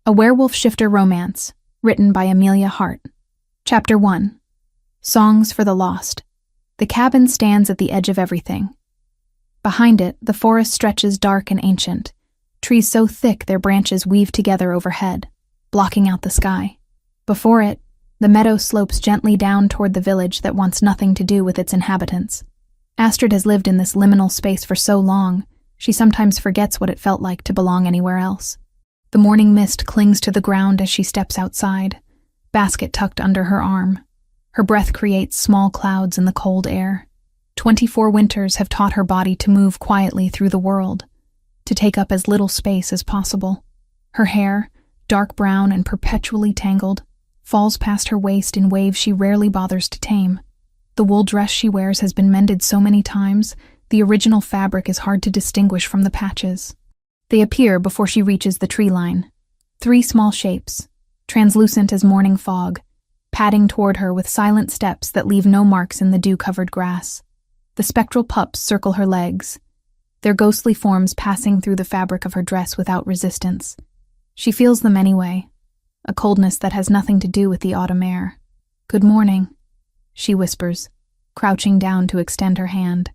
A Werewolf Shifter Romance, written by Amelia Hart. Chapter 1. Songs for the Lost. The cabin stands at the edge of everything. Behind it, the forest stretches dark and ancient, trees so thick their branches weave together overhead, blocking out the sky. Before it, the meadow slopes gently down toward the village that wants nothing to do with its inhabitants. Astrid has lived in this liminal space for so long, she sometimes forgets what it felt like to belong anywhere else. The morning mist clings to the ground as she steps outside, basket tucked under her arm. Her breath creates small clouds in the cold air. 24 winters have taught her body to move quietly through the world, to take up as little space as possible. Her hair, dark brown and perpetually tangled, falls past her waist in waves she rarely bothers to tame. The wool dress she wears has been mended so many times, the original fabric is hard to distinguish from the patches. They appear before she reaches the tree line. 3 small shapes, translucent as morning fog, padding toward her with silent steps that leave no marks in the dew-covered grass. The spectral pups circle her legs, their ghostly forms passing through the fabric of her dress without resistance. She feels them anyway, a coldness that has nothing to do with the autumn air. "Good morning," she whispers, crouching down to extend her hand.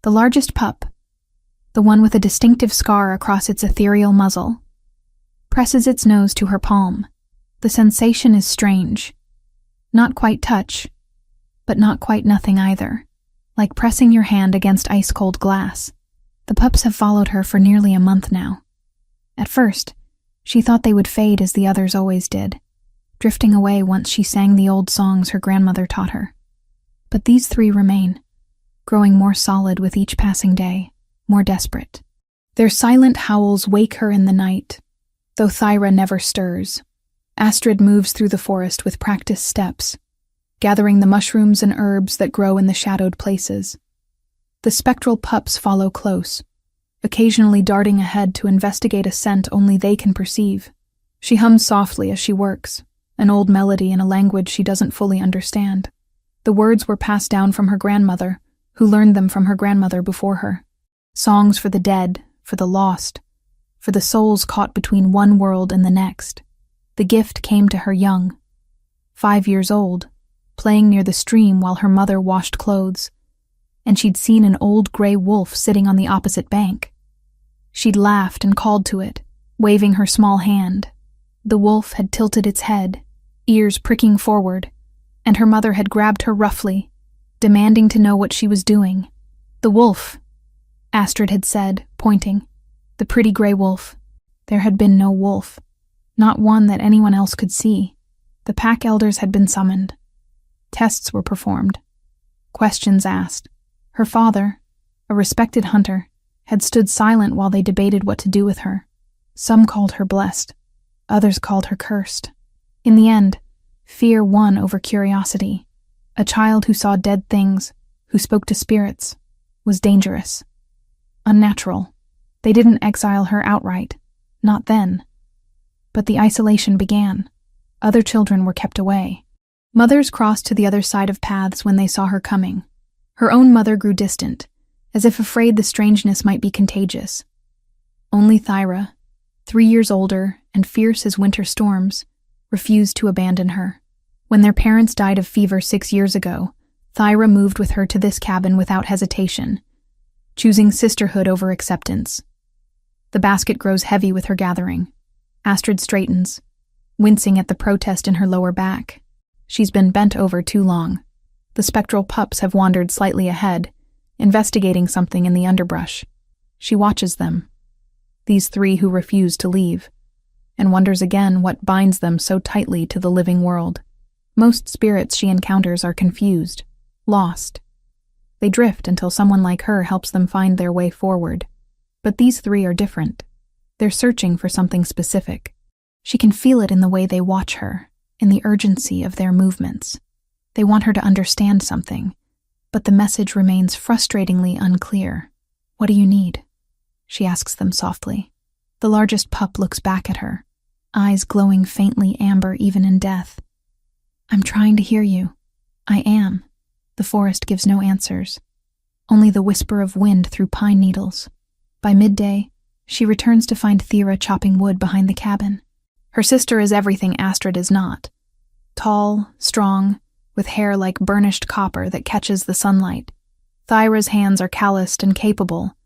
The largest pup, the one with a distinctive scar across its ethereal muzzle, presses its nose to her palm. The sensation is strange. Not quite touch, but not quite nothing either, like pressing your hand against ice-cold glass. The pups have followed her for nearly a month now. At first, she thought they would fade as the others always did, drifting away once she sang the old songs her grandmother taught her. But these 3 remain, growing more solid with each passing day, more desperate. Their silent howls wake her in the night, though Thyra never stirs. Astrid moves through the forest with practiced steps, gathering the mushrooms and herbs that grow in the shadowed places. The spectral pups follow close, occasionally darting ahead to investigate a scent only they can perceive. She hums softly as she works, an old melody in a language she doesn't fully understand. The words were passed down from her grandmother, who learned them from her grandmother before her. Songs for the dead, for the lost, for the souls caught between one world and the next. The gift came to her young, 5 years old, playing near the stream while her mother washed clothes, and she'd seen an old gray wolf sitting on the opposite bank. She'd laughed and called to it, waving her small hand. The wolf had tilted its head, ears pricking forward, and her mother had grabbed her roughly, demanding to know what she was doing. "The wolf," Astrid had said, pointing. "The pretty gray wolf." There had been no wolf, not one that anyone else could see. The pack elders had been summoned. Tests were performed. Questions asked. Her father, a respected hunter, had stood silent while they debated what to do with her. Some called her blessed, others called her cursed. In the end, fear won over curiosity. A child who saw dead things, who spoke to spirits, was dangerous. Unnatural. They didn't exile her outright. Not then. But the isolation began. Other children were kept away. Mothers crossed to the other side of paths when they saw her coming. Her own mother grew distant, as if afraid the strangeness might be contagious. Only Thyra, 3 years older and fierce as winter storms, refused to abandon her. When their parents died of fever 6 years ago, Thyra moved with her to this cabin without hesitation, choosing sisterhood over acceptance. The basket grows heavy with her gathering. Astrid straightens, wincing at the protest in her lower back. She's been bent over too long. The spectral pups have wandered slightly ahead, investigating something in the underbrush. She watches them, these 3 who refuse to leave, and wonders again what binds them so tightly to the living world. Most spirits she encounters are confused, lost. They drift until someone like her helps them find their way forward. But these 3 are different. They're searching for something specific. She can feel it in the way they watch her, in the urgency of their movements. They want her to understand something, but the message remains frustratingly unclear. "What do you need?" she asks them softly. The largest pup looks back at her, eyes glowing faintly amber even in death. "I'm trying to hear you." "I am." The forest gives no answers, only the whisper of wind through pine needles. By midday, she returns to find Thyra chopping wood behind the cabin. Her sister is everything Astrid is not. Tall, strong, with hair like burnished copper that catches the sunlight. Thyra's hands are calloused and capable,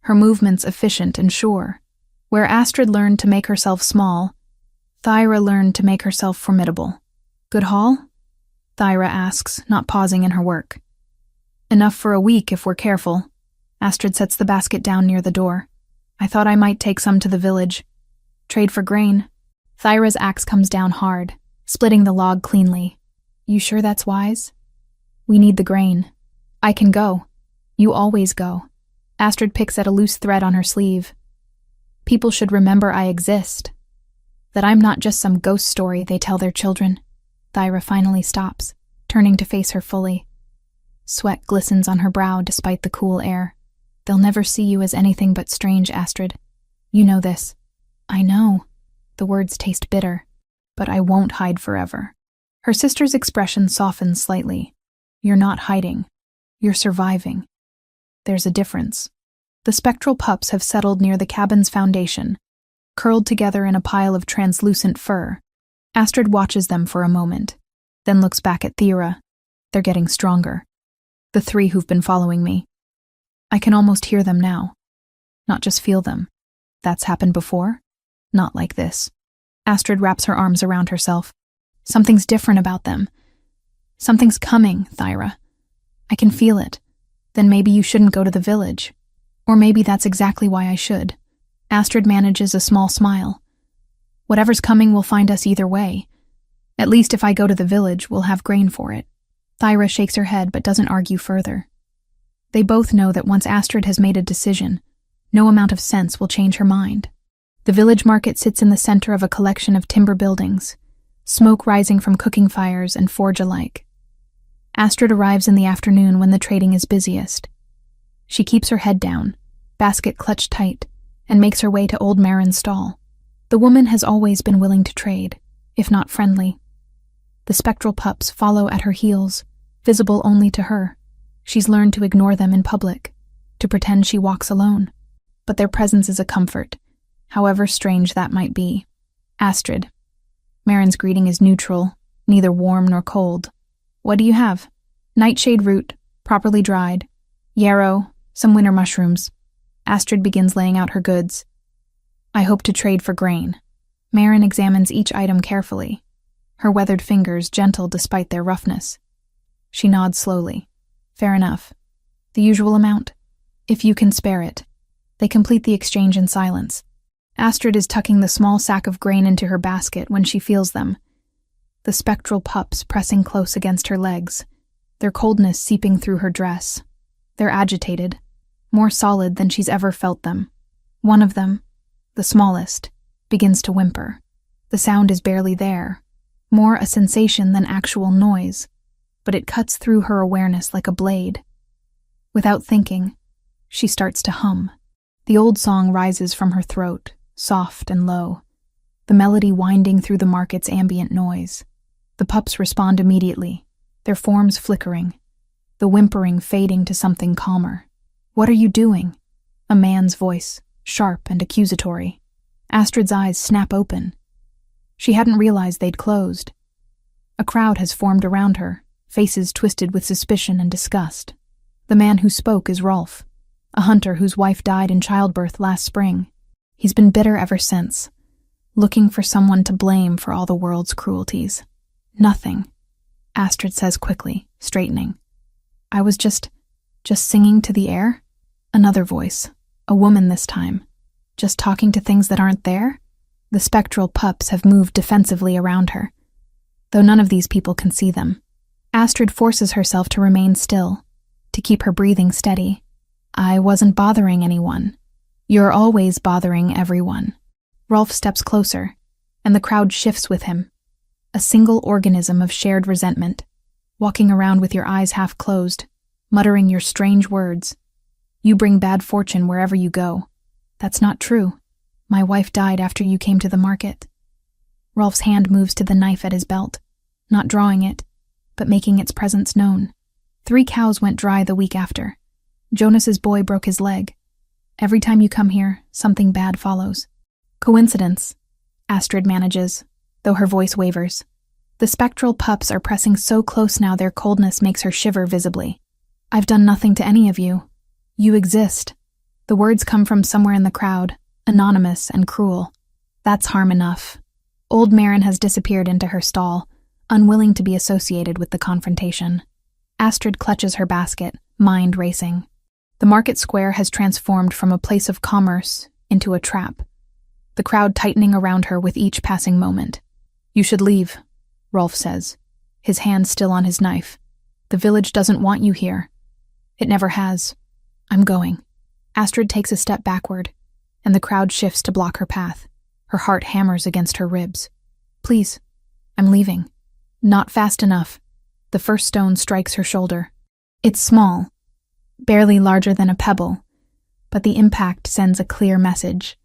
her movements efficient and sure. Where Astrid learned to make herself small, Thyra learned to make herself formidable. Good haul? Thyra asks, not pausing in her work. Enough for a week if we're careful. Astrid sets the basket down near the door. I thought I might take some to the village. Trade for grain. Thyra's axe comes down hard, splitting the log cleanly. You sure that's wise? We need the grain. I can go. You always go. Astrid picks at a loose thread on her sleeve. People should remember I exist. That I'm not just some ghost story they tell their children. Thyra finally stops, turning to face her fully. Sweat glistens on her brow despite the cool air. They'll never see you as anything but strange, Astrid. You know this. I know. The words taste bitter, but I won't hide forever. Her sister's expression softens slightly. You're not hiding. You're surviving. There's a difference. The spectral pups have settled near the cabin's foundation, curled together in a pile of translucent fur. Astrid watches them for a moment, then looks back at Thyra. They're getting stronger. The three who've been following me. I can almost hear them now. Not just feel them. That's happened before? Not like this. Astrid wraps her arms around herself. Something's different about them. Something's coming, Thyra. I can feel it. Then maybe you shouldn't go to the village. Or maybe that's exactly why I should. Astrid manages a small smile. Whatever's coming will find us either way. At least if I go to the village, we'll have grain for it. Thyra shakes her head but doesn't argue further. They both know that once Astrid has made a decision, no amount of sense will change her mind. The village market sits in the center of a collection of timber buildings, smoke rising from cooking fires and forge alike. Astrid arrives in the afternoon when the trading is busiest. She keeps her head down, basket clutched tight, and makes her way to old Marin's stall. The woman has always been willing to trade, if not friendly. The spectral pups follow at her heels, visible only to her. She's learned to ignore them in public, to pretend she walks alone. But their presence is a comfort, however strange that might be. Astrid. Marin's greeting is neutral, neither warm nor cold. What do you have? Nightshade root, properly dried. Yarrow, some winter mushrooms. Astrid begins laying out her goods. I hope to trade for grain. Marin examines each item carefully, her weathered fingers gentle despite their roughness. She nods slowly. Fair enough. The usual amount? If you can spare it. They complete the exchange in silence. Astrid is tucking the small sack of grain into her basket when she feels them. The spectral pups pressing close against her legs, their coldness seeping through her dress. They're agitated, more solid than she's ever felt them. One of them, the smallest, begins to whimper. The sound is barely there, more a sensation than actual noise, but it cuts through her awareness like a blade. Without thinking, she starts to hum. The old song rises from her throat, soft and low, the melody winding through the market's ambient noise. The pups respond immediately, their forms flickering, the whimpering fading to something calmer. What are you doing? A man's voice, sharp and accusatory. Astrid's eyes snap open. She hadn't realized they'd closed. A crowd has formed around her, faces twisted with suspicion and disgust. The man who spoke is Rolf, a hunter whose wife died in childbirth last spring. He's been bitter ever since, looking for someone to blame for all the world's cruelties. Nothing, Astrid says quickly, straightening. I was just singing to the air? Another voice, a woman this time. Just talking to things that aren't there? The spectral pups have moved defensively around her, though none of these people can see them. Astrid forces herself to remain still, to keep her breathing steady. I wasn't bothering anyone. You're always bothering everyone. Rolf steps closer, and the crowd shifts with him. A single organism of shared resentment, walking around with your eyes half closed, muttering your strange words. You bring bad fortune wherever you go. That's not true. My wife died after you came to the market. Rolf's hand moves to the knife at his belt, not drawing it, but making its presence known. 3 cows went dry the week after. Jonas's boy broke his leg. Every time you come here, something bad follows. Coincidence? Astrid manages, though her voice wavers. The spectral pups are pressing so close now their coldness makes her shiver visibly. I've done nothing to any of you. You exist. The words come from somewhere in the crowd, anonymous and cruel. That's harm enough. Old Marin has disappeared into her stall, unwilling to be associated with the confrontation. Astrid clutches her basket, mind racing. The market square has transformed from a place of commerce into a trap, the crowd tightening around her with each passing moment. You should leave, Rolf says, his hand still on his knife. The village doesn't want you here. It never has. I'm going. Astrid takes a step backward, and the crowd shifts to block her path. Her heart hammers against her ribs. Please, I'm leaving. Not fast enough. The first stone strikes her shoulder. It's small, barely larger than a pebble, but the impact sends a clear message.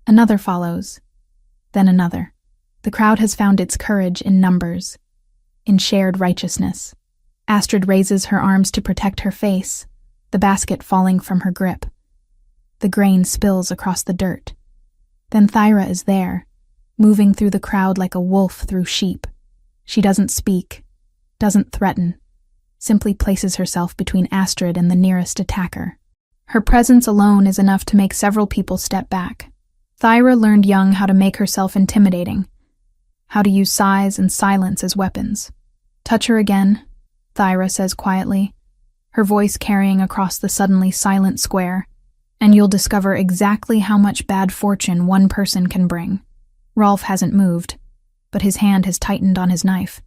Another follows, then another. The crowd has found its courage in numbers, in shared righteousness. Astrid raises her arms to protect her face, the basket falling from her grip. The grain spills across the dirt. Then Thyra is there, moving through the crowd like a wolf through sheep. She doesn't speak, doesn't threaten, simply places herself between Astrid and the nearest attacker. Her presence alone is enough to make several people step back. Thyra learned young how to make herself intimidating, how to use size and silence as weapons. Touch her again, Thyra says quietly, her voice carrying across the suddenly silent square, and you'll discover exactly how much bad fortune one person can bring. Rolf hasn't moved, but his hand has tightened on his knife.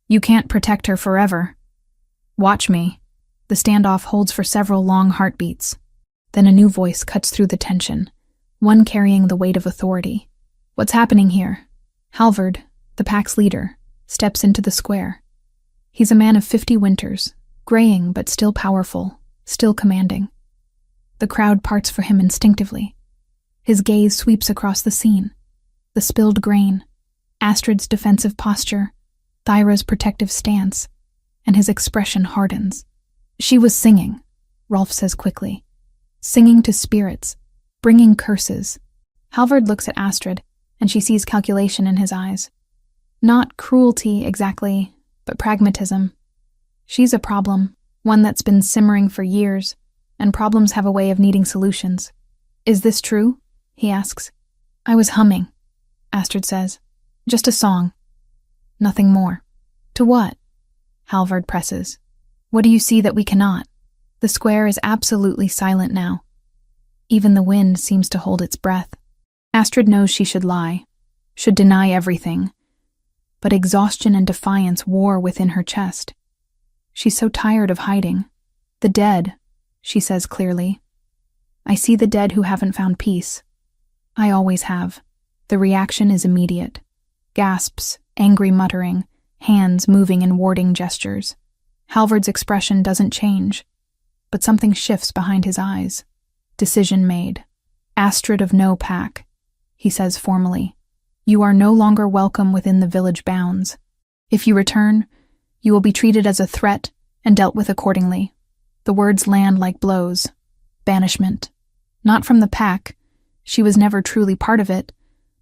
You can't protect her forever. Watch me. The standoff holds for several long heartbeats. Then a new voice cuts through the tension, one carrying the weight of authority. What's happening here? Halvard, the pack's leader, steps into the square. He's a man of 50 winters, graying but still powerful, still commanding. The crowd parts for him instinctively. His gaze sweeps across the scene. The spilled grain, Astrid's defensive posture, Thyra's protective stance, and his expression hardens. She was singing, Rolf says quickly. Singing to spirits, bringing curses. Halvard looks at Astrid, and she sees calculation in his eyes. Not cruelty exactly, but pragmatism. She's a problem, one that's been simmering for years, and problems have a way of needing solutions. Is this true? He asks. I was humming, Astrid says. Just a song. Nothing more. To what? Halvard presses. What do you see that we cannot? The square is absolutely silent now. Even the wind seems to hold its breath. Astrid knows she should lie, should deny everything, but exhaustion and defiance war within her chest. She's so tired of hiding. The dead, she says clearly. I see the dead who haven't found peace. I always have. The reaction is immediate. Gasps, angry muttering, hands moving in warding gestures. Halvard's expression doesn't change, but something shifts behind his eyes. Decision made. Astrid of no pack, he says formally. You are no longer welcome within the village bounds. If you return, you will be treated as a threat and dealt with accordingly. The words land like blows. Banishment. Not from the pack, she was never truly part of it,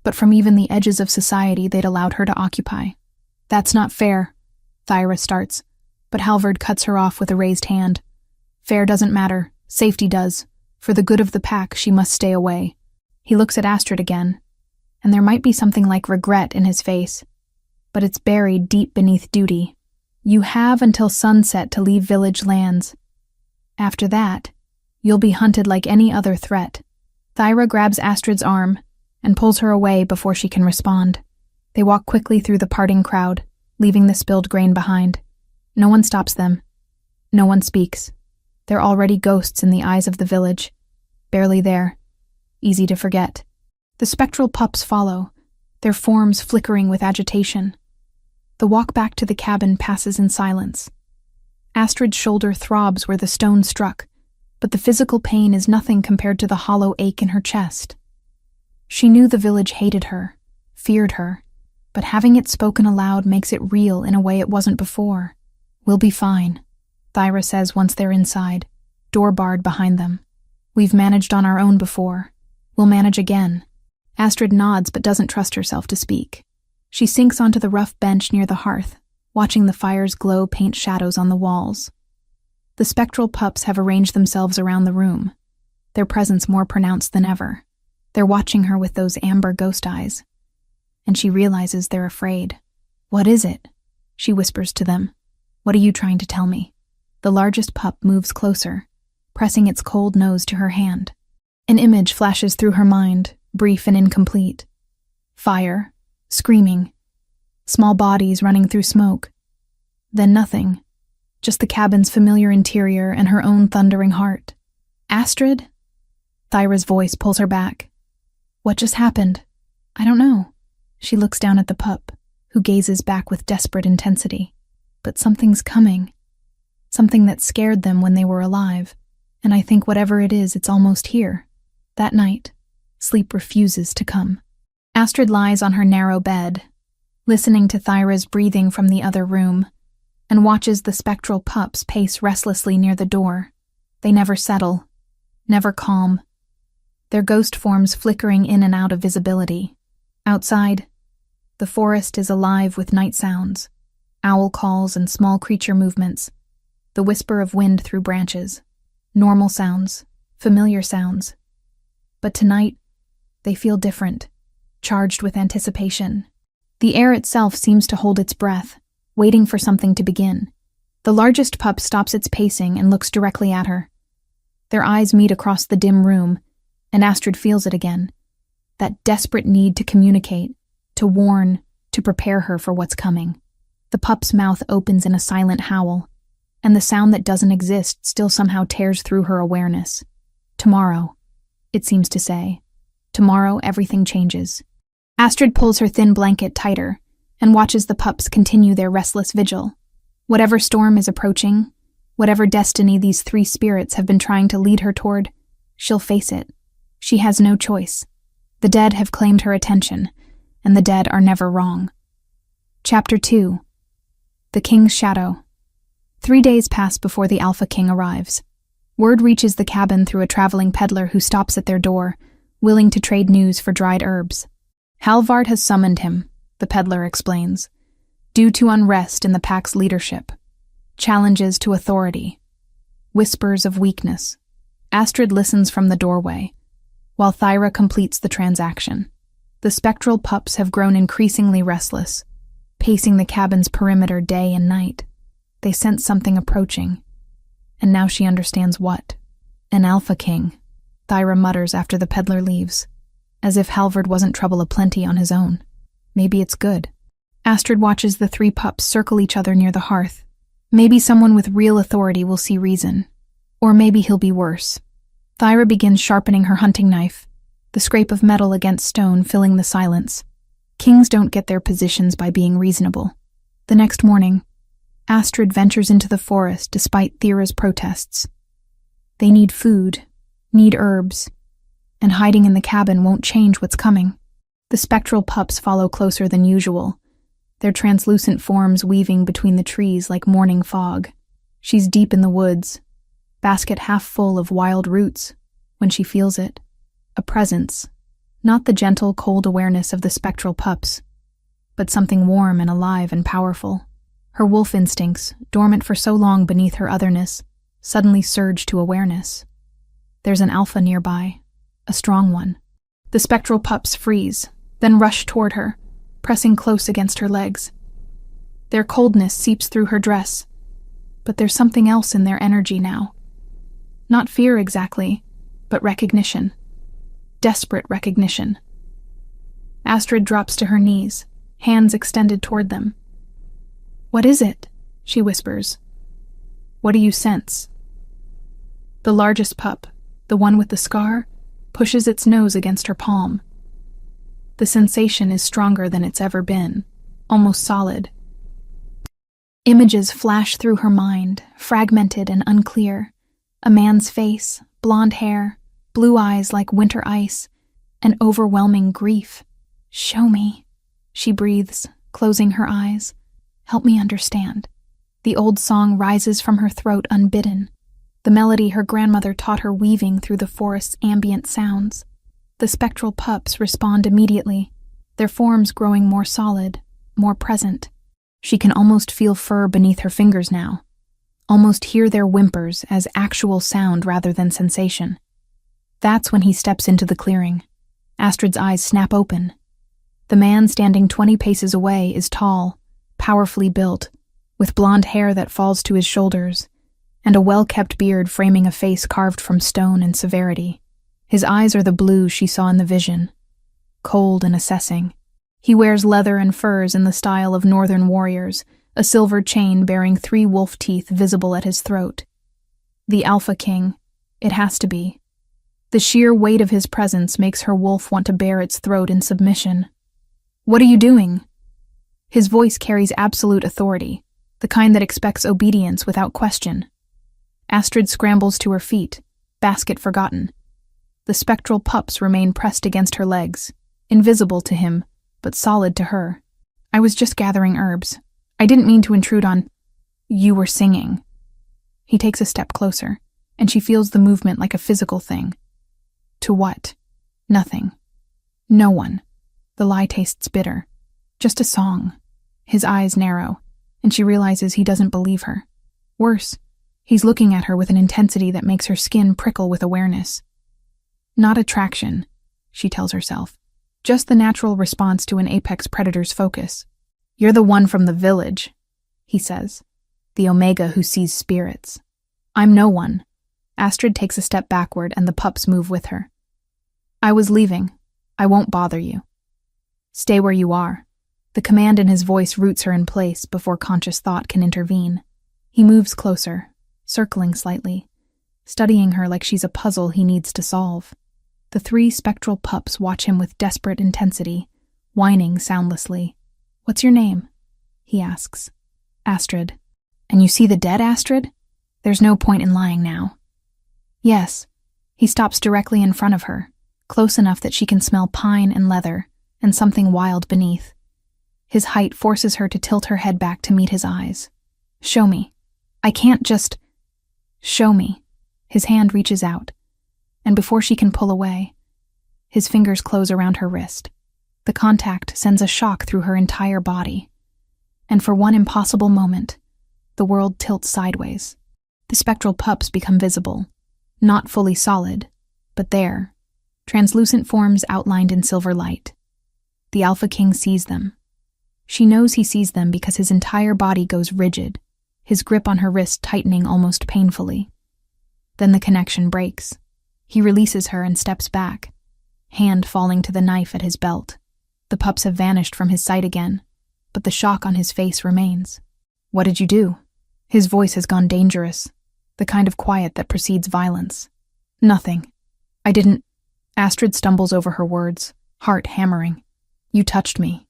but from even the edges of society they'd allowed her to occupy. That's not fair, Thyra starts, but Halvard cuts her off with a raised hand. Fair doesn't matter, safety does. For the good of the pack, she must stay away. He looks at Astrid again, and there might be something like regret in his face, but it's buried deep beneath duty. You have until sunset to leave village lands. After that, you'll be hunted like any other threat. Thyra grabs Astrid's arm and pulls her away before she can respond. They walk quickly through the parting crowd, leaving the spilled grain behind. No one stops them. No one speaks. They're already ghosts in the eyes of the village. Barely there. Easy to forget. The spectral pups follow, their forms flickering with agitation. The walk back to the cabin passes in silence. Astrid's shoulder throbs where the stone struck, but the physical pain is nothing compared to the hollow ache in her chest. She knew the village hated her, feared her, but having it spoken aloud makes it real in a way it wasn't before. We'll be fine, Thyra says once they're inside, door barred behind them. We've managed on our own before. We'll manage again. Astrid nods but doesn't trust herself to speak. She sinks onto the rough bench near the hearth, watching the fire's glow paint shadows on the walls. The spectral pups have arranged themselves around the room, their presence more pronounced than ever. They're watching her with those amber ghost eyes, and she realizes they're afraid. "What is it?" she whispers to them. "What are you trying to tell me?" The largest pup moves closer, pressing its cold nose to her hand. An image flashes through her mind, brief and incomplete. Fire, screaming, small bodies running through smoke. Then nothing, just the cabin's familiar interior and her own thundering heart. "Astrid?" Thyra's voice pulls her back. "What just happened?" "I don't know." She looks down at the pup, who gazes back with desperate intensity. "But something's coming. Something that scared them when they were alive. And I think whatever it is, it's almost here." That night, sleep refuses to come. Astrid lies on her narrow bed, listening to Thyra's breathing from the other room, and watches the spectral pups pace restlessly near the door. They never settle, never calm, their ghost forms flickering in and out of visibility. Outside, the forest is alive with night sounds, owl calls and small creature movements, the whisper of wind through branches, normal sounds, familiar sounds. But tonight, they feel different, charged with anticipation. The air itself seems to hold its breath, waiting for something to begin. The largest pup stops its pacing and looks directly at her. Their eyes meet across the dim room, and Astrid feels it again. That desperate need to communicate, to warn, to prepare her for what's coming. The pup's mouth opens in a silent howl, and the sound that doesn't exist still somehow tears through her awareness. Tomorrow, it seems to say. Tomorrow, everything changes. Astrid pulls her thin blanket tighter and watches the pups continue their restless vigil. Whatever storm is approaching, whatever destiny these three spirits have been trying to lead her toward, she'll face it. She has no choice. The dead have claimed her attention, and the dead are never wrong. Chapter 2. The King's Shadow. 3 days pass before the Alpha King arrives. Word reaches the cabin through a traveling peddler who stops at their door, willing to trade news for dried herbs. Halvard has summoned him, the peddler explains, due to unrest in the pack's leadership, challenges to authority, whispers of weakness. Astrid listens from the doorway, while Thyra completes the transaction. The spectral pups have grown increasingly restless, pacing the cabin's perimeter day and night. They sense something approaching, and now she understands what. An Alpha King, Thyra mutters after the peddler leaves, as if Halvard wasn't trouble aplenty on his own. Maybe it's good. Astrid watches the three pups circle each other near the hearth. Maybe someone with real authority will see reason, or maybe he'll be worse. Thyra begins sharpening her hunting knife, the scrape of metal against stone filling the silence. Kings don't get their positions by being reasonable. The next morning, Astrid ventures into the forest despite Thyra's protests. They need food, need herbs, and hiding in the cabin won't change what's coming. The spectral pups follow closer than usual, their translucent forms weaving between the trees like morning fog. She's deep in the woods, basket half full of wild roots, when she feels it. A presence, not the gentle, cold awareness of the spectral pups, but something warm and alive and powerful. Her wolf instincts, dormant for so long beneath her otherness, suddenly surge to awareness. There's an alpha nearby, a strong one. The spectral pups freeze, then rush toward her, pressing close against her legs. Their coldness seeps through her dress, but there's something else in their energy now. Not fear exactly, but recognition. Desperate recognition. Astrid drops to her knees, hands extended toward them. "What is it?" she whispers. "What do you sense?" The largest pup, the one with the scar, pushes its nose against her palm. The sensation is stronger than it's ever been, almost solid. Images flash through her mind, fragmented and unclear. A man's face, blonde hair, blue eyes like winter ice, and overwhelming grief. "Show me," she breathes, closing her eyes. "Help me understand." The old song rises from her throat unbidden, the melody her grandmother taught her weaving through the forest's ambient sounds. The spectral pups respond immediately, their forms growing more solid, more present. She can almost feel fur beneath her fingers now, almost hear their whimpers as actual sound rather than sensation. That's when he steps into the clearing. Astrid's eyes snap open. The man standing 20 paces away is tall, powerfully built, with blonde hair that falls to his shoulders, and a well-kept beard framing a face carved from stone and severity. His eyes are the blue she saw in the vision, cold and assessing. He wears leather and furs in the style of northern warriors, a silver chain bearing 3 wolf teeth visible at his throat. The Alpha King, it has to be. The sheer weight of his presence makes her wolf want to bare its throat in submission. "What are you doing?" His voice carries absolute authority, the kind that expects obedience without question. Astrid scrambles to her feet, basket forgotten. The spectral pups remain pressed against her legs, invisible to him, but solid to her. "I was just gathering herbs. I didn't mean to intrude on—" "You were singing." He takes a step closer, and she feels the movement like a physical thing. To what? Nothing. No one. The lie tastes bitter. Just a song. His eyes narrow, and she realizes he doesn't believe her. Worse, he's looking at her with an intensity that makes her skin prickle with awareness. Not attraction, she tells herself. Just the natural response to an apex predator's focus. "You're the one from the village," he says. "The Omega who sees spirits." "I'm no one." Astrid takes a step backward and the pups move with her. "I was leaving. I won't bother you." "Stay where you are." The command in his voice roots her in place before conscious thought can intervene. He moves closer, circling slightly, studying her like she's a puzzle he needs to solve. The 3 spectral pups watch him with desperate intensity, whining soundlessly. "What's your name?" he asks. "Astrid." "And you see the dead, Astrid? There's no point in lying now." "Yes." He stops directly in front of her, close enough that she can smell pine and leather, and something wild beneath. His height forces her to tilt her head back to meet his eyes. "Show me. I can't just—" "Show me." His hand reaches out, and before she can pull away, his fingers close around her wrist. The contact sends a shock through her entire body, and for one impossible moment, the world tilts sideways. The spectral pups become visible, not fully solid, but there, translucent forms outlined in silver light. The Alpha King sees them. She knows he sees them because his entire body goes rigid, his grip on her wrist tightening almost painfully. Then the connection breaks. He releases her and steps back, hand falling to the knife at his belt. The pups have vanished from his sight again, but the shock on his face remains. "What did you do?" His voice has gone dangerous, the kind of quiet that precedes violence. "Nothing. I didn't—" Astrid stumbles over her words, heart hammering. "You touched me.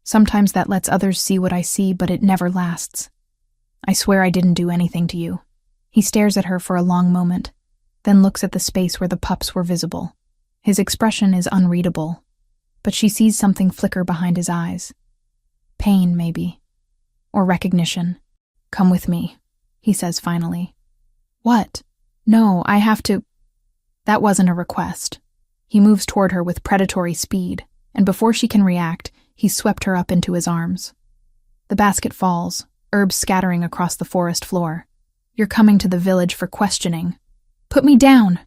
Sometimes that lets others see what I see, but it never lasts. I swear I didn't do anything to you." He stares at her for a long moment, then looks at the space where the pups were visible. His expression is unreadable, but she sees something flicker behind his eyes. Pain, maybe. Or recognition. "Come with me," he says finally. "What?" "No, I have to—" That wasn't a request. He moves toward her with predatory speed, and before she can react, he's swept her up into his arms. The basket falls, herbs scattering across the forest floor. "You're coming to the village for questioning." "Put me down!"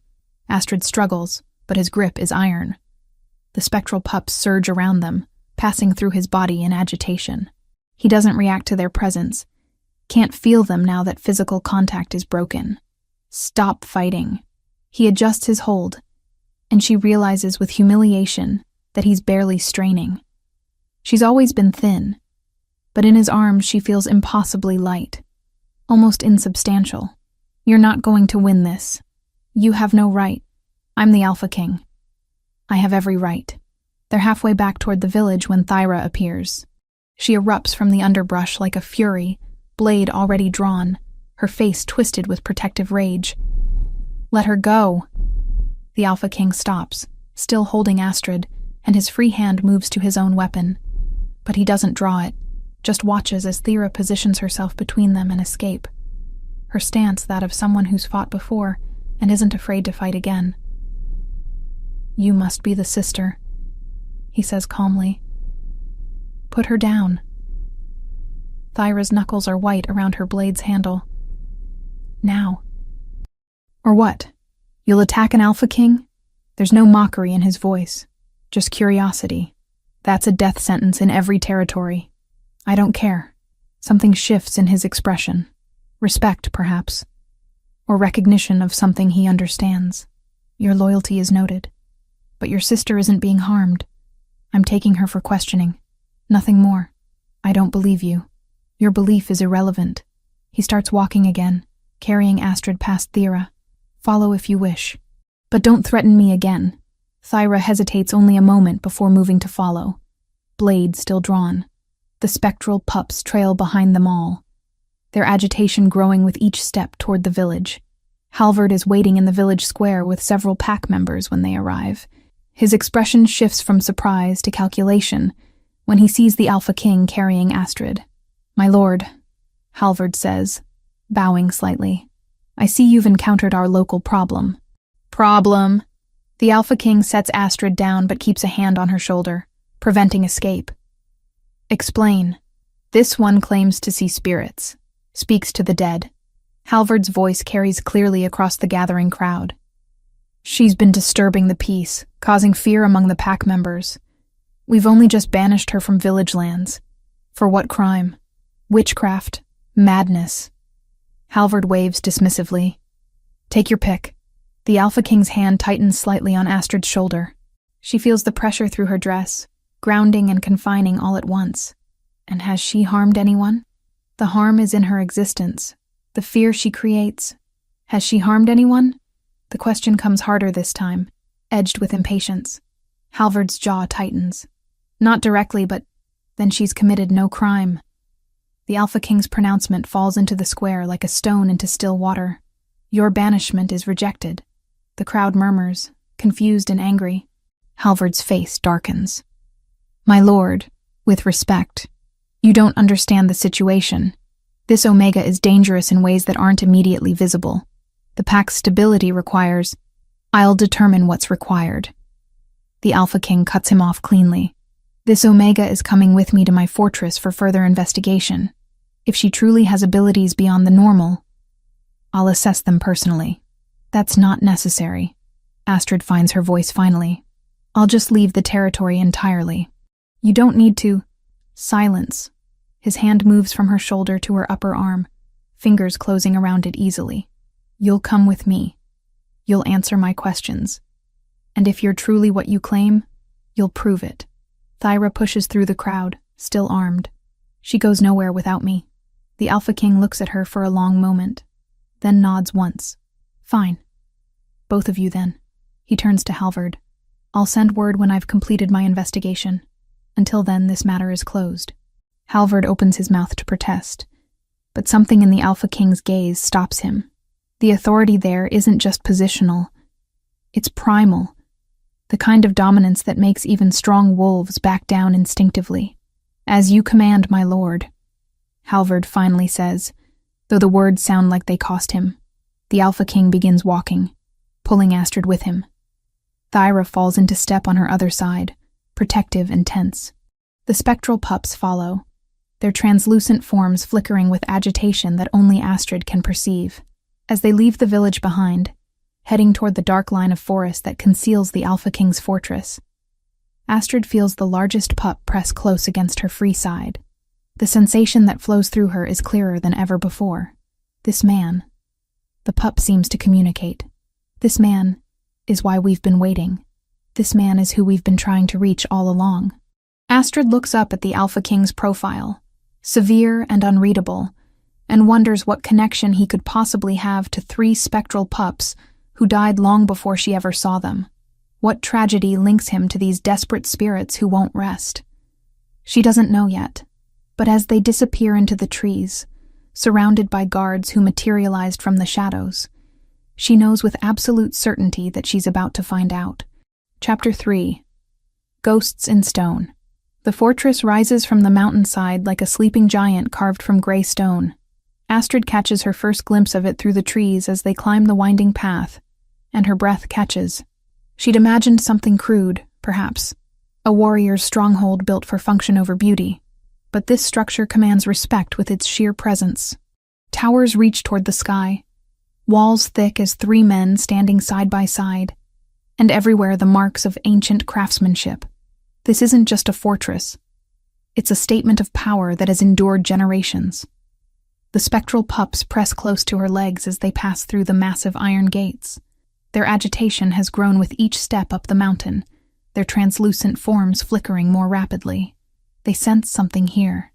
Astrid struggles, but his grip is iron. The spectral pups surge around them, passing through his body in agitation. He doesn't react to their presence, can't feel them now that physical contact is broken. "Stop fighting." He adjusts his hold, and she realizes with humiliation that he's barely straining. She's always been thin, but in his arms she feels impossibly light, almost insubstantial. "You're not going to win this. You have no right. I'm the Alpha King. I have every right." They're halfway back toward the village when Thyra appears. She erupts from the underbrush like a fury, blade already drawn, her face twisted with protective rage. "Let her go." The Alpha King stops, still holding Astrid, and his free hand moves to his own weapon. But he doesn't draw it, just watches as Thyra positions herself between them and escape. Her stance that of someone who's fought before and isn't afraid to fight again. You must be the sister, he says calmly. Put her down. Thyra's knuckles are white around her blade's handle. Now. Or what? You'll attack an Alpha King? There's no mockery in his voice, just curiosity. That's a death sentence in every territory. I don't care. Something shifts in his expression. Respect, perhaps. Or recognition of something he understands. Your loyalty is noted. But your sister isn't being harmed. I'm taking her for questioning. Nothing more. I don't believe you. Your belief is irrelevant. He starts walking again, carrying Astrid past Thyra. Follow if you wish. But don't threaten me again. Thyra hesitates only a moment before moving to follow. Blade still drawn. The spectral pups trail behind them all, their agitation growing with each step toward the village. Halvard is waiting in the village square with several pack members when they arrive. His expression shifts from surprise to calculation when he sees the Alpha King carrying Astrid. My lord, Halvard says, bowing slightly. I see you've encountered our local problem. Problem? The Alpha King sets Astrid down but keeps a hand on her shoulder, preventing escape. Explain. This one claims to see spirits, speaks to the dead. Halvard's voice carries clearly across the gathering crowd. She's been disturbing the peace, causing fear among the pack members. We've only just banished her from village lands. For what crime? Witchcraft? Madness? Halvard waves dismissively. Take your pick. The Alpha King's hand tightens slightly on Astrid's shoulder. She feels the pressure through her dress, grounding and confining all at once. And has she harmed anyone? The harm is in her existence, the fear she creates. Has she harmed anyone? The question comes harder this time, edged with impatience. Halvard's jaw tightens. Not directly, but then she's committed no crime. The Alpha King's pronouncement falls into the square like a stone into still water. Your banishment is rejected. The crowd murmurs, confused and angry. Halvard's face darkens. My lord, with respect, you don't understand the situation. This Omega is dangerous in ways that aren't immediately visible. The pack's stability requires, I'll determine what's required. The Alpha King cuts him off cleanly. This Omega is coming with me to my fortress for further investigation. If she truly has abilities beyond the normal, I'll assess them personally. That's not necessary. Astrid finds her voice finally. I'll just leave the territory entirely. You don't need to. Silence. His hand moves from her shoulder to her upper arm, fingers closing around it easily. You'll come with me. You'll answer my questions. And if you're truly what you claim, you'll prove it. Thyra pushes through the crowd, still armed. She goes nowhere without me. The Alpha King looks at her for a long moment, then nods once. Fine. Both of you then. He turns to Halvard. I'll send word when I've completed my investigation. Until then, this matter is closed. Halvard opens his mouth to protest, but something in the Alpha King's gaze stops him. The authority there isn't just positional. It's primal, the kind of dominance that makes even strong wolves back down instinctively. As you command, my lord, Halvard finally says, though the words sound like they cost him. The Alpha King begins walking, pulling Astrid with him. Thyra falls into step on her other side, protective and tense. The spectral pups follow, their translucent forms flickering with agitation that only Astrid can perceive. As they leave the village behind, heading toward the dark line of forest that conceals the Alpha King's fortress, Astrid feels the largest pup press close against her free side. The sensation that flows through her is clearer than ever before. This man, the pup seems to communicate. This man is why we've been waiting. This man is who we've been trying to reach all along. Astrid looks up at the Alpha King's profile, severe and unreadable, and wonders what connection he could possibly have to 3 spectral pups who died long before she ever saw them. What tragedy links him to these desperate spirits who won't rest? She doesn't know yet, but as they disappear into the trees, surrounded by guards who materialized from the shadows, she knows with absolute certainty that she's about to find out. Chapter 3. Ghosts in Stone. The fortress rises from the mountainside like a sleeping giant carved from gray stone. Astrid catches her first glimpse of it through the trees as they climb the winding path, and her breath catches. She'd imagined something crude, perhaps, a warrior's stronghold built for function over beauty. But this structure commands respect with its sheer presence. Towers reach toward the sky, walls thick as 3 men standing side by side, and everywhere the marks of ancient craftsmanship. This isn't just a fortress. It's a statement of power that has endured generations. The spectral pups press close to her legs as they pass through the massive iron gates. Their agitation has grown with each step up the mountain, their translucent forms flickering more rapidly. They sense something here,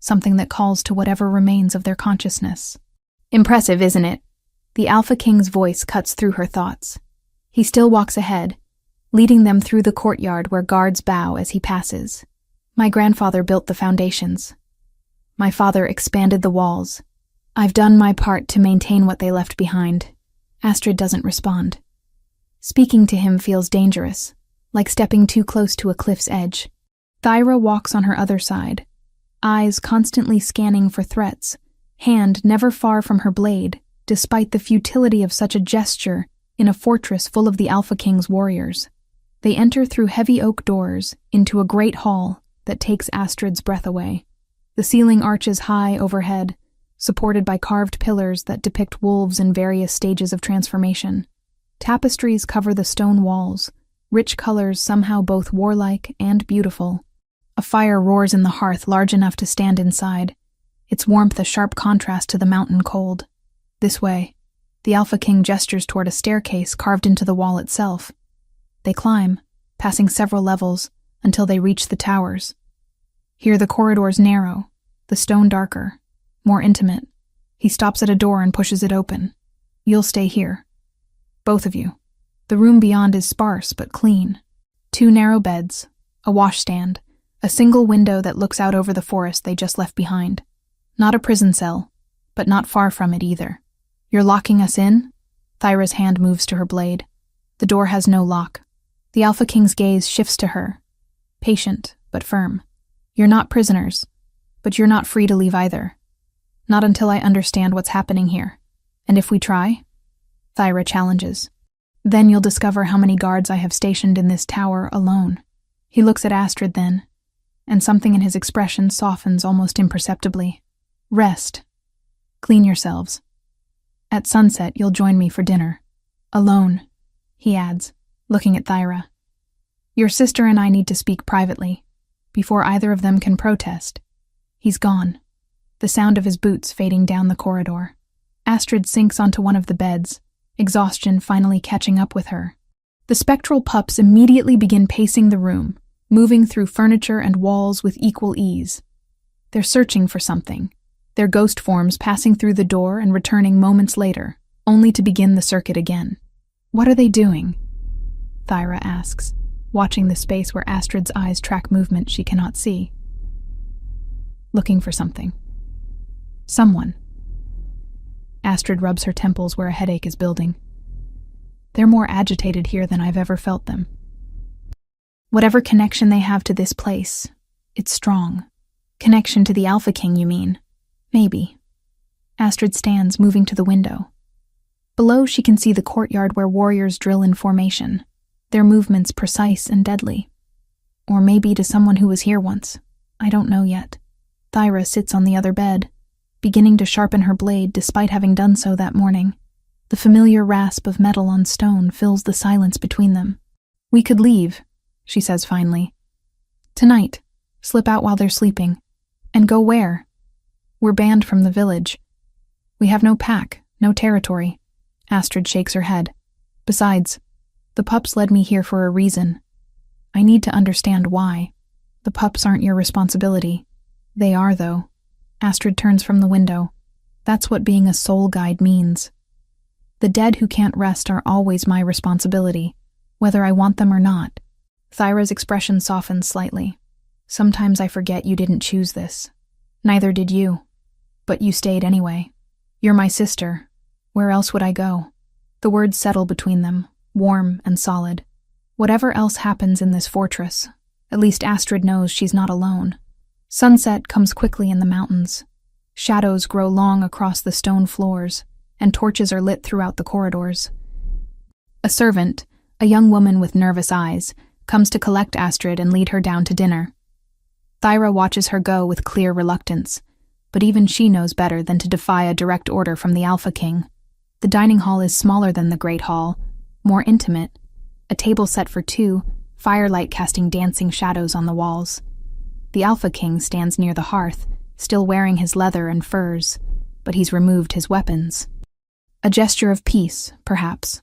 something that calls to whatever remains of their consciousness. Impressive, isn't it? The Alpha King's voice cuts through her thoughts. He still walks ahead, leading them through the courtyard where guards bow as he passes. My grandfather built the foundations. My father expanded the walls. I've done my part to maintain what they left behind. Astrid doesn't respond. Speaking to him feels dangerous, like stepping too close to a cliff's edge. Thyra walks on her other side, eyes constantly scanning for threats, hand never far from her blade, despite the futility of such a gesture in a fortress full of the Alpha King's warriors. They enter through heavy oak doors into a great hall that takes Astrid's breath away. The ceiling arches high overhead, supported by carved pillars that depict wolves in various stages of transformation. Tapestries cover the stone walls, rich colors somehow both warlike and beautiful. A fire roars in the hearth large enough to stand inside, its warmth a sharp contrast to the mountain cold. This way. The Alpha King gestures toward a staircase carved into the wall itself. They climb, passing several levels, until they reach the towers. Here the corridors narrow, the stone darker, more intimate. He stops at a door and pushes it open. You'll stay here. Both of you. The room beyond is sparse but clean. 2 narrow beds, a washstand, a single window that looks out over the forest they just left behind. Not a prison cell, but not far from it either. You're locking us in? Thyra's hand moves to her blade. The door has no lock. The Alpha King's gaze shifts to her, patient but firm. You're not prisoners, but you're not free to leave either. Not until I understand what's happening here. And if we try? Thyra challenges. Then you'll discover how many guards I have stationed in this tower alone. He looks at Astrid then, and something in his expression softens almost imperceptibly. Rest. Clean yourselves. At sunset, you'll join me for dinner. Alone, he adds, looking at Thyra. Your sister and I need to speak privately, before either of them can protest. He's gone, the sound of his boots fading down the corridor. Astrid sinks onto one of the beds, exhaustion finally catching up with her. The spectral pups immediately begin pacing the room, moving through furniture and walls with equal ease. They're searching for something, their ghost forms passing through the door and returning moments later, only to begin the circuit again. What are they doing? Thyra asks, watching the space where Astrid's eyes track movement she cannot see. Looking for something. Someone. Astrid rubs her temples where a headache is building. They're more agitated here than I've ever felt them. Whatever connection they have to this place, it's strong. Connection to the Alpha King, you mean? Maybe. Astrid stands, moving to the window. Below, she can see the courtyard where warriors drill in formation, their movements precise and deadly. Or maybe to someone who was here once. I don't know yet. Thyra sits on the other bed, beginning to sharpen her blade despite having done so that morning. The familiar rasp of metal on stone fills the silence between them. We could leave, she says finally. Tonight, slip out while they're sleeping. And go where? We're banned from the village. We have no pack, no territory. Astrid shakes her head. Besides, the pups led me here for a reason. I need to understand why. The pups aren't your responsibility. They are, though. Astrid turns from the window. That's what being a soul guide means. The dead who can't rest are always my responsibility, whether I want them or not. Thyra's expression softens slightly. Sometimes I forget you didn't choose this. Neither did you. But you stayed anyway. You're my sister. Where else would I go? The words settle between them, warm and solid. Whatever else happens in this fortress, at least Astrid knows she's not alone. Sunset comes quickly in the mountains. Shadows grow long across the stone floors, and torches are lit throughout the corridors. A servant, A young woman with nervous eyes comes to collect Astrid and lead her down to dinner. Thyra watches her go with clear reluctance, but even she knows better than to defy a direct order from the Alpha King. The dining hall is smaller than the Great Hall, more intimate, a table set for two, firelight casting dancing shadows on the walls. The Alpha King stands near the hearth, still wearing his leather and furs, but he's removed his weapons. A gesture of peace, perhaps,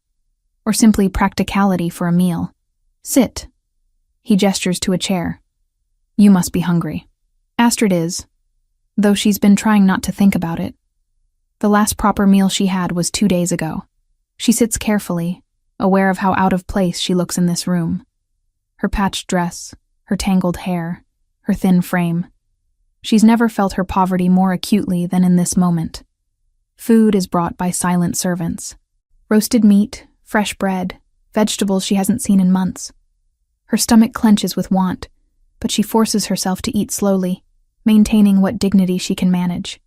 or simply practicality for a meal. Sit. He gestures to a chair. You must be hungry. Astrid is, though she's been trying not to think about it. The last proper meal she had was 2 days ago. She sits carefully, aware of how out of place she looks in this room. Her patched dress, her tangled hair, her thin frame. She's never felt her poverty more acutely than in this moment. Food is brought by silent servants. Roasted meat, fresh bread, vegetables she hasn't seen in months. Her stomach clenches with want, but she forces herself to eat slowly, maintaining what dignity she can manage.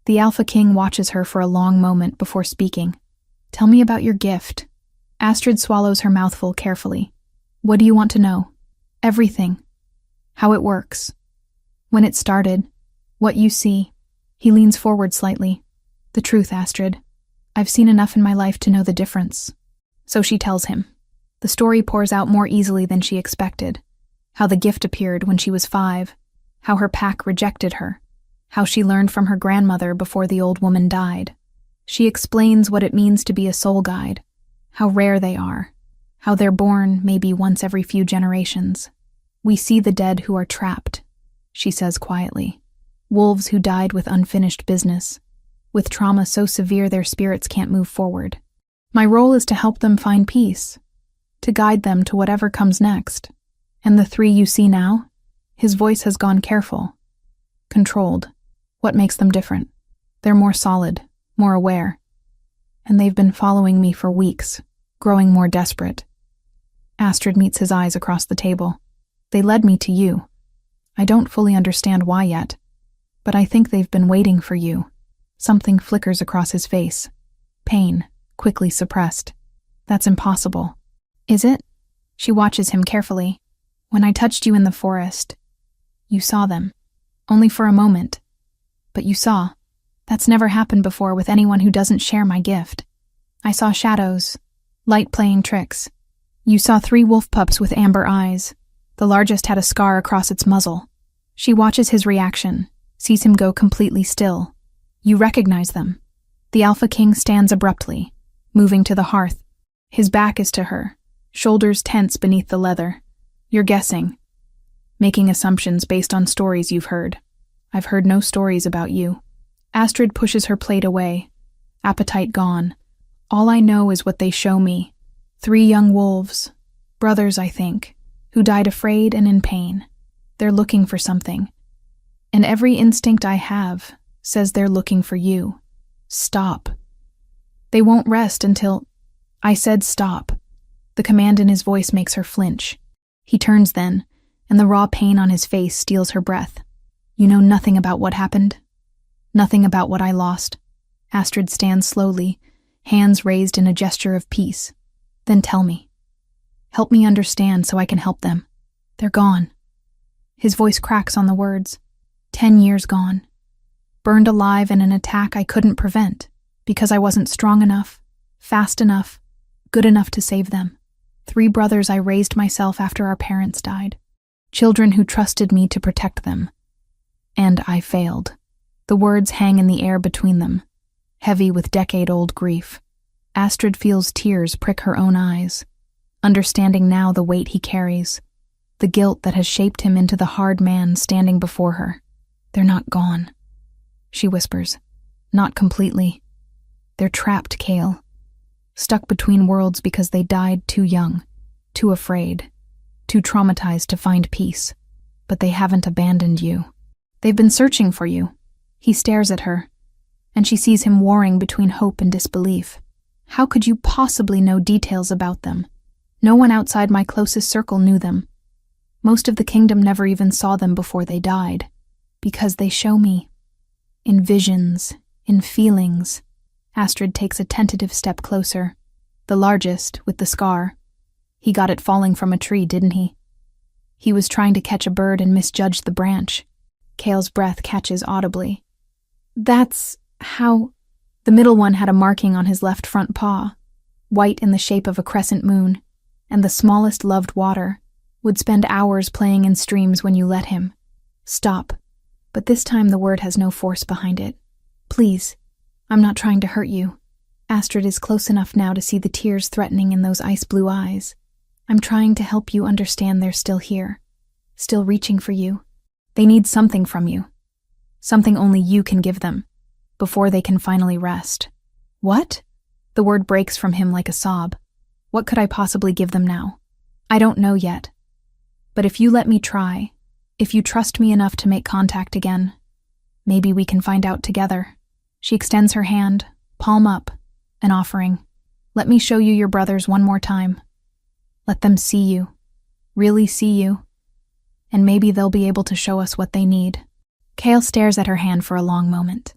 The Alpha King watches her for a long moment before speaking. Tell me about your gift. Astrid swallows her mouthful carefully. What do you want to know? Everything. How it works. When it started. What you see. He leans forward slightly. The truth, Astrid. I've seen enough in my life to know the difference. So she tells him. The story pours out more easily than she expected. How the gift appeared when she was 5. How her pack rejected her. How she learned from her grandmother before the old woman died. She explains what it means to be a soul guide. How rare they are. How they're born maybe once every few generations. We see the dead who are trapped, she says quietly. Wolves who died with unfinished business. With trauma so severe their spirits can't move forward. My role is to help them find peace. To guide them to whatever comes next. And the 3 you see now? His voice has gone careful. Controlled. What makes them different? They're more solid, more aware. And they've been following me for weeks, growing more desperate. Astrid meets his eyes across the table. They led me to you. I don't fully understand why yet, but I think they've been waiting for you. Something flickers across his face. Pain, quickly suppressed. That's impossible. Is it? She watches him carefully. When I touched you in the forest, you saw them. Only for a moment. But you saw. That's never happened before with anyone who doesn't share my gift. I saw shadows, light playing tricks. You saw 3 wolf pups with amber eyes. The largest had a scar across its muzzle. She watches his reaction, sees him go completely still. You recognize them. The Alpha King stands abruptly, moving to the hearth. His back is to her, shoulders tense beneath the leather. You're guessing, making assumptions based on stories you've heard. I've heard no stories about you. Astrid pushes her plate away, appetite gone. All I know is what they show me. 3 young wolves, brothers I think, who died afraid and in pain. They're looking for something. And every instinct I have says they're looking for you. Stop. They won't rest until... I said stop. The command in his voice makes her flinch. He turns then, and the raw pain on his face steals her breath. You know nothing about what happened? Nothing about what I lost. Astrid stands slowly, hands raised in a gesture of peace. Then tell me. Help me understand so I can help them. They're gone. His voice cracks on the words. 10 years gone. Burned alive in an attack I couldn't prevent because I wasn't strong enough, fast enough, good enough to save them. 3 brothers I raised myself after our parents died. Children who trusted me to protect them. And I failed. The words hang in the air between them, heavy with decade-old grief. Astrid feels tears prick her own eyes, understanding now the weight he carries, the guilt that has shaped him into the hard man standing before her. They're not gone, she whispers. Not completely. They're trapped, Kale. Stuck between worlds because they died too young, too afraid, too traumatized to find peace. But they haven't abandoned you. They've been searching for you. He stares at her, and she sees him warring between hope and disbelief. How could you possibly know details about them? No one outside my closest circle knew them. Most of the kingdom never even saw them before they died. Because they show me. In visions, in feelings. Astrid takes a tentative step closer. The largest, with the scar. He got it falling from a tree, didn't he? He was trying to catch a bird and misjudged the branch. Kale's breath catches audibly. That's how... The middle one had a marking on his left front paw, white in the shape of a crescent moon, and the smallest loved water would spend hours playing in streams when you let him. Stop. But this time the word has no force behind it. Please, I'm not trying to hurt you. Astrid is close enough now to see the tears threatening in those ice-blue eyes. I'm trying to help you understand they're still here, still reaching for you. They need something from you. Something only you can give them, before they can finally rest. What? The word breaks from him like a sob. What could I possibly give them now? I don't know yet. But if you let me try, if you trust me enough to make contact again, maybe we can find out together. She extends her hand, palm up, an offering. Let me show you your brothers one more time. Let them see you, really see you, and maybe they'll be able to show us what they need. Kale stares at her hand for a long moment.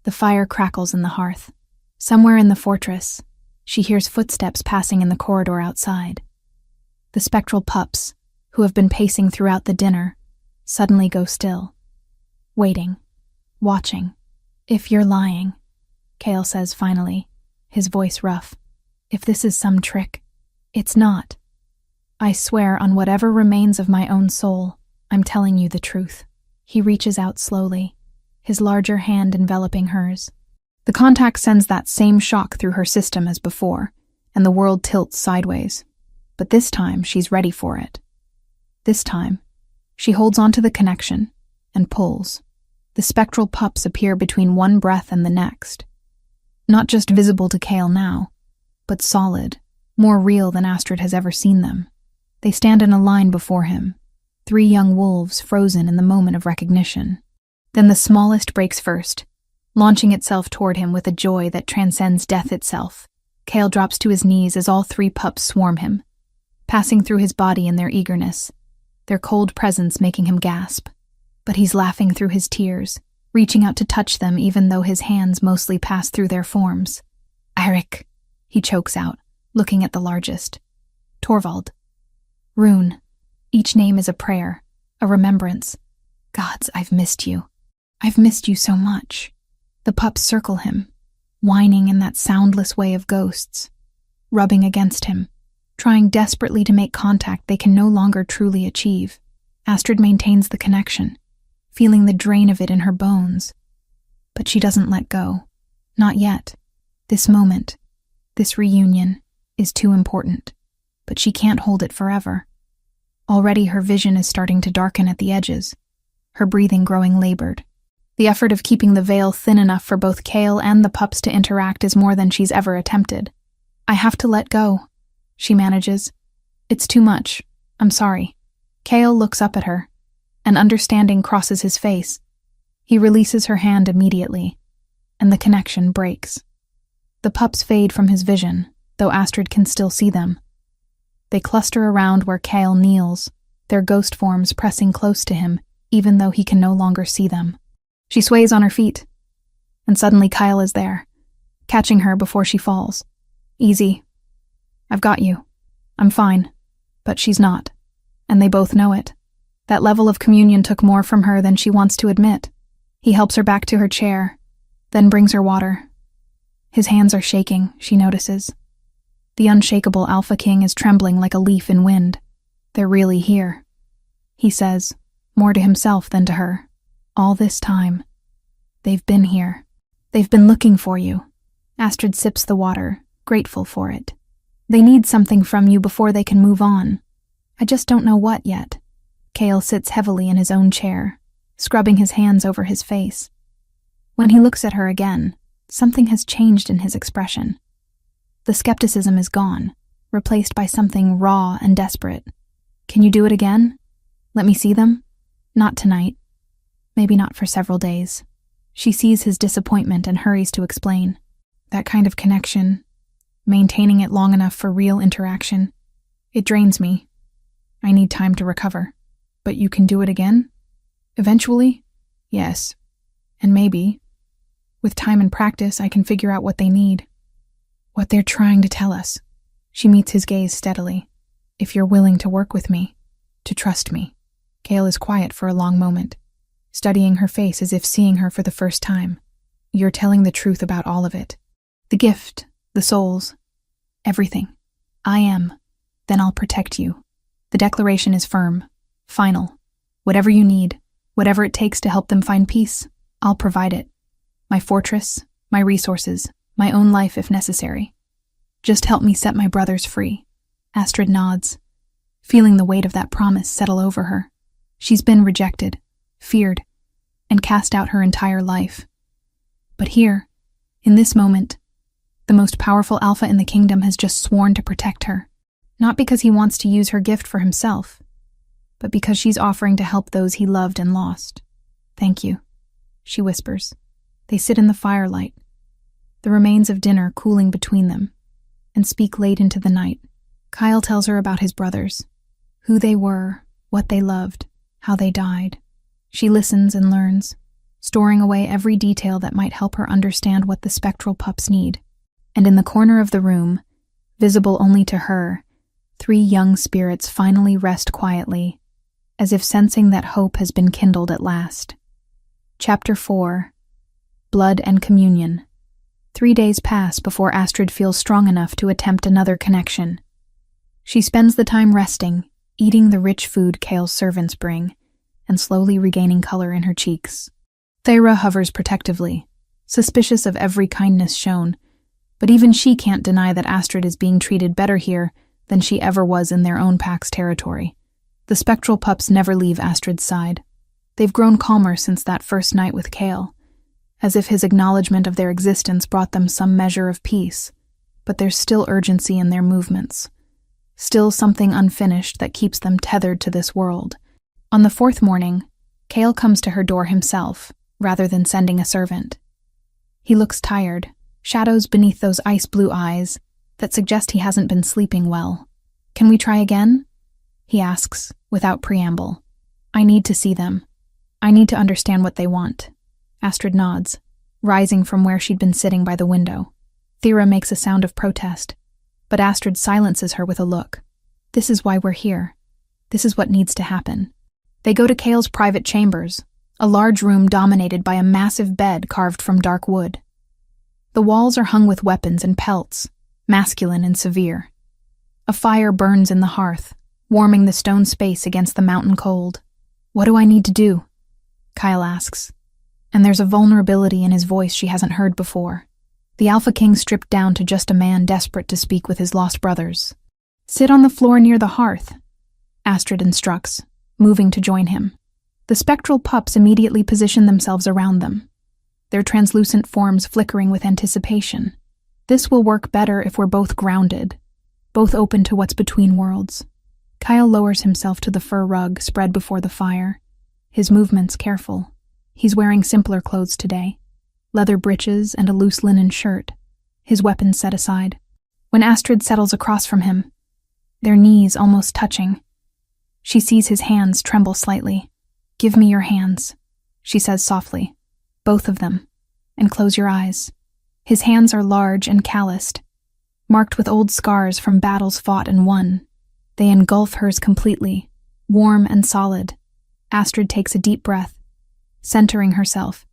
The fire crackles in the hearth. Somewhere in the fortress, she hears footsteps passing in the corridor outside. The spectral pups, who have been pacing throughout the dinner, suddenly go still. Waiting. Watching. If you're lying, Kale says finally, his voice rough. If this is some trick, it's not. I swear on whatever remains of my own soul, I'm telling you the truth. He reaches out slowly, his larger hand enveloping hers. The contact sends that same shock through her system as before, and the world tilts sideways. But this time, she's ready for it. This time, she holds onto the connection and pulls. The spectral pups appear between one breath and the next. Not just visible to Kale now, but solid, more real than Astrid has ever seen them. They stand in a line before him, 3 young wolves frozen in the moment of recognition. Then the smallest breaks first, launching itself toward him with a joy that transcends death itself. Kale drops to his knees as all 3 pups swarm him, passing through his body in their eagerness, their cold presence making him gasp. But he's laughing through his tears, reaching out to touch them even though his hands mostly pass through their forms. Eirik, he chokes out, looking at the largest. Torvald. Rune. Each name is a prayer, a remembrance. Gods, I've missed you. I've missed you so much. The pups circle him, whining in that soundless way of ghosts, rubbing against him, trying desperately to make contact they can no longer truly achieve. Astrid maintains the connection, feeling the drain of it in her bones. But she doesn't let go. Not yet. This moment, this reunion, is too important. But she can't hold it forever. Already her vision is starting to darken at the edges, her breathing growing labored. The effort of keeping the veil thin enough for both Kale and the pups to interact is more than she's ever attempted. I have to let go, she manages. It's too much. I'm sorry. Kale looks up at her, and understanding crosses his face. He releases her hand immediately, and the connection breaks. The pups fade from his vision, though Astrid can still see them. They cluster around where Kale kneels, their ghost forms pressing close to him, even though he can no longer see them. She sways on her feet, and suddenly Kyle is there, catching her before she falls. Easy. I've got you. I'm fine. But she's not, and they both know it. That level of communion took more from her than she wants to admit. He helps her back to her chair, then brings her water. His hands are shaking, she notices. The unshakable Alpha King is trembling like a leaf in wind. They're really here, he says, more to himself than to her. All this time. They've been here. They've been looking for you. Astrid sips the water, grateful for it. They need something from you before they can move on. I just don't know what yet. Kale sits heavily in his own chair, scrubbing his hands over his face. When he looks at her again, something has changed in his expression. The skepticism is gone, replaced by something raw and desperate. Can you do it again? Let me see them? Not tonight. Maybe not for several days. She sees his disappointment and hurries to explain. That kind of connection, maintaining it long enough for real interaction, it drains me. I need time to recover. But you can do it again? Eventually? Yes. And maybe, with time and practice, I can figure out what they need. What they're trying to tell us. She meets his gaze steadily. If you're willing to work with me, to trust me. Kale is quiet for a long moment, studying her face as if seeing her for the first time. You're telling the truth about all of it. The gift, the souls, everything. I am. Then I'll protect you. The declaration is firm, final. Whatever you need, whatever it takes to help them find peace, I'll provide it. My fortress, my resources, my own life if necessary. Just help me set my brothers free. Astrid nods, feeling the weight of that promise settle over her. She's been rejected, feared, and cast out her entire life. But here, in this moment, the most powerful alpha in the kingdom has just sworn to protect her. Not because he wants to use her gift for himself, but because she's offering to help those he loved and lost. Thank you, she whispers. They sit in the firelight, the remains of dinner cooling between them, and speak late into the night. Kyle tells her about his brothers, who they were, what they loved, how they died. She listens and learns, storing away every detail that might help her understand what the spectral pups need. And in the corner of the room, visible only to her, 3 young spirits finally rest quietly, as if sensing that hope has been kindled at last. Chapter 4. Blood and Communion. 3 days pass before Astrid feels strong enough to attempt another connection. She spends the time resting, eating the rich food Kale's servants bring, and slowly regaining color in her cheeks. Thera hovers protectively, suspicious of every kindness shown, but even she can't deny that Astrid is being treated better here than she ever was in their own pack's territory. The spectral pups never leave Astrid's side. They've grown calmer since that first night with Kale, as if his acknowledgement of their existence brought them some measure of peace, but there's still urgency in their movements, still something unfinished that keeps them tethered to this world. On the 4th morning, Kale comes to her door himself, rather than sending a servant. He looks tired, shadows beneath those ice-blue eyes that suggest he hasn't been sleeping well. Can we try again? He asks, without preamble. I need to see them. I need to understand what they want. Astrid nods, rising from where she'd been sitting by the window. Thera makes a sound of protest, but Astrid silences her with a look. This is why we're here. This is what needs to happen. They go to Kale's private chambers, a large room dominated by a massive bed carved from dark wood. The walls are hung with weapons and pelts, masculine and severe. A fire burns in the hearth, warming the stone space against the mountain cold. What do I need to do? Kyle asks, and there's a vulnerability in his voice she hasn't heard before. The Alpha King stripped down to just a man desperate to speak with his lost brothers. Sit on the floor near the hearth, Astrid instructs, moving to join him. The spectral pups immediately position themselves around them, their translucent forms flickering with anticipation. This will work better if we're both grounded, both open to what's between worlds. Kyle lowers himself to the fur rug spread before the fire, his movements careful. He's wearing simpler clothes today, leather breeches and a loose linen shirt, his weapons set aside. When Astrid settles across from him, their knees almost touching, she sees his hands tremble slightly. Give me your hands, she says softly. Both of them, and close your eyes. His hands are large and calloused, marked with old scars from battles fought and won. They engulf hers completely, warm and solid. Astrid takes a deep breath, centering herself,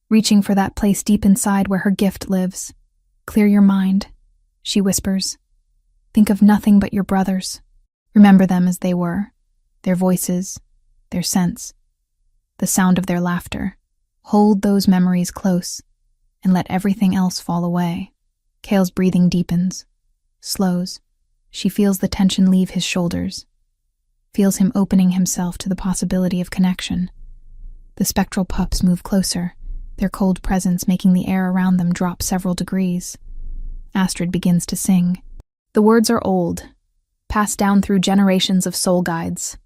reaching for that place deep inside where her gift lives. Clear your mind, she whispers. Think of nothing but your brothers. Remember them as they were, their voices, their scents, the sound of their laughter. Hold those memories close and let everything else fall away. Kale's breathing deepens, slows. She feels the tension leave his shoulders, feels him opening himself to the possibility of connection. The spectral pups move closer, their cold presence making the air around them drop several degrees. Astrid begins to sing. The words are old, passed down through generations of soul guides,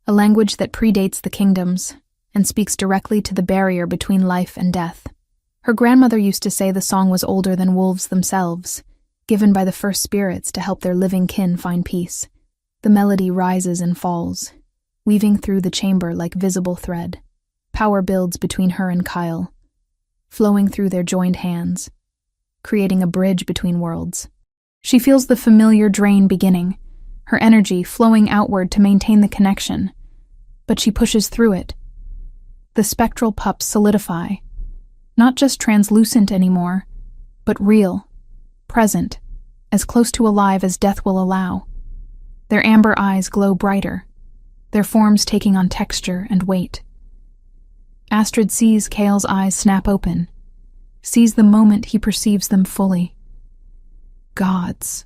a language that predates the kingdoms and speaks directly to the barrier between life and death. Her grandmother used to say the song was older than wolves themselves, given by the first spirits to help their living kin find peace. The melody rises and falls, weaving through the chamber like visible thread. Power builds between her and Kyle, flowing through their joined hands, creating a bridge between worlds. She feels the familiar drain beginning, her energy flowing outward to maintain the connection. But she pushes through it. The spectral pups solidify, not just translucent anymore, but real, present, as close to alive as death will allow. Their amber eyes glow brighter, their forms taking on texture and weight. Astrid sees Kale's eyes snap open, sees the moment he perceives them fully. Gods,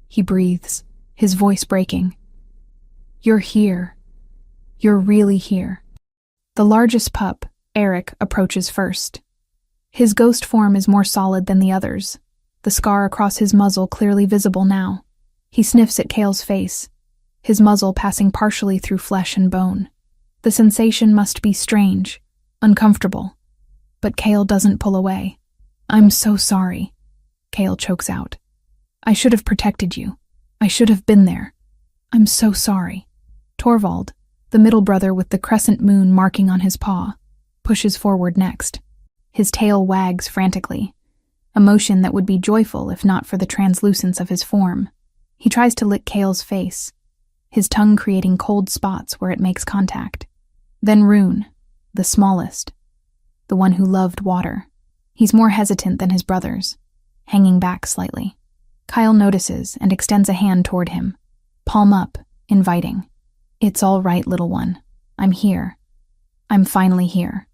he breathes, his voice breaking. You're here. You're really here. The largest pup, Eric, approaches first. His ghost form is more solid than the others, the scar across his muzzle clearly visible now. He sniffs at Kale's face, his muzzle passing partially through flesh and bone. The sensation must be strange, uncomfortable, but Kale doesn't pull away. I'm so sorry, Kale chokes out. I should have protected you. I should have been there. I'm so sorry. Torvald, the middle brother with the crescent moon marking on his paw, pushes forward next. His tail wags frantically, a motion that would be joyful if not for the translucence of his form. He tries to lick Kale's face, his tongue creating cold spots where it makes contact. Then Rune, the smallest, the one who loved water. He's more hesitant than his brothers, hanging back slightly. Kyle notices and extends a hand toward him, palm up, inviting. It's all right, little one. I'm here. I'm finally here.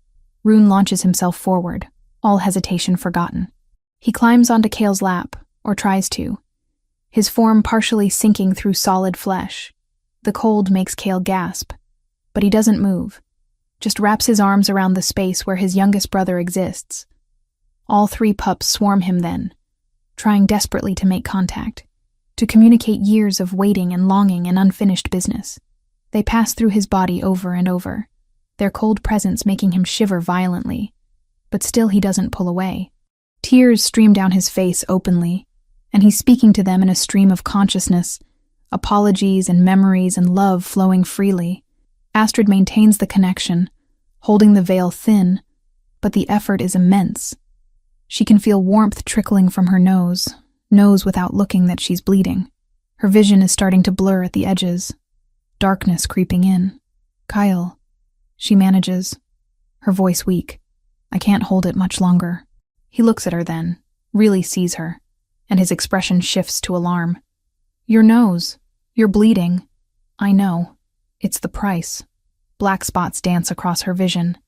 Rune launches himself forward, all hesitation forgotten. He climbs onto Kale's lap, or tries to, his form partially sinking through solid flesh. The cold makes Kale gasp, but he doesn't move, just wraps his arms around the space where his youngest brother exists. All three pups swarm him then, trying desperately to make contact, to communicate years of waiting and longing and unfinished business. They pass through his body over and over, their cold presence making him shiver violently, but still he doesn't pull away. Tears stream down his face openly, and he's speaking to them in a stream of consciousness, apologies and memories and love flowing freely. Astrid maintains the connection, holding the veil thin, but the effort is immense. She can feel warmth trickling from her nose, knows without looking that she's bleeding. Her vision is starting to blur at the edges, darkness creeping in. Kyle, she manages, her voice weak. I can't hold it much longer. He looks at her then, really sees her, and his expression shifts to alarm. Your nose. You're bleeding. I know. It's the price. Black spots dance across her vision.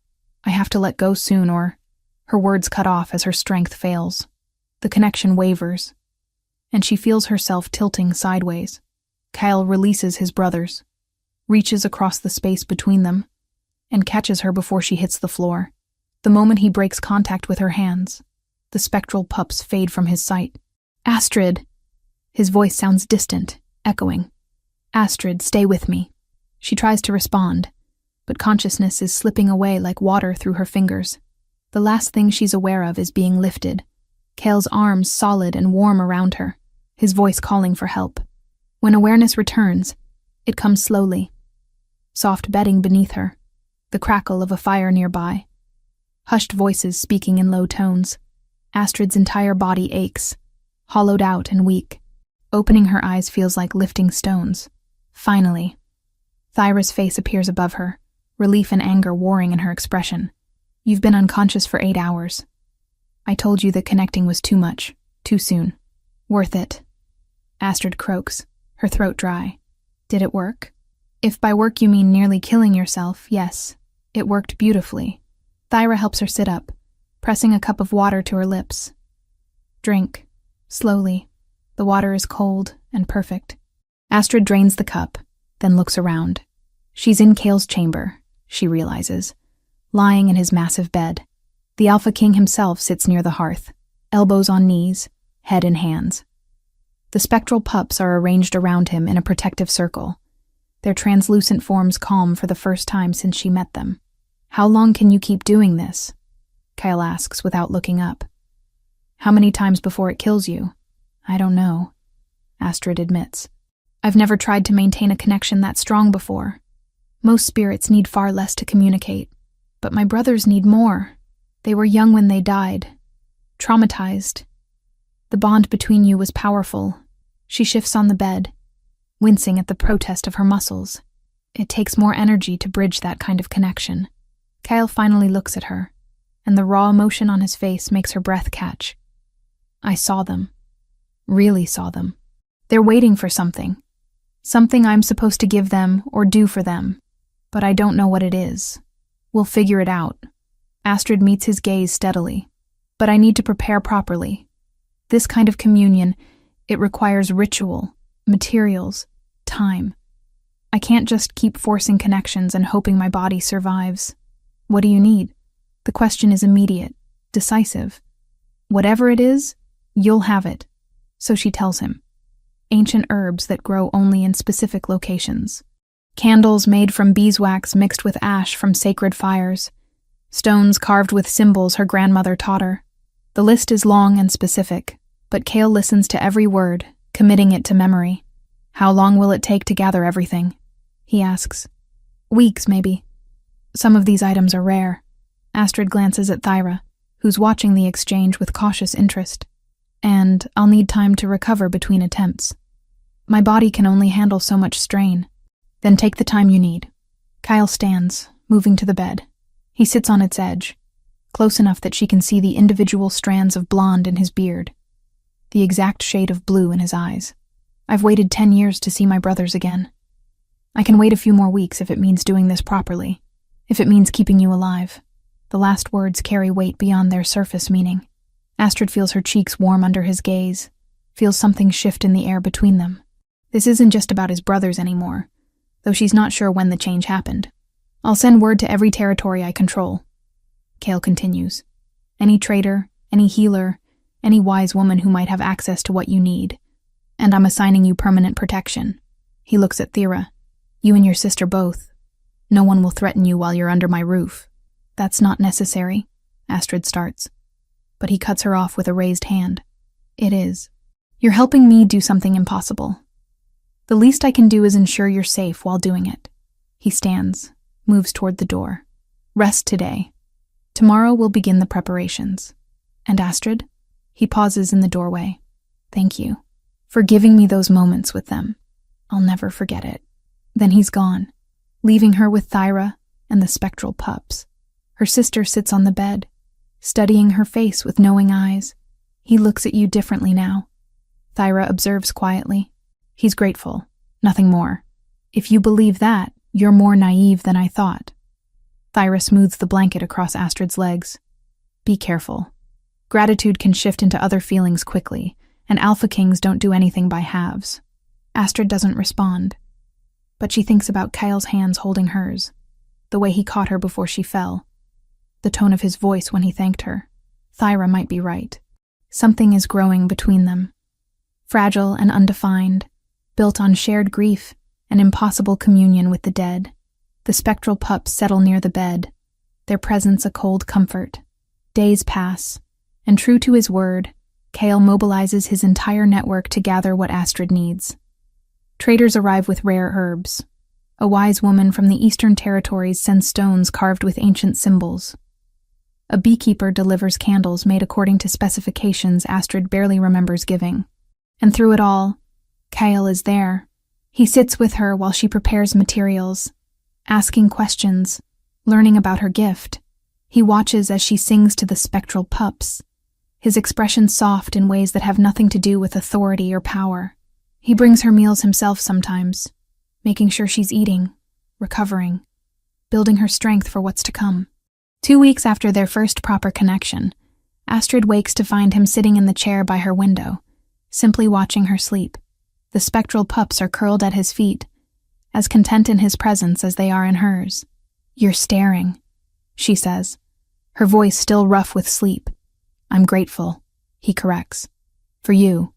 I have to let go soon or... Her words cut off as her strength fails. The connection wavers, and she feels herself tilting sideways. Kyle releases his brothers, reaches across the space between them, and catches her before she hits the floor. The moment he breaks contact with her hands, the spectral pups fade from his sight. Astrid! His voice sounds distant, echoing. Astrid, stay with me. She tries to respond, but consciousness is slipping away like water through her fingers. The last thing she's aware of is being lifted, Kale's arms solid and warm around her, his voice calling for help. When awareness returns, it comes slowly. Soft bedding beneath her, the crackle of a fire nearby. Hushed voices speaking in low tones. Astrid's entire body aches, hollowed out and weak. Opening her eyes feels like lifting stones. Finally, Thyra's face appears above her, relief and anger warring in her expression. You've been unconscious for 8 hours. I told you that connecting was too much, too soon. Worth it. Astrid croaks, her throat dry. Did it work? If by work you mean nearly killing yourself, yes, it worked beautifully. Thyra helps her sit up, pressing a cup of water to her lips. Drink, slowly. The water is cold and perfect. Astrid drains the cup, then looks around. She's in Kale's chamber, she realizes, lying in his massive bed. The Alpha King himself sits near the hearth, elbows on knees, head in hands. The spectral pups are arranged around him in a protective circle, their translucent forms calm for the first time since she met them. How long can you keep doing this? Kyle asks without looking up. How many times before it kills you? I don't know, Astrid admits. I've never tried to maintain a connection that strong before. Most spirits need far less to communicate, but my brothers need more. They were young when they died, traumatized. The bond between you was powerful. She shifts on the bed, wincing at the protest of her muscles. It takes more energy to bridge that kind of connection. Kyle finally looks at her, and the raw emotion on his face makes her breath catch. I saw them. Really saw them. They're waiting for something. Something I'm supposed to give them or do for them. But I don't know what it is. We'll figure it out. Astrid meets his gaze steadily. But I need to prepare properly. This kind of communion, it requires ritual, materials, time. I can't just keep forcing connections and hoping my body survives. What do you need? The question is immediate, decisive. Whatever it is, you'll have it. So she tells him. Ancient herbs that grow only in specific locations. Candles made from beeswax mixed with ash from sacred fires. Stones carved with symbols her grandmother taught her. The list is long and specific, but Kale listens to every word, committing it to memory. How long will it take to gather everything? He asks. Weeks, maybe. Some of these items are rare. Astrid glances at Thyra, who's watching the exchange with cautious interest. And I'll need time to recover between attempts. My body can only handle so much strain. Then take the time you need. Kyle stands, moving to the bed. He sits on its edge, close enough that she can see the individual strands of blonde in his beard, the exact shade of blue in his eyes. I've waited 10 years to see my brothers again. I can wait a few more weeks if it means doing this properly, if it means keeping you alive. The last words carry weight beyond their surface meaning. Astrid feels her cheeks warm under his gaze, feels something shift in the air between them. This isn't just about his brothers anymore, though she's not sure when the change happened. I'll send word to every territory I control. Kale continues. Any trader, any healer, any wise woman who might have access to what you need. And I'm assigning you permanent protection. He looks at Thyra. You and your sister both. No one will threaten you while you're under my roof. That's not necessary, Astrid starts. But he cuts her off with a raised hand. It is. You're helping me do something impossible. The least I can do is ensure you're safe while doing it. He stands, moves toward the door. Rest today. Tomorrow we'll begin the preparations. And Astrid? He pauses in the doorway. Thank you for giving me those moments with them. I'll never forget it. Then he's gone, leaving her with Thyra and the spectral pups. Her sister sits on the bed, studying her face with knowing eyes. He looks at you differently now. Thyra observes quietly. He's grateful, nothing more. If you believe that, you're more naive than I thought. Thyra smooths the blanket across Astrid's legs. Be careful. Gratitude can shift into other feelings quickly, and alpha kings don't do anything by halves. Astrid doesn't respond, but she thinks about Kyle's hands holding hers, the way he caught her before she fell, the tone of his voice when he thanked her. Thyra might be right. Something is growing between them. Fragile and undefined, built on shared grief and impossible communion with the dead. The spectral pups settle near the bed, their presence a cold comfort. Days pass, and true to his word, Kale mobilizes his entire network to gather what Astrid needs. Traders arrive with rare herbs. A wise woman from the Eastern Territories sends stones carved with ancient symbols. A beekeeper delivers candles made according to specifications Astrid barely remembers giving. And through it all, Kyle is there. He sits with her while she prepares materials, asking questions, learning about her gift. He watches as she sings to the spectral pups, his expression soft in ways that have nothing to do with authority or power. He brings her meals himself sometimes, making sure she's eating, recovering, building her strength for what's to come. 2 weeks after their first proper connection, Astrid wakes to find him sitting in the chair by her window, simply watching her sleep. The spectral pups are curled at his feet, as content in his presence as they are in hers. You're staring, she says, her voice still rough with sleep. I'm grateful, he corrects. For you,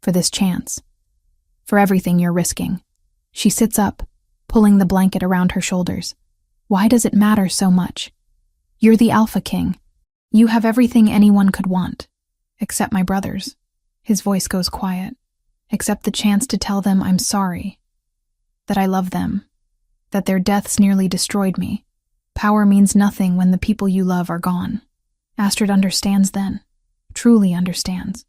for this chance, for everything you're risking. She sits up, pulling the blanket around her shoulders. Why does it matter so much? You're the Alpha King. You have everything anyone could want, except my brothers. His voice goes quiet. Except the chance to tell them I'm sorry, that I love them, that their deaths nearly destroyed me. Power means nothing when the people you love are gone. Astrid understands then, truly understands.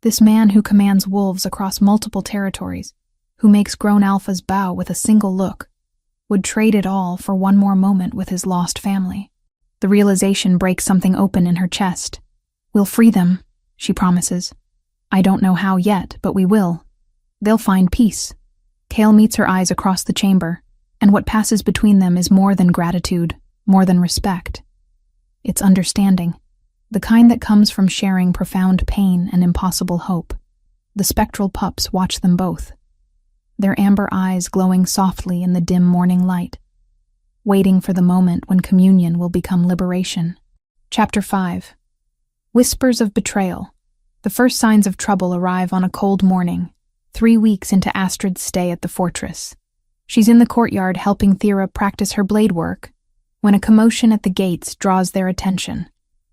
This man who commands wolves across multiple territories, who makes grown alphas bow with a single look, would trade it all for one more moment with his lost family. The realization breaks something open in her chest. "We'll free them," she promises. "I don't know how yet, but we will. They'll find peace." Kale meets her eyes across the chamber, and what passes between them is more than gratitude, more than respect. It's understanding, the kind that comes from sharing profound pain and impossible hope. The spectral pups watch them both, their amber eyes glowing softly in the dim morning light, waiting for the moment when communion will become liberation. Chapter 5. Whispers of Betrayal. The first signs of trouble arrive on a cold morning, 3 weeks into Astrid's stay at the fortress. She's in the courtyard helping Thera practice her blade work, when a commotion at the gates draws their attention.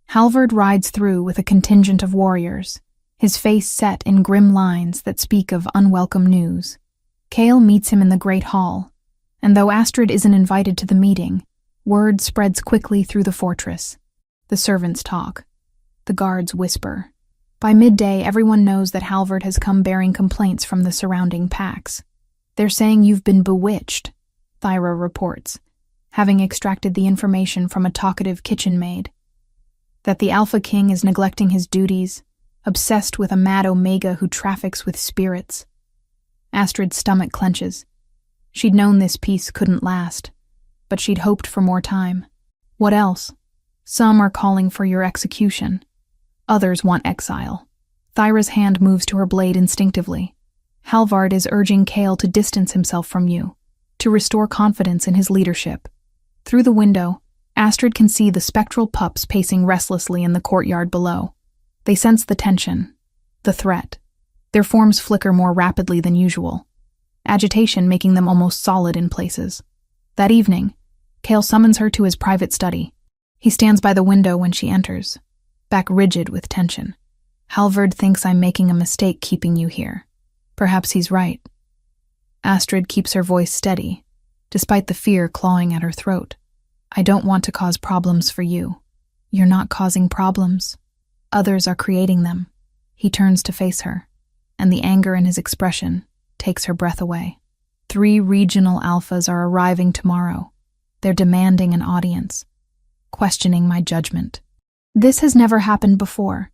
Halvard rides through with a contingent of warriors, his face set in grim lines that speak of unwelcome news. Kale meets him in the great hall, and though Astrid isn't invited to the meeting, word spreads quickly through the fortress. The servants talk. The guards whisper. By midday, everyone knows that Halvard has come bearing complaints from the surrounding packs. "They're saying you've been bewitched," Thyra reports, having extracted the information from a talkative kitchen maid. That the Alpha King is neglecting his duties, obsessed with a mad Omega who traffics with spirits. Astrid's stomach clenches. She'd known this peace couldn't last, but she'd hoped for more time. What else? Some are calling for your execution. Others want exile. Thyra's hand moves to her blade instinctively. Halvard is urging Kale to distance himself from you, to restore confidence in his leadership. Through the window, Astrid can see the spectral pups pacing restlessly in the courtyard below. They sense the tension, the threat. Their forms flicker more rapidly than usual, agitation making them almost solid in places. That evening, Kale summons her to his private study. He stands by the window when she enters, back rigid with tension. "Halvard thinks I'm making a mistake keeping you here. Perhaps he's right." Astrid keeps her voice steady, despite the fear clawing at her throat. "I don't want to cause problems for you. You're not causing problems. Others are creating them." He turns to face her, and the anger in his expression takes her breath away. 3 regional alphas are arriving tomorrow. They're demanding an audience, questioning my judgment. This has never happened before.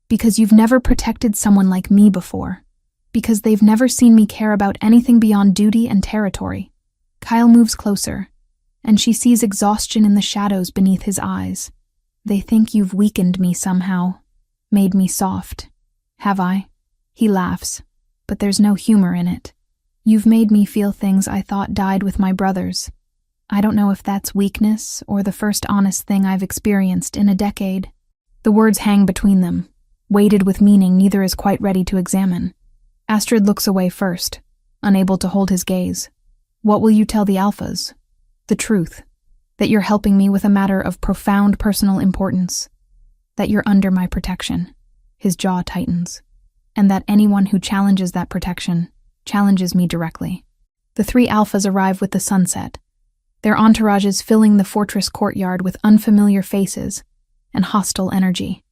Because you've never protected someone like me before. Because they've never seen me care about anything beyond duty and territory. Kyle moves closer, and she sees exhaustion in the shadows beneath his eyes. "They think you've weakened me somehow, made me soft. Have I?" He laughs, but there's no humor in it. "You've made me feel things I thought died with my brothers. I don't know if that's weakness or the first honest thing I've experienced in a decade." The words hang between them, weighted with meaning neither is quite ready to examine. Astrid looks away first, unable to hold his gaze. "What will you tell the alphas?" "The truth. That you're helping me with a matter of profound personal importance. That you're under my protection." His jaw tightens. "And that anyone who challenges that protection challenges me directly." The 3 alphas arrive with the sunset, their entourages filling the fortress courtyard with unfamiliar faces and hostile energy.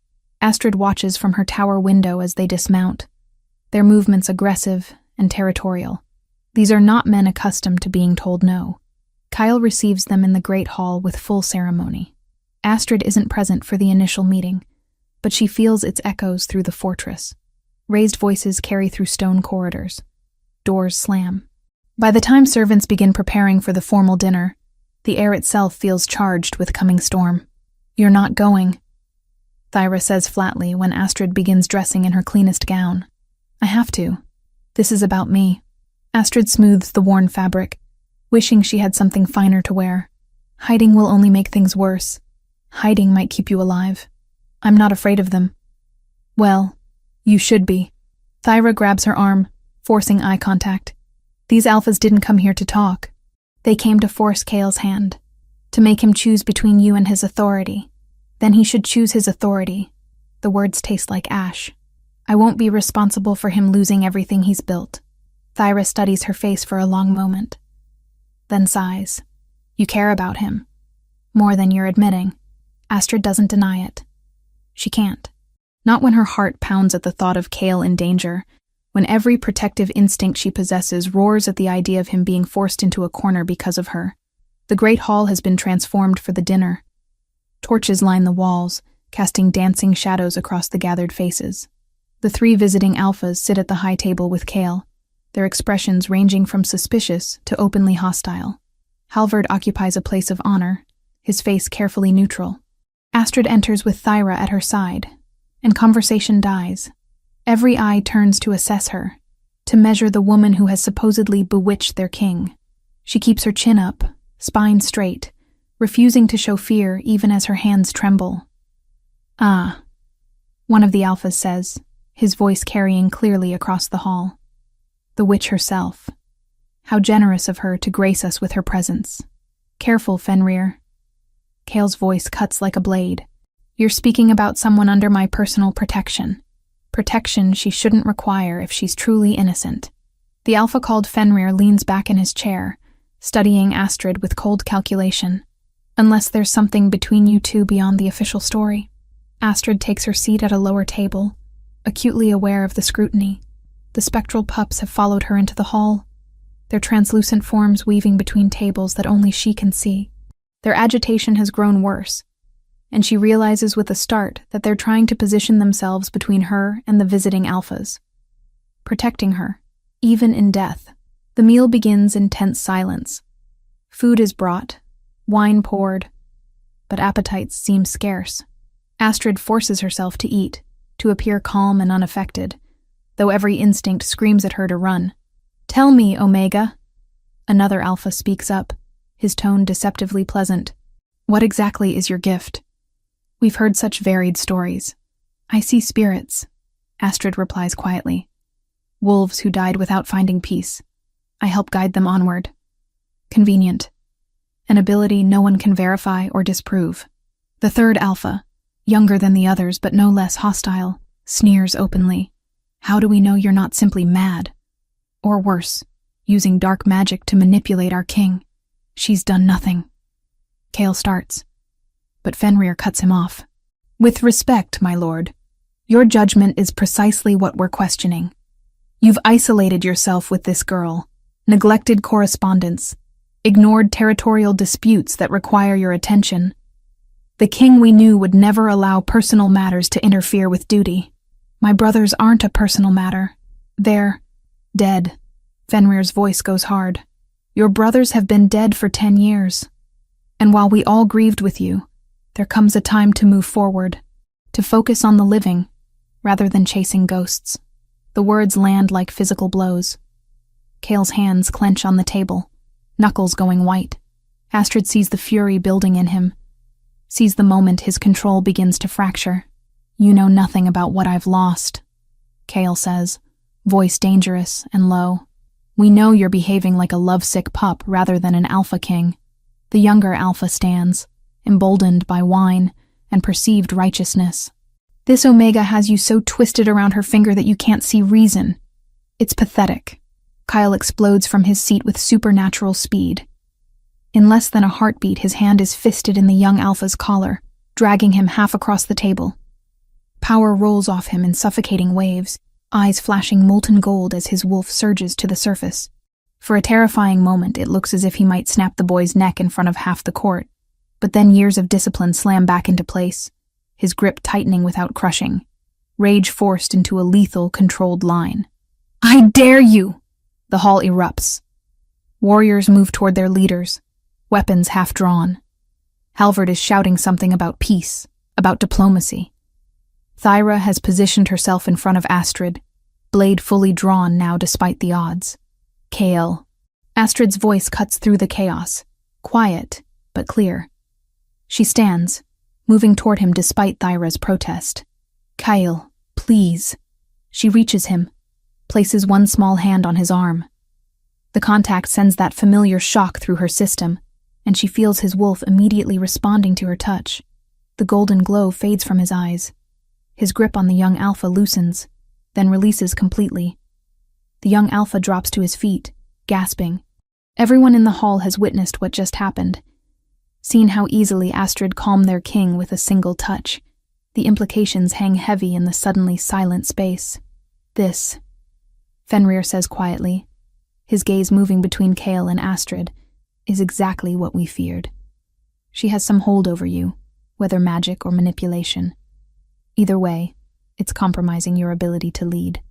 Astrid watches from her tower window as they dismount, their movements aggressive and territorial. These are not men accustomed to being told no. Kyle receives them in the great hall with full ceremony. Astrid isn't present for the initial meeting, but she feels its echoes through the fortress. Raised voices carry through stone corridors. Doors slam. By the time servants begin preparing for the formal dinner, the air itself feels charged with coming storm. "You're not going," Thyra says flatly when Astrid begins dressing in her cleanest gown. "I have to. This is about me." Astrid smooths the worn fabric, wishing she had something finer to wear. "Hiding will only make things worse. Hiding might keep you alive. I'm not afraid of them." "Well, you should be." Thyra grabs her arm, forcing eye contact. "These alphas didn't come here to talk. They came to force Kale's hand, to make him choose between you and his authority. Then he should choose his authority." The words taste like ash. "I won't be responsible for him losing everything he's built." Thyra studies her face for a long moment, then sighs. "You care about him. More than you're admitting." Astrid doesn't deny it. She can't. Not when her heart pounds at the thought of Kale in danger, when every protective instinct she possesses roars at the idea of him being forced into a corner because of her. The great hall has been transformed for the dinner. Torches line the walls, casting dancing shadows across the gathered faces. The 3 visiting alphas sit at the high table with Kale, their expressions ranging from suspicious to openly hostile. Halvard occupies a place of honor, his face carefully neutral. Astrid enters with Thyra at her side, and conversation dies. Every eye turns to assess her, to measure the woman who has supposedly bewitched their king. She keeps her chin up, spine straight, refusing to show fear even as her hands tremble. "Ah," one of the alphas says, his voice carrying clearly across the hall. "The witch herself. How generous of her to grace us with her presence. Careful, Fenrir." Kale's voice cuts like a blade. "You're speaking about someone under my personal protection. Protection she shouldn't require if she's truly innocent." The alpha called Fenrir leans back in his chair, studying Astrid with cold calculation. "Unless there's something between you two beyond the official story." Astrid takes her seat at a lower table, acutely aware of the scrutiny. The spectral pups have followed her into the hall, their translucent forms weaving between tables that only she can see. Their agitation has grown worse, and she realizes with a start that they're trying to position themselves between her and the visiting alphas, protecting her, even in death. The meal begins in tense silence. Food is brought, wine poured, but appetites seem scarce. Astrid forces herself to eat, to appear calm and unaffected, though every instinct screams at her to run. "Tell me, Omega." Another alpha speaks up, his tone deceptively pleasant. "What exactly is your gift? We've heard such varied stories." "I see spirits," Astrid replies quietly. "Wolves who died without finding peace. I help guide them onward." Convenient. An ability no one can verify or disprove. The third alpha, younger than the others but no less hostile, sneers openly. "How do we know you're not simply mad? Or worse, using dark magic to manipulate our king? She's done nothing." Kale starts, but Fenrir cuts him off. "With respect, my lord, your judgment is precisely what we're questioning. You've isolated yourself with this girl, neglected correspondence, ignored territorial disputes that require your attention. The king we knew would never allow personal matters to interfere with duty. My brothers aren't a personal matter. They're dead." Fenrir's voice goes hard. "Your brothers have been dead for 10 years. And while we all grieved with you, there comes a time to move forward, to focus on the living, rather than chasing ghosts." The words land like physical blows. Kale's hands clench on the table, knuckles going white. Astrid sees the fury building in him, sees the moment his control begins to fracture. "You know nothing about what I've lost," Kale says, voice dangerous and low. "We know you're behaving like a lovesick pup rather than an alpha king." The younger alpha stands, emboldened by wine and perceived righteousness. "This Omega has you so twisted around her finger that you can't see reason. It's pathetic." Kyle explodes from his seat with supernatural speed. In less than a heartbeat, his hand is fisted in the young alpha's collar, dragging him half across the table. Power rolls off him in suffocating waves, eyes flashing molten gold as his wolf surges to the surface. For a terrifying moment, it looks as if he might snap the boy's neck in front of half the court, but then years of discipline slam back into place, his grip tightening without crushing, rage forced into a lethal, controlled line. "I dare you!" The hall erupts. Warriors move toward their leaders, weapons half drawn. Halvard is shouting something about peace, about diplomacy. Thyra has positioned herself in front of Astrid, blade fully drawn now despite the odds. "Kale." Astrid's voice cuts through the chaos, quiet but clear. She stands, moving toward him despite Thyra's protest. "Kyle, please." She reaches him, places one small hand on his arm. The contact sends that familiar shock through her system, and she feels his wolf immediately responding to her touch. The golden glow fades from his eyes. His grip on the young alpha loosens, then releases completely. The young alpha drops to his feet, gasping. Everyone in the hall has witnessed what just happened, seen how easily Astrid calmed their king with a single touch. The implications hang heavy in the suddenly silent space. This Fenrir says quietly, his gaze moving between Kale and Astrid, is exactly what we feared. She has some hold over you, whether magic or manipulation. Either way, it's compromising your ability to lead.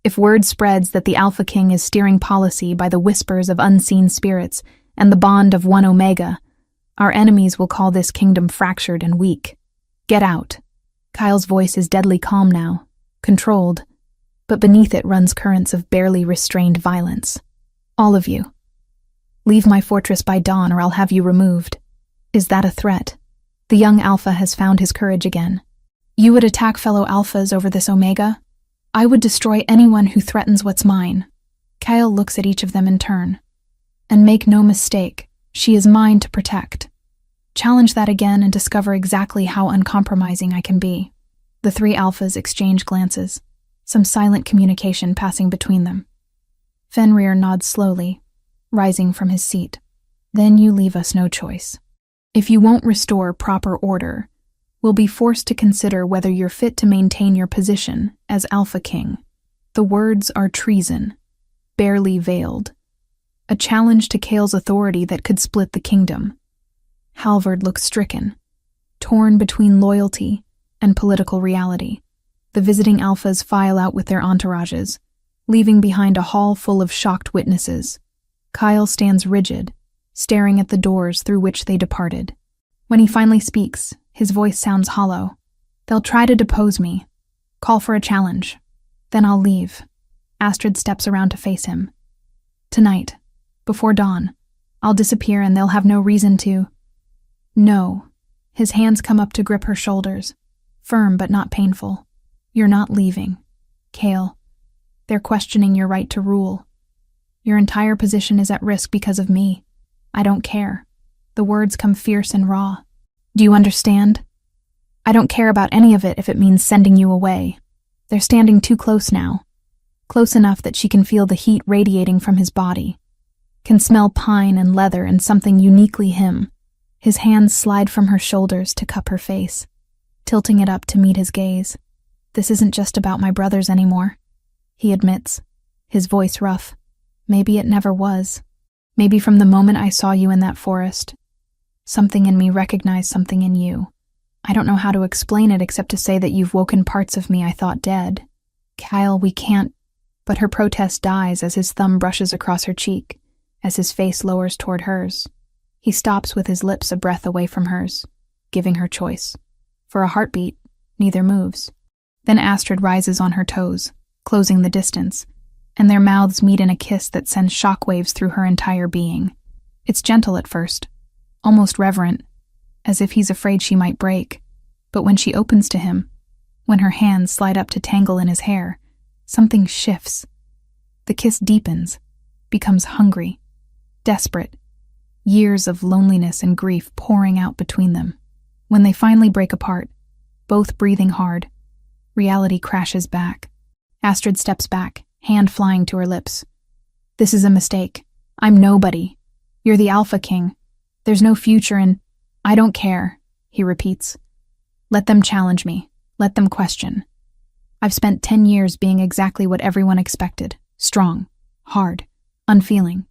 If word spreads that the Alpha King is steering policy by the whispers of unseen spirits and the bond of one Omega, our enemies will call this kingdom fractured and weak. Get out. Kyle's voice is deadly calm now, controlled, but beneath it runs currents of barely restrained violence. All of you. Leave my fortress by dawn or I'll have you removed. Is that a threat? The young Alpha has found his courage again. You would attack fellow Alphas over this Omega? I would destroy anyone who threatens what's mine. Kyle looks at each of them in turn. And make no mistake, she is mine to protect. Challenge that again and discover exactly how uncompromising I can be. The three Alphas exchange glances, some silent communication passing between them. Fenrir nods slowly, rising from his seat. Then you leave us no choice. If you won't restore proper order, we'll be forced to consider whether you're fit to maintain your position as Alpha King. The words are treason, barely veiled. A challenge to Kale's authority that could split the kingdom. Halvard looks stricken, torn between loyalty and political reality. The visiting Alphas file out with their entourages, leaving behind a hall full of shocked witnesses. Kyle stands rigid, staring at the doors through which they departed. When he finally speaks, his voice sounds hollow. They'll try to depose me, call for a challenge. Then I'll leave. Astrid steps around to face him. Tonight, before dawn, I'll disappear and they'll have no reason to. No. His hands come up to grip her shoulders, firm but not painful. You're not leaving. Kale. They're questioning your right to rule. Your entire position is at risk because of me. I don't care. The words come fierce and raw. Do you understand? I don't care about any of it if it means sending you away. They're standing too close now. Close enough that she can feel the heat radiating from his body. Can smell pine and leather and something uniquely him. His hands slide from her shoulders to cup her face, tilting it up to meet his gaze. This isn't just about my brothers anymore, he admits, his voice rough. Maybe it never was. Maybe from the moment I saw you in that forest, something in me recognized something in you. I don't know how to explain it except to say that you've woken parts of me I thought dead. Kyle, we can't. But her protest dies as his thumb brushes across her cheek, as his face lowers toward hers. He stops with his lips a breath away from hers, giving her choice. For a heartbeat, neither moves. Then Astrid rises on her toes, closing the distance, and their mouths meet in a kiss that sends shockwaves through her entire being. It's gentle at first, almost reverent, as if he's afraid she might break. But when she opens to him, when her hands slide up to tangle in his hair, something shifts. The kiss deepens, becomes hungry, desperate, years of loneliness and grief pouring out between them. When they finally break apart, both breathing hard, reality crashes back. Astrid steps back, hand flying to her lips. This is a mistake. I'm nobody. You're the Alpha King. There's no future in. I don't care, he repeats. Let them challenge me. Let them question. I've spent 10 years being exactly what everyone expected. Strong, hard, unfeeling.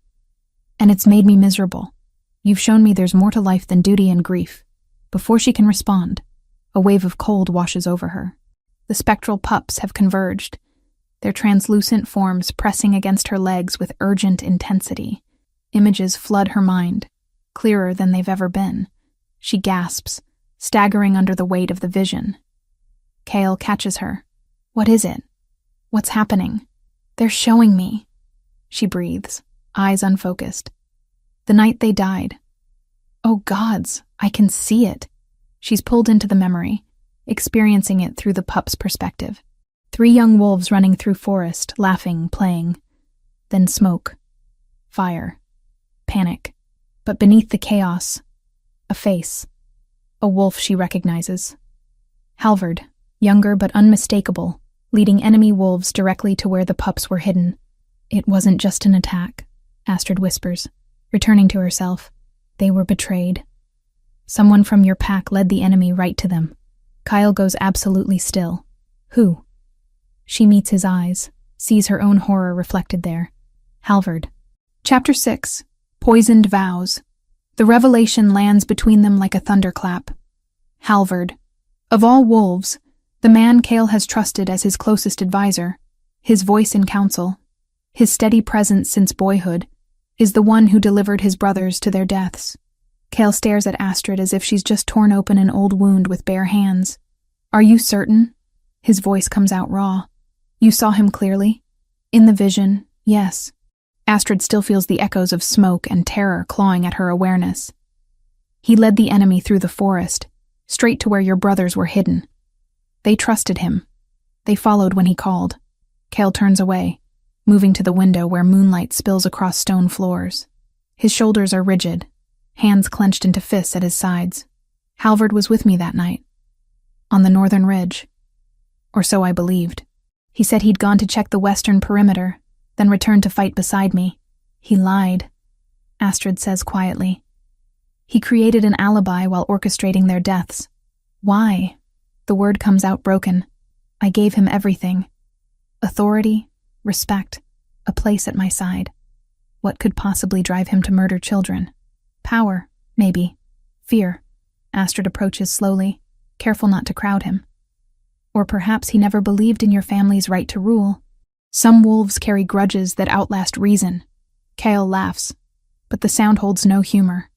And it's made me miserable. You've shown me there's more to life than duty and grief. Before she can respond, a wave of cold washes over her. The spectral pups have converged, their translucent forms pressing against her legs with urgent intensity. Images flood her mind, clearer than they've ever been. She gasps, staggering under the weight of the vision. Kale catches her. What is it? What's happening? They're showing me. She breathes, eyes unfocused. The night they died. Oh gods, I can see it. She's pulled into the memory, experiencing it through the pup's perspective. 3 young wolves running through forest, laughing, playing. Then smoke, fire, panic. But beneath the chaos, a face. A wolf she recognizes. Halvard, younger but unmistakable, leading enemy wolves directly to where the pups were hidden. It wasn't just an attack, Astrid whispers, returning to herself. They were betrayed. Someone from your pack led the enemy right to them. Kyle goes absolutely still. Who? She meets his eyes, sees her own horror reflected there. Halvard. Chapter 6. Poisoned Vows. The revelation lands between them like a thunderclap. Halvard. Of all wolves, the man Cale has trusted as his closest advisor, his voice in council, his steady presence since boyhood, is the one who delivered his brothers to their deaths. Cale stares at Astrid as if she's just torn open an old wound with bare hands. Are you certain? His voice comes out raw. You saw him clearly? In the vision, yes. Astrid still feels the echoes of smoke and terror clawing at her awareness. He led the enemy through the forest, straight to where your brothers were hidden. They trusted him. They followed when he called. Cale turns away, moving to the window where moonlight spills across stone floors. His shoulders are rigid, hands clenched into fists at his sides. Halvard was with me that night. On the northern ridge. Or so I believed. He said he'd gone to check the western perimeter, then returned to fight beside me. He lied, Astrid says quietly. He created an alibi while orchestrating their deaths. Why? The word comes out broken. I gave him everything. Authority, respect, a place at my side. What could possibly drive him to murder children? Power, maybe. Fear. Astrid approaches slowly, careful not to crowd him. Or perhaps he never believed in your family's right to rule. Some wolves carry grudges that outlast reason. Cale laughs, but the sound holds no humor.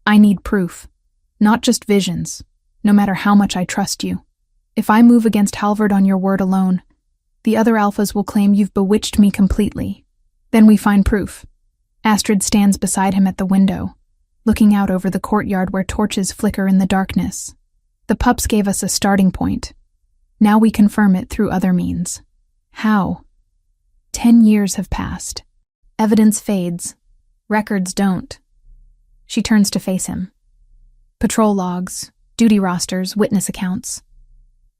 I need proof, not just visions, no matter how much I trust you. If I move against Halvard on your word alone, the other alphas will claim you've bewitched me completely. Then we find proof. Astrid stands beside him at the window, looking out over the courtyard where torches flicker in the darkness. The pups gave us a starting point. Now we confirm it through other means. How? 10 years have passed. Evidence fades. Records don't. She turns to face him. Patrol logs, duty rosters, witness accounts.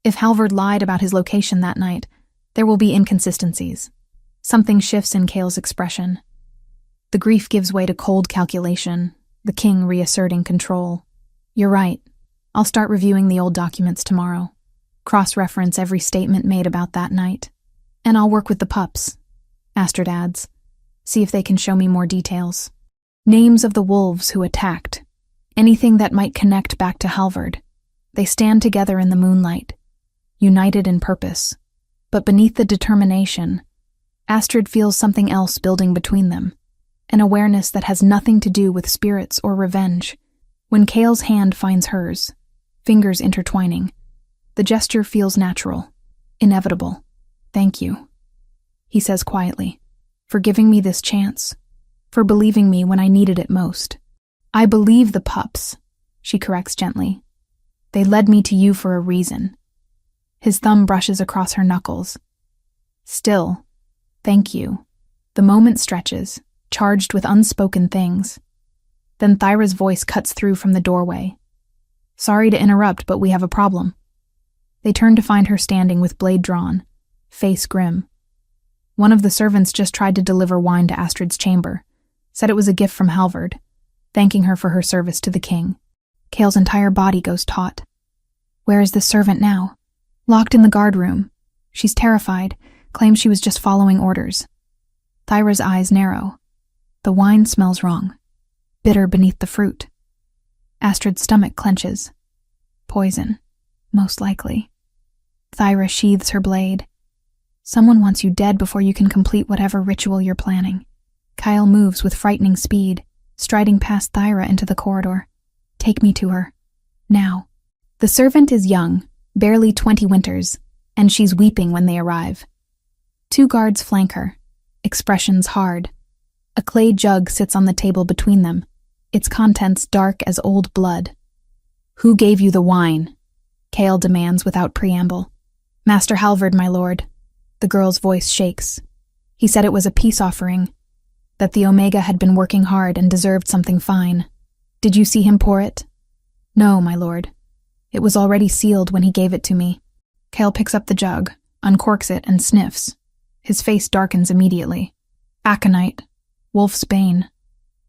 If Halvard lied about his location that night, there will be inconsistencies. Something shifts in Cale's expression. The grief gives way to cold calculation, the king reasserting control. You're right. I'll start reviewing the old documents tomorrow. Cross-reference every statement made about that night. And I'll work with the pups, Astrid adds. See if they can show me more details. Names of the wolves who attacked. Anything that might connect back to Halvard. They stand together in the moonlight, united in purpose. But beneath the determination, Astrid feels something else building between them. An awareness that has nothing to do with spirits or revenge. When Cale's hand finds hers, fingers intertwining, the gesture feels natural, inevitable. Thank you, he says quietly, for giving me this chance, for believing me when I needed it most. I believe the pups, she corrects gently. They led me to you for a reason. His thumb brushes across her knuckles. Still, thank you. The moment stretches, charged with unspoken things. Then Thyra's voice cuts through from the doorway. Sorry to interrupt, but we have a problem. They turn to find her standing with blade drawn, face grim. One of the servants just tried to deliver wine to Astrid's chamber, said it was a gift from Halvard, thanking her for her service to the king. Cale's entire body goes taut. Where is this servant now? Locked in the guard room. She's terrified, claims she was just following orders. Thyra's eyes narrow. The wine smells wrong, bitter beneath the fruit. Astrid's stomach clenches. Poison, most likely. Thyra sheathes her blade. Someone wants you dead before you can complete whatever ritual you're planning. Kyle moves with frightening speed, striding past Thyra into the corridor. Take me to her. Now. The servant is young, barely 20 winters, and she's weeping when they arrive. 2 guards flank her, expressions hard. A clay jug sits on the table between them, its contents dark as old blood. Who gave you the wine? Cale demands without preamble. Master Halvard, my lord. The girl's voice shakes. He said it was a peace offering, that the Omega had been working hard and deserved something fine. Did you see him pour it? No, my lord. It was already sealed when he gave it to me. Cale picks up the jug, uncorks it, and sniffs. His face darkens immediately. Aconite. Wolf's bane.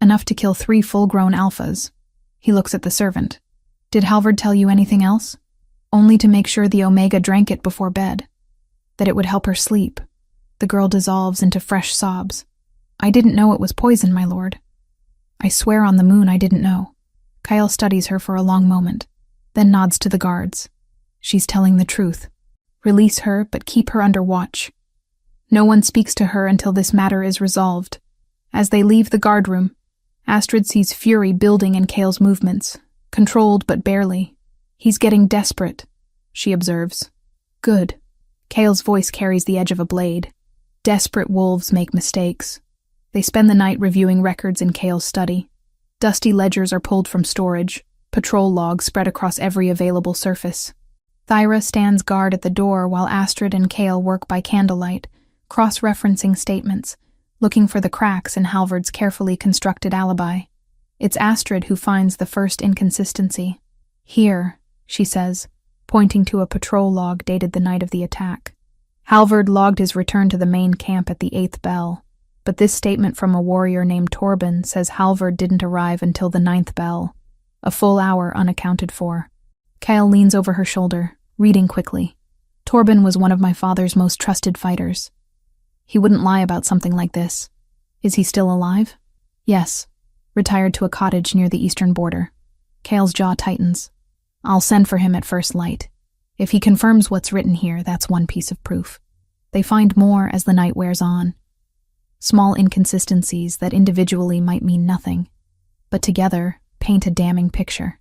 Enough to kill 3 full-grown alphas. He looks at the servant. Did Halvard tell you anything else? Only to make sure the Omega drank it before bed. That it would help her sleep. The girl dissolves into fresh sobs. I didn't know it was poison, my lord. I swear on the moon I didn't know. Kyle studies her for a long moment, then nods to the guards. She's telling the truth. Release her, but keep her under watch. No one speaks to her until this matter is resolved. As they leave the guard room, Astrid sees fury building in Cale's movements, controlled but barely. He's getting desperate, she observes. Good. Cale's voice carries the edge of a blade. Desperate wolves make mistakes. They spend the night reviewing records in Cale's study. Dusty ledgers are pulled from storage, patrol logs spread across every available surface. Thyra stands guard at the door while Astrid and Cale work by candlelight, cross-referencing statements, looking for the cracks in Halvard's carefully constructed alibi. It's Astrid who finds the first inconsistency. Here, she says, pointing to a patrol log dated the night of the attack. Halvard logged his return to the main camp at the 8th bell, but this statement from a warrior named Torben says Halvard didn't arrive until the 9th bell, a full hour unaccounted for. Kyle leans over her shoulder, reading quickly. Torben was one of my father's most trusted fighters. He wouldn't lie about something like this. Is he still alive? Yes. Retired to a cottage near the eastern border. Cale's jaw tightens. I'll send for him at first light. If he confirms what's written here, that's one piece of proof. They find more as the night wears on. Small inconsistencies that individually might mean nothing, but together paint a damning picture.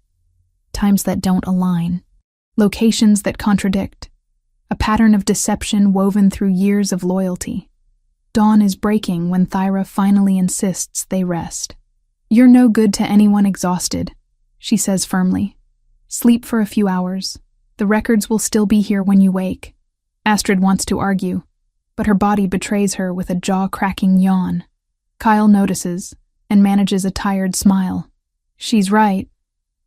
Times that don't align. Locations that contradict. A pattern of deception woven through years of loyalty. Dawn is breaking when Thyra finally insists they rest. You're no good to anyone exhausted, she says firmly. Sleep for a few hours. The records will still be here when you wake. Astrid wants to argue, but her body betrays her with a jaw-cracking yawn. Kyle notices and manages a tired smile. She's right.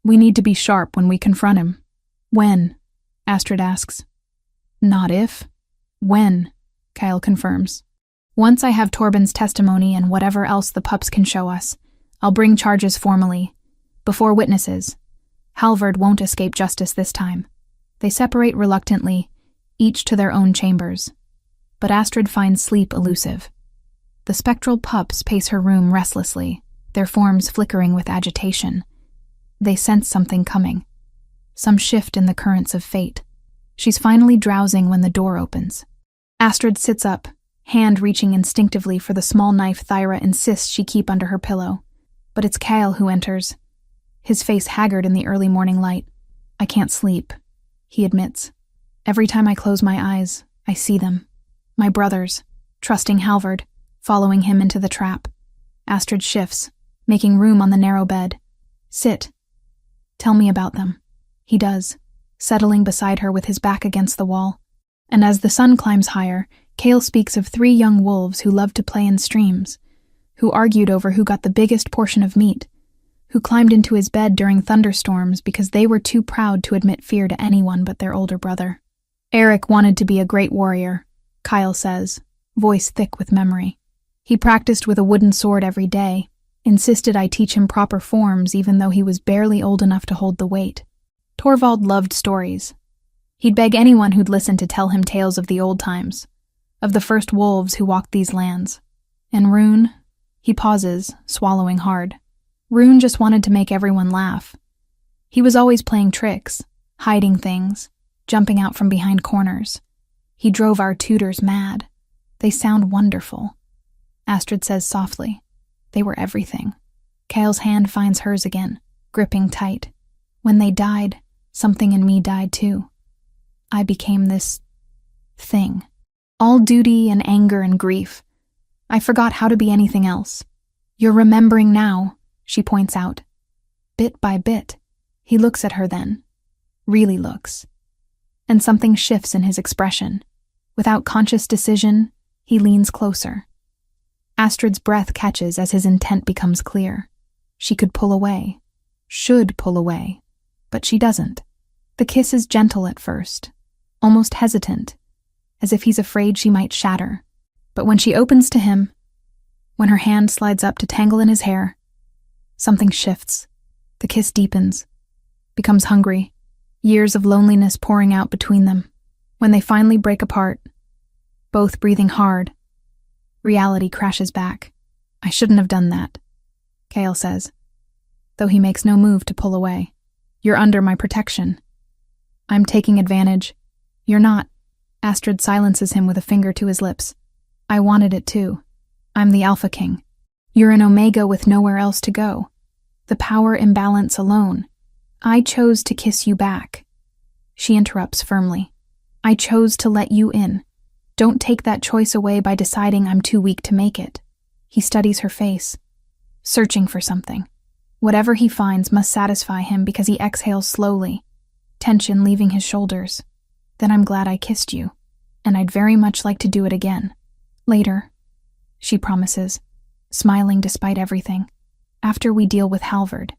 We need to be sharp when we confront him. When? Astrid asks. Not if. When? Kyle confirms. Once I have Torben's testimony and whatever else the pups can show us, I'll bring charges formally, before witnesses. Halvard won't escape justice this time. They separate reluctantly, each to their own chambers. But Astrid finds sleep elusive. The spectral pups pace her room restlessly, their forms flickering with agitation. They sense something coming. Some shift in the currents of fate. She's finally drowsing when the door opens. Astrid sits up, hand reaching instinctively for the small knife Thyra insists she keep under her pillow. But it's Kyle who enters, his face haggard in the early morning light. I can't sleep, he admits. Every time I close my eyes, I see them. My brothers, trusting Halvard, following him into the trap. Astrid shifts, making room on the narrow bed. Sit. Tell me about them. He does, settling beside her with his back against the wall. And as the sun climbs higher, Cale speaks of 3 young wolves who loved to play in streams, who argued over who got the biggest portion of meat, who climbed into his bed during thunderstorms because they were too proud to admit fear to anyone but their older brother. Eric wanted to be a great warrior, Kyle says, voice thick with memory. He practiced with a wooden sword every day, insisted I teach him proper forms even though he was barely old enough to hold the weight. Torvald loved stories. He'd beg anyone who'd listen to tell him tales of the old times, of the first wolves who walked these lands. And Rune, he pauses, swallowing hard. Rune just wanted to make everyone laugh. He was always playing tricks, hiding things, jumping out from behind corners. He drove our tutors mad. They sound wonderful. Astrid says softly. They were everything. Cale's hand finds hers again, gripping tight. When they died, something in me died too. I became this thing. All duty and anger and grief. I forgot how to be anything else. You're remembering now, she points out. Bit by bit. He looks at her then. Really looks. And something shifts in his expression. Without conscious decision, he leans closer. Astrid's breath catches as his intent becomes clear. She could pull away. Should pull away. But she doesn't. The kiss is gentle at first, almost hesitant, as if he's afraid she might shatter. But when she opens to him, when her hand slides up to tangle in his hair, something shifts. The kiss deepens, becomes hungry, years of loneliness pouring out between them. When they finally break apart, both breathing hard, Reality crashes back. I shouldn't have done that, Kale says, though he makes no move to pull away. You're under my protection. I'm taking advantage. You're not. Astrid silences him with a finger to his lips. I wanted it too. I'm the Alpha King. You're an Omega with nowhere else to go. The power imbalance alone. I chose to kiss you back. She interrupts firmly. I chose to let you in. Don't take that choice away by deciding I'm too weak to make it. He studies her face, searching for something. Whatever he finds must satisfy him because he exhales slowly, tension leaving his shoulders. Then I'm glad I kissed you, and I'd very much like to do it again. Later, she promises, smiling despite everything. After we deal with Halvard,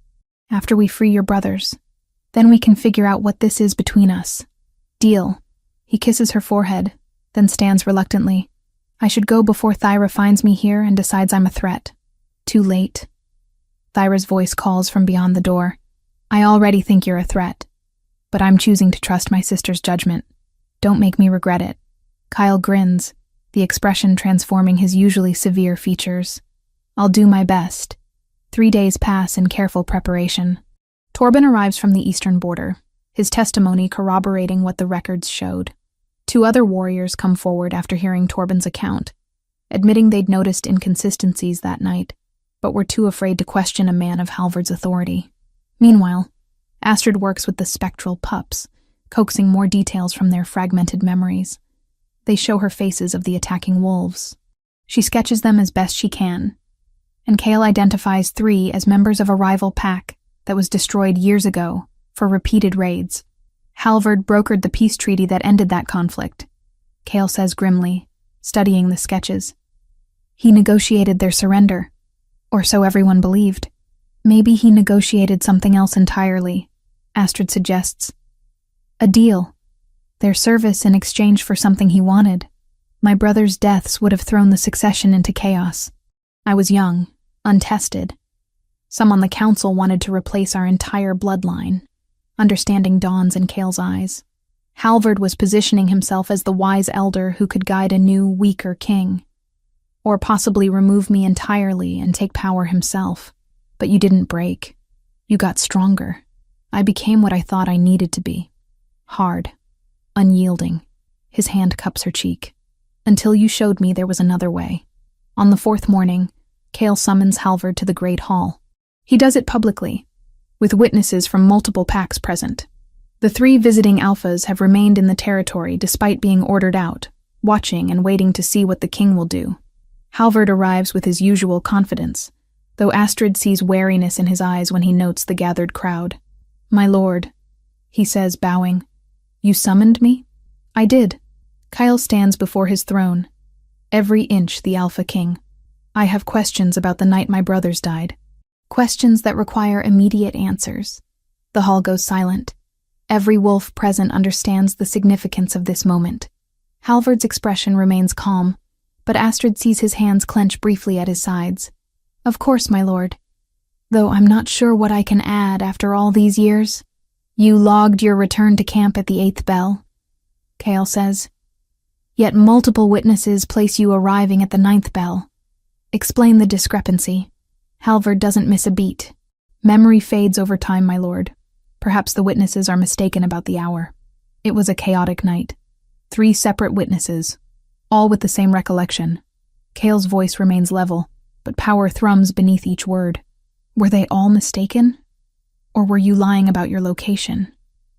after we free your brothers, then we can figure out what this is between us. Deal. He kisses her forehead, then stands reluctantly. I should go before Thyra finds me here and decides I'm a threat. Too late. Thyra's voice calls from beyond the door. I already think you're a threat, but I'm choosing to trust my sister's judgment. Don't make me regret it. Kyle grins, the expression transforming his usually severe features. I'll do my best. 3 days pass in careful preparation. Torben arrives from the eastern border, his testimony corroborating what the records showed. 2 other warriors come forward after hearing Torben's account, admitting they'd noticed inconsistencies that night, but were too afraid to question a man of Halvard's authority. Meanwhile, Astrid works with the spectral Pups, coaxing more details from their fragmented memories. They show her faces of the attacking wolves. She sketches them as best she can, and Kale identifies 3 as members of a rival pack that was destroyed years ago for repeated raids. Halvard brokered the peace treaty that ended that conflict, Kale says grimly, studying the sketches. He negotiated their surrender, or so everyone believed. Maybe he negotiated something else entirely, Astrid suggests. A deal. Their service in exchange for something he wanted. My brother's deaths would have thrown the succession into chaos. I was young, untested. Some on the council wanted to replace our entire bloodline. Understanding dawns in Kale's eyes. Halvard was positioning himself as the wise elder who could guide a new, weaker king. Or possibly remove me entirely and take power himself. But you didn't break. You got stronger. I became what I thought I needed to be. Hard. Unyielding. His hand cups her cheek. Until you showed me there was another way. On the 4th morning, Kale summons Halvard to the Great Hall. He does it publicly, with witnesses from multiple packs present. The 3 visiting alphas have remained in the territory despite being ordered out, watching and waiting to see what the king will do. Halvard arrives with his usual confidence, though Astrid sees wariness in his eyes when he notes the gathered crowd. My lord, he says, bowing. You summoned me? I did. Kyle stands before his throne, every inch the Alpha King. I have questions about the night my brothers died. Questions that require immediate answers. The hall goes silent. Every wolf present understands the significance of this moment. Halvard's expression remains calm, but Astrid sees his hands clench briefly at his sides. Of course, my lord. Though I'm not sure what I can add after all these years. You logged your return to camp at the 8th bell, Kale says. Yet multiple witnesses place you arriving at the 9th bell. Explain the discrepancy. Halvard doesn't miss a beat. Memory fades over time, my lord. Perhaps the witnesses are mistaken about the hour. It was a chaotic night. 3 separate witnesses, all with the same recollection. Kale's voice remains level, but power thrums beneath each word. Were they all mistaken? Or were you lying about your location?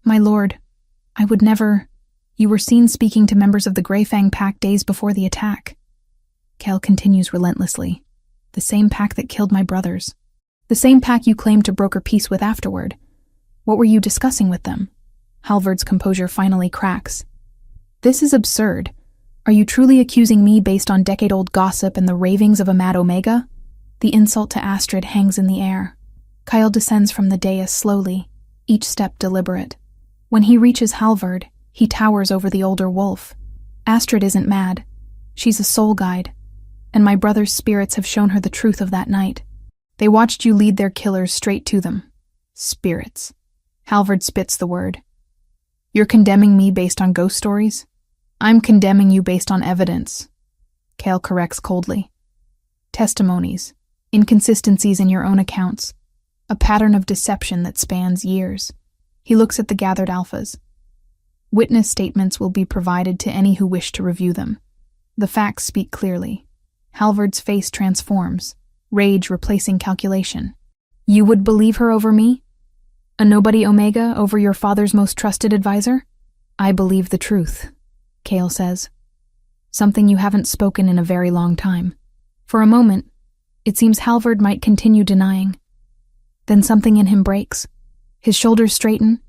My lord, I would never... You were seen speaking to members of the Greyfang pack days before the attack. Kale continues relentlessly. The same pack that killed my brothers. The same pack you claimed to broker peace with afterward. What were you discussing with them? Halvard's composure finally cracks. This is absurd. Are you truly accusing me based on decade-old gossip and the ravings of a mad Omega? The insult to Astrid hangs in the air. Kyle descends from the dais slowly, each step deliberate. When he reaches Halvard, he towers over the older wolf. Astrid isn't mad. She's a soul guide, and my brother's spirits have shown her the truth of that night. They watched you lead their killers straight to them. Spirits. Halvard spits the word. You're condemning me based on ghost stories? I'm condemning you based on evidence. Cale corrects coldly. Testimonies, inconsistencies in your own accounts, a pattern of deception that spans years. He looks at the gathered alphas. Witness statements will be provided to any who wish to review them. The facts speak clearly. Halvard's face transforms, rage replacing calculation. You would believe her over me? A nobody Omega over your father's most trusted advisor? I believe the truth, Cale says. Something you haven't spoken in a very long time. For a moment, it seems Halvard might continue denying. Then something in him breaks. His shoulders straighten,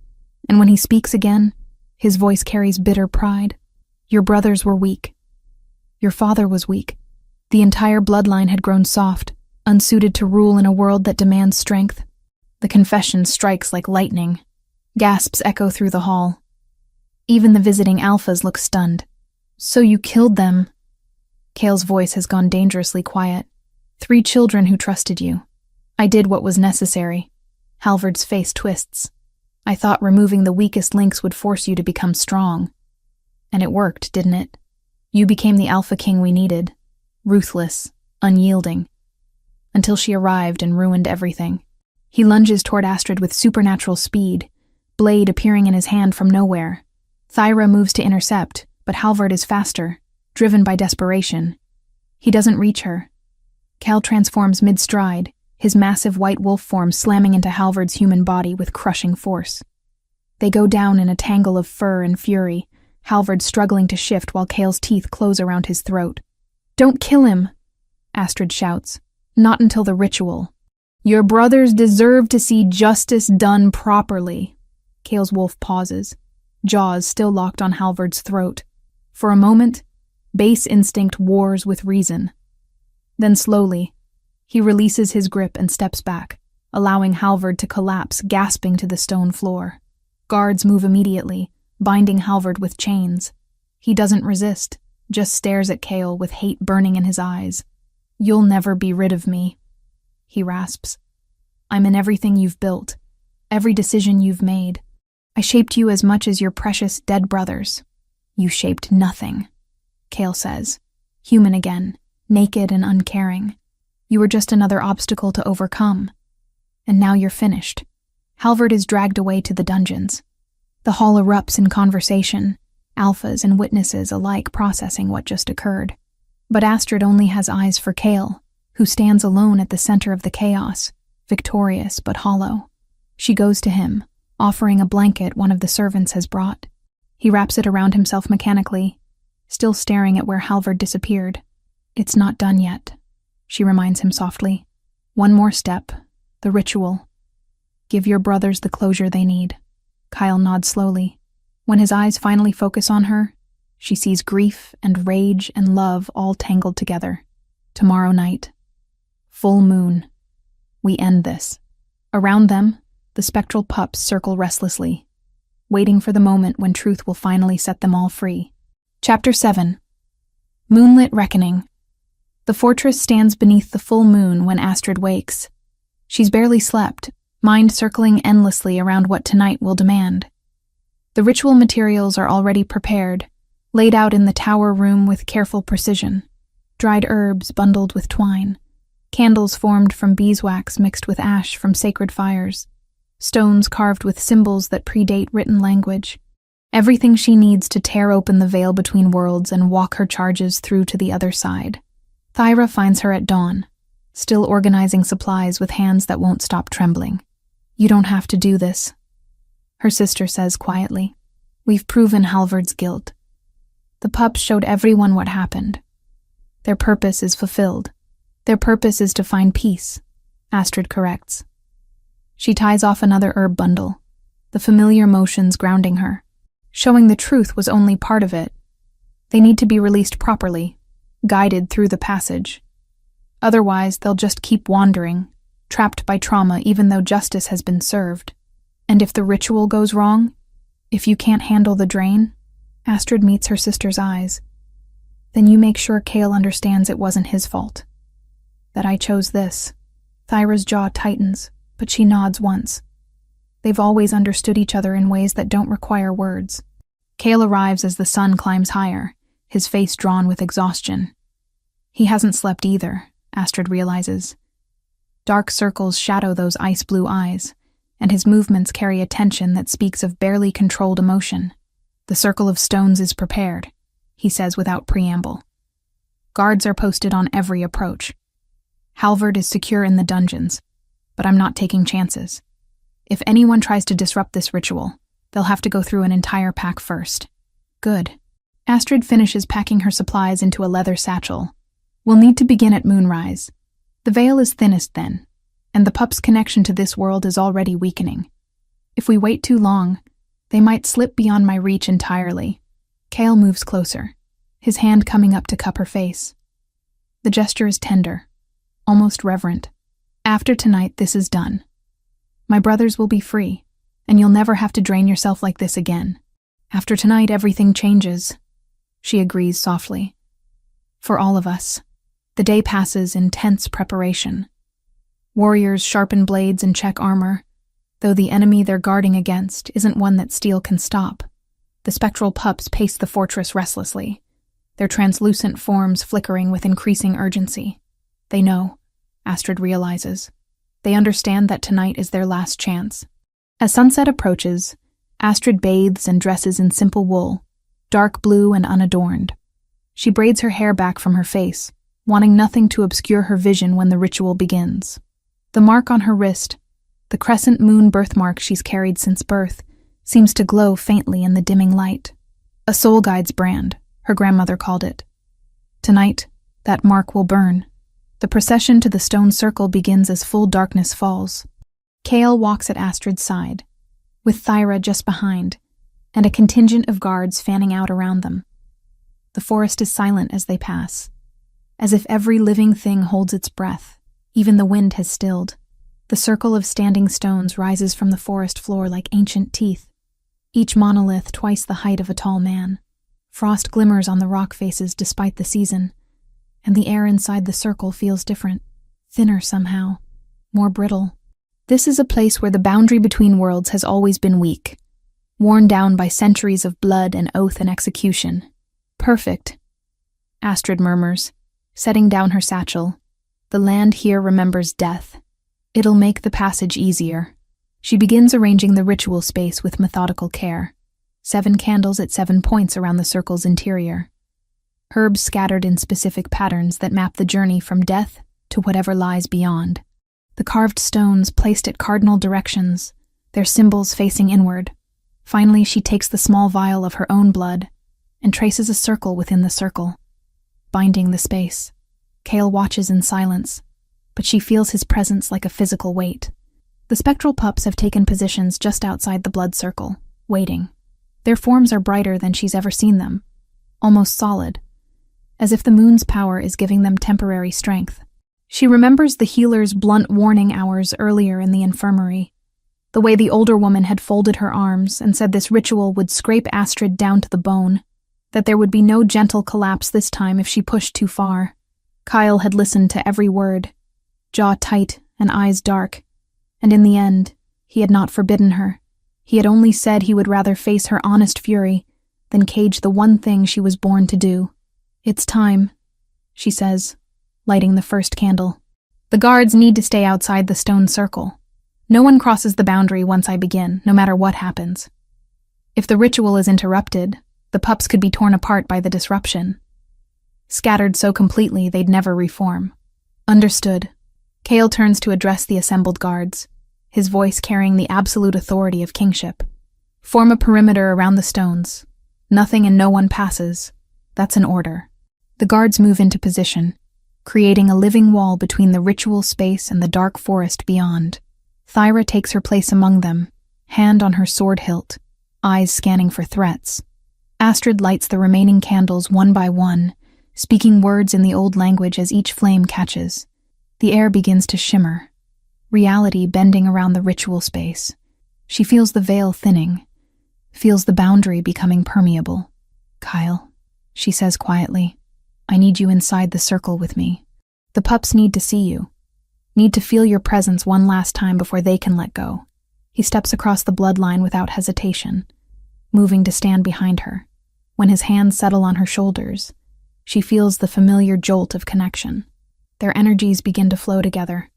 and when he speaks again, his voice carries bitter pride. Your brothers were weak. Your father was weak. The entire bloodline had grown soft, unsuited to rule in a world that demands strength. The confession strikes like lightning. Gasps echo through the hall. Even the visiting alphas look stunned. So you killed them. Cale's voice has gone dangerously quiet. 3 children who trusted you. I did what was necessary. Halvard's face twists. I thought removing the weakest links would force you to become strong. And it worked, didn't it? You became the alpha king we needed. Ruthless, unyielding. Until she arrived and ruined everything. He lunges toward Astrid with supernatural speed, blade appearing in his hand from nowhere. Thyra moves to intercept, but Halvard is faster, driven by desperation. He doesn't reach her. Cale transforms mid-stride, his massive white wolf form slamming into Halvard's human body with crushing force. They go down in a tangle of fur and fury, Halvard struggling to shift while Cale's teeth close around his throat. Don't kill him, Astrid shouts. Not until the ritual. Your brothers deserve to see justice done properly. Cale's wolf pauses, jaws still locked on Halvard's throat. For a moment, base instinct wars with reason. Then slowly, he releases his grip and steps back, allowing Halvard to collapse, gasping to the stone floor. Guards move immediately, binding Halvard with chains. He doesn't resist, just stares at Cale with hate burning in his eyes. You'll never be rid of me, he rasps. I'm in everything you've built, every decision you've made. I shaped you as much as your precious dead brothers. You shaped nothing, Cale says, human again, naked and uncaring. You were just another obstacle to overcome. And now you're finished. Halvard is dragged away to the dungeons. The hall erupts in conversation, alphas and witnesses alike processing what just occurred. But Astrid only has eyes for Cale, who stands alone at the center of the chaos, victorious but hollow. She goes to him, offering a blanket one of the servants has brought. He wraps it around himself mechanically, still staring at where Halvard disappeared. It's not done yet, she reminds him softly. One more step, the ritual. Give your brothers the closure they need. Kyle nods slowly. When his eyes finally focus on her, she sees grief and rage and love all tangled together. Tomorrow night. Full moon. We end this. Around them, the spectral pups circle restlessly, waiting for the moment when truth will finally set them all free. Chapter 7. Moonlit Reckoning. The fortress stands beneath the full moon when Astrid wakes. She's barely slept, mind circling endlessly around what tonight will demand. The ritual materials are already prepared, laid out in the tower room with careful precision. Dried herbs bundled with twine, candles formed from beeswax mixed with ash from sacred fires, stones carved with symbols that predate written language. Everything she needs to tear open the veil between worlds and walk her charges through to the other side. Thyra finds her at dawn, still organizing supplies with hands that won't stop trembling. You don't have to do this, her sister says quietly. We've proven Halvard's guilt. The pups showed everyone what happened. Their purpose is fulfilled. Their purpose is to find peace, Astrid corrects. She ties off another herb bundle, the familiar motions grounding her. Showing the truth was only part of it. They need to be released properly, guided through the passage. Otherwise, they'll just keep wandering, trapped by trauma even though justice has been served. And if the ritual goes wrong, if you can't handle the drain, Astrid meets her sister's eyes. Then you make sure Cale understands it wasn't his fault. That I chose this. Thyra's jaw tightens, but she nods once. They've always understood each other in ways that don't require words. Cale arrives as the sun climbs higher, his face drawn with exhaustion. He hasn't slept either, Astrid realizes. Dark circles shadow those ice-blue eyes, and his movements carry a tension that speaks of barely controlled emotion. The circle of stones is prepared, he says without preamble. Guards are posted on every approach. Halvard is secure in the dungeons, but I'm not taking chances. If anyone tries to disrupt this ritual, they'll have to go through an entire pack first. Good. Astrid finishes packing her supplies into a leather satchel. We'll need to begin at moonrise. The veil is thinnest then, and the pups' connection to this world is already weakening. If we wait too long, they might slip beyond my reach entirely. Kale moves closer, his hand coming up to cup her face. The gesture is tender, almost reverent. After tonight, this is done. My brothers will be free, and you'll never have to drain yourself like this again. After tonight, everything changes, she agrees softly. For all of us. The day passes in tense preparation. Warriors sharpen blades and check armor, though the enemy they're guarding against isn't one that steel can stop. The spectral pups pace the fortress restlessly, their translucent forms flickering with increasing urgency. They know, Astrid realizes. They understand that tonight is their last chance. As sunset approaches, Astrid bathes and dresses in simple wool, dark blue and unadorned. She braids her hair back from her face, wanting nothing to obscure her vision when the ritual begins. The mark on her wrist, the crescent moon birthmark she's carried since birth, seems to glow faintly in the dimming light. A soul guide's brand, her grandmother called it. Tonight, that mark will burn. The procession to the stone circle begins as full darkness falls. Kale walks at Astrid's side, with Thyra just behind, and a contingent of guards fanning out around them. The forest is silent as they pass, as if every living thing holds its breath. Even the wind has stilled. The circle of standing stones rises from the forest floor like ancient teeth, each monolith twice the height of a tall man. Frost glimmers on the rock faces despite the season, and the air inside the circle feels different, thinner somehow, more brittle. This is a place where the boundary between worlds has always been weak, worn down by centuries of blood and oath and execution. Perfect, Astrid murmurs, setting down her satchel. The land here remembers death. It'll make the passage easier. She begins arranging the ritual space with methodical care. 7 candles at 7 points around the circle's interior. Herbs scattered in specific patterns that map the journey from death to whatever lies beyond. The carved stones placed at cardinal directions, their symbols facing inward. Finally, she takes the small vial of her own blood and traces a circle within the circle, binding the space. Kale watches in silence, but she feels his presence like a physical weight. The spectral pups have taken positions just outside the blood circle, waiting. Their forms are brighter than she's ever seen them, almost solid, as if the moon's power is giving them temporary strength. She remembers the healer's blunt warning hours earlier in the infirmary, the way the older woman had folded her arms and said this ritual would scrape Astrid down to the bone, that there would be no gentle collapse this time if she pushed too far. Kyle had listened to every word, jaw tight and eyes dark, and in the end, he had not forbidden her. He had only said he would rather face her honest fury than cage the one thing she was born to do. It's time, she says, lighting the first candle. The guards need to stay outside the stone circle. No one crosses the boundary once I begin, no matter what happens. If the ritual is interrupted, the pups could be torn apart by the disruption. Scattered so completely they'd never reform. Understood. Kale turns to address the assembled guards, his voice carrying the absolute authority of kingship. Form a perimeter around the stones. Nothing and no one passes. That's an order. The guards move into position, creating a living wall between the ritual space and the dark forest beyond. Thyra takes her place among them, hand on her sword hilt, eyes scanning for threats. Astrid lights the remaining candles one by one, speaking words in the old language as each flame catches. The air begins to shimmer, reality bending around the ritual space. She feels the veil thinning, feels the boundary becoming permeable. Kyle, she says quietly, I need you inside the circle with me. The pups need to see you, need to feel your presence one last time before they can let go. He steps across the bloodline without hesitation, moving to stand behind her. When his hands settle on her shoulders, She feels the familiar jolt of connection. Their energies begin to flow together.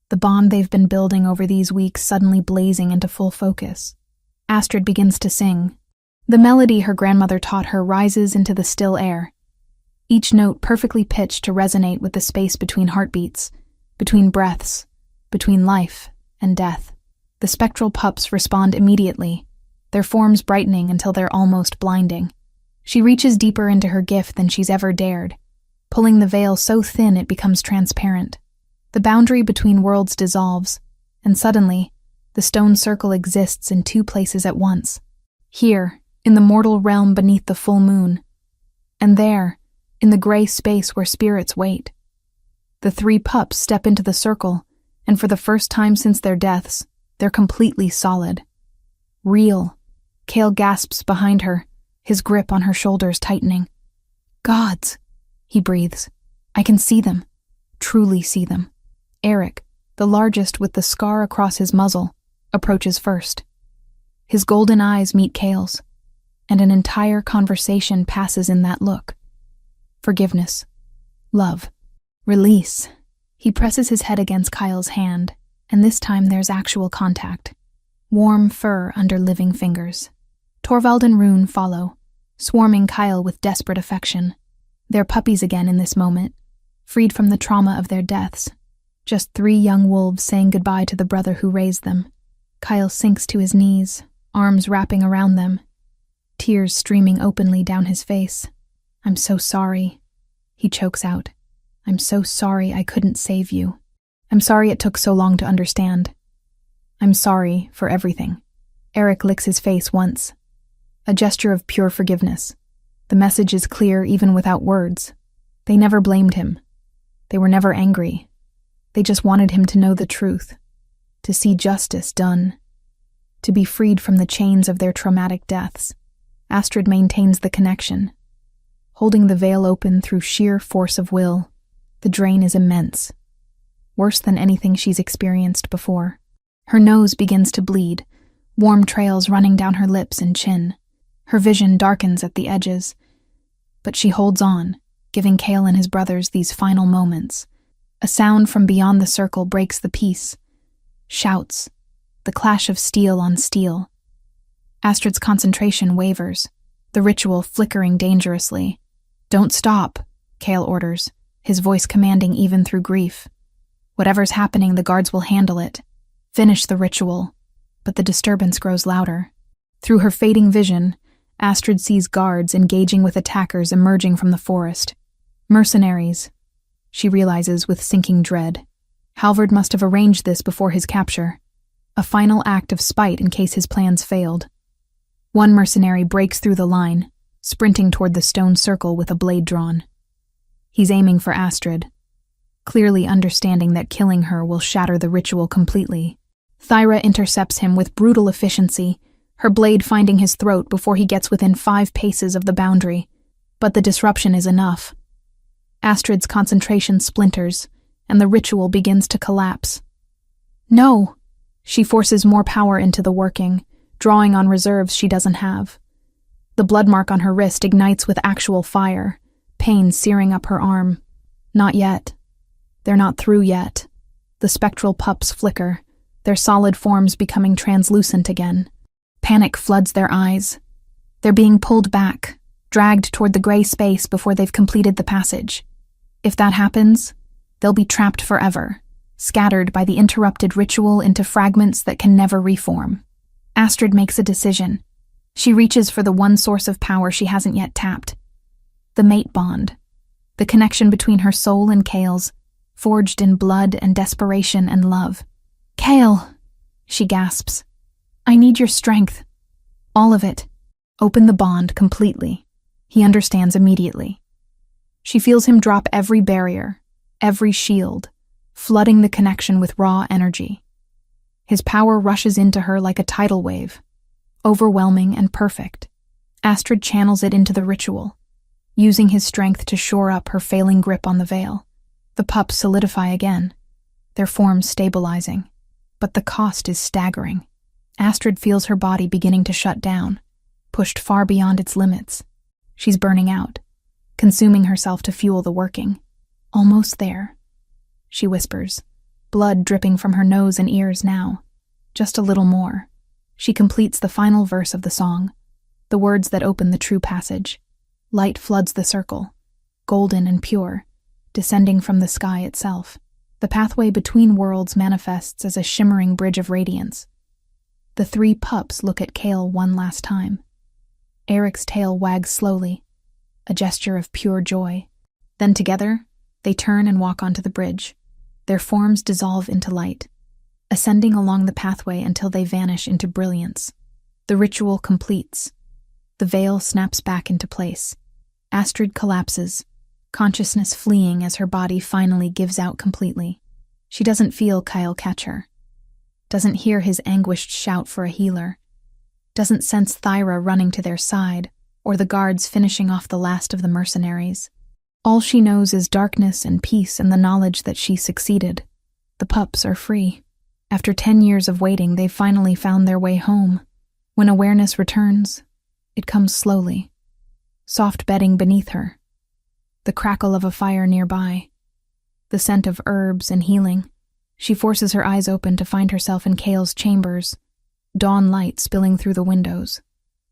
The bond they've been building over these weeks suddenly blazing into full focus. Astrid begins to sing. The melody her grandmother taught her rises into the still air, each note perfectly pitched to resonate with the space between heartbeats, between breaths, between life and death. The spectral pups respond immediately, their forms brightening until they're almost blinding. She reaches deeper into her gift than she's ever dared, pulling the veil so thin it becomes transparent. The boundary between worlds dissolves, and suddenly, the stone circle exists in two places at once. Here, in the mortal realm beneath the full moon, and there, in the gray space where spirits wait. The three pups step into the circle, and for the first time since their deaths, they're completely solid. Real. Cale gasps behind her, his grip on her shoulders tightening. Gods, he breathes. I can see them. Truly see them. Eric, the largest with the scar across his muzzle, approaches first. His golden eyes meet Cale's, and an entire conversation passes in that look. Forgiveness. Love. Release. He presses his head against Kyle's hand, and this time there's actual contact. Warm fur under living fingers. Torvald and Rune follow, swarming Kyle with desperate affection. They're puppies again in this moment, freed from the trauma of their deaths. Just 3 young wolves saying goodbye to the brother who raised them. Kyle sinks to his knees, arms wrapping around them, tears streaming openly down his face. I'm so sorry, he chokes out. I'm so sorry I couldn't save you. I'm sorry it took so long to understand. I'm sorry for everything. Eric licks his face once, a gesture of pure forgiveness. The message is clear even without words. They never blamed him. They were never angry. They just wanted him to know the truth, to see justice done, to be freed from the chains of their traumatic deaths. Astrid maintains the connection, holding the veil open through sheer force of will. The drain is immense, worse than anything she's experienced before. Her nose begins to bleed, warm trails running down her lips and chin. Her vision darkens at the edges, but she holds on, giving Cale and his brothers these final moments. A sound from beyond the circle breaks the peace. Shouts, the clash of steel on steel. Astrid's concentration wavers, the ritual flickering dangerously. Don't stop, Cale orders, his voice commanding even through grief. Whatever's happening, the guards will handle it. Finish the ritual. But the disturbance grows louder. Through her fading vision, Astrid sees guards engaging with attackers emerging from the forest. Mercenaries, she realizes with sinking dread. Halvard must have arranged this before his capture. A final act of spite in case his plans failed. One mercenary breaks through the line, sprinting toward the stone circle with a blade drawn. He's aiming for Astrid, clearly understanding that killing her will shatter the ritual completely. Thyra intercepts him with brutal efficiency, her blade finding his throat before he gets within 5 paces of the boundary. But the disruption is enough. Astrid's concentration splinters, and the ritual begins to collapse. No! She forces more power into the working, drawing on reserves she doesn't have. The blood mark on her wrist ignites with actual fire, pain searing up her arm. Not yet. They're not through yet. The spectral pups flicker, their solid forms becoming translucent again. Panic floods their eyes. They're being pulled back, dragged toward the gray space before they've completed the passage. If that happens, they'll be trapped forever, scattered by the interrupted ritual into fragments that can never reform. Astrid makes a decision. She reaches for the one source of power she hasn't yet tapped. The mate bond. The connection between her soul and Cale's, forged in blood and desperation and love. Cale, she gasps. I need your strength. All of it. Open the bond completely. He understands immediately. She feels him drop every barrier, every shield, flooding the connection with raw energy. His power rushes into her like a tidal wave, overwhelming and perfect. Astrid channels it into the ritual, using his strength to shore up her failing grip on the veil. The pups solidify again, their forms stabilizing. But the cost is staggering. Astrid feels her body beginning to shut down, pushed far beyond its limits. She's burning out. consuming herself to fuel the working. "Almost there," she whispers, blood dripping from her nose and ears now. Just a little more. She completes the final verse of the song, the words that open the true passage. Light floods the circle, golden and pure, descending from the sky itself. The pathway between worlds manifests as a shimmering bridge of radiance. The three pups look at Kale one last time. Eric's tail wags slowly, a gesture of pure joy. Then together, they turn and walk onto the bridge. Their forms dissolve into light, ascending along the pathway until they vanish into brilliance. The ritual completes. The veil snaps back into place. Astrid collapses, consciousness fleeing as her body finally gives out completely. She doesn't feel Kyle catch her, doesn't hear his anguished shout for a healer, doesn't sense Thyra running to their side or the guards finishing off the last of the mercenaries. All she knows is darkness and peace and the knowledge that she succeeded. The pups are free. After 10 years of waiting, they've finally found their way home. When awareness returns, it comes slowly. Soft bedding beneath her, the crackle of a fire nearby, the scent of herbs and healing. She forces her eyes open to find herself in Kale's chambers, dawn light spilling through the windows.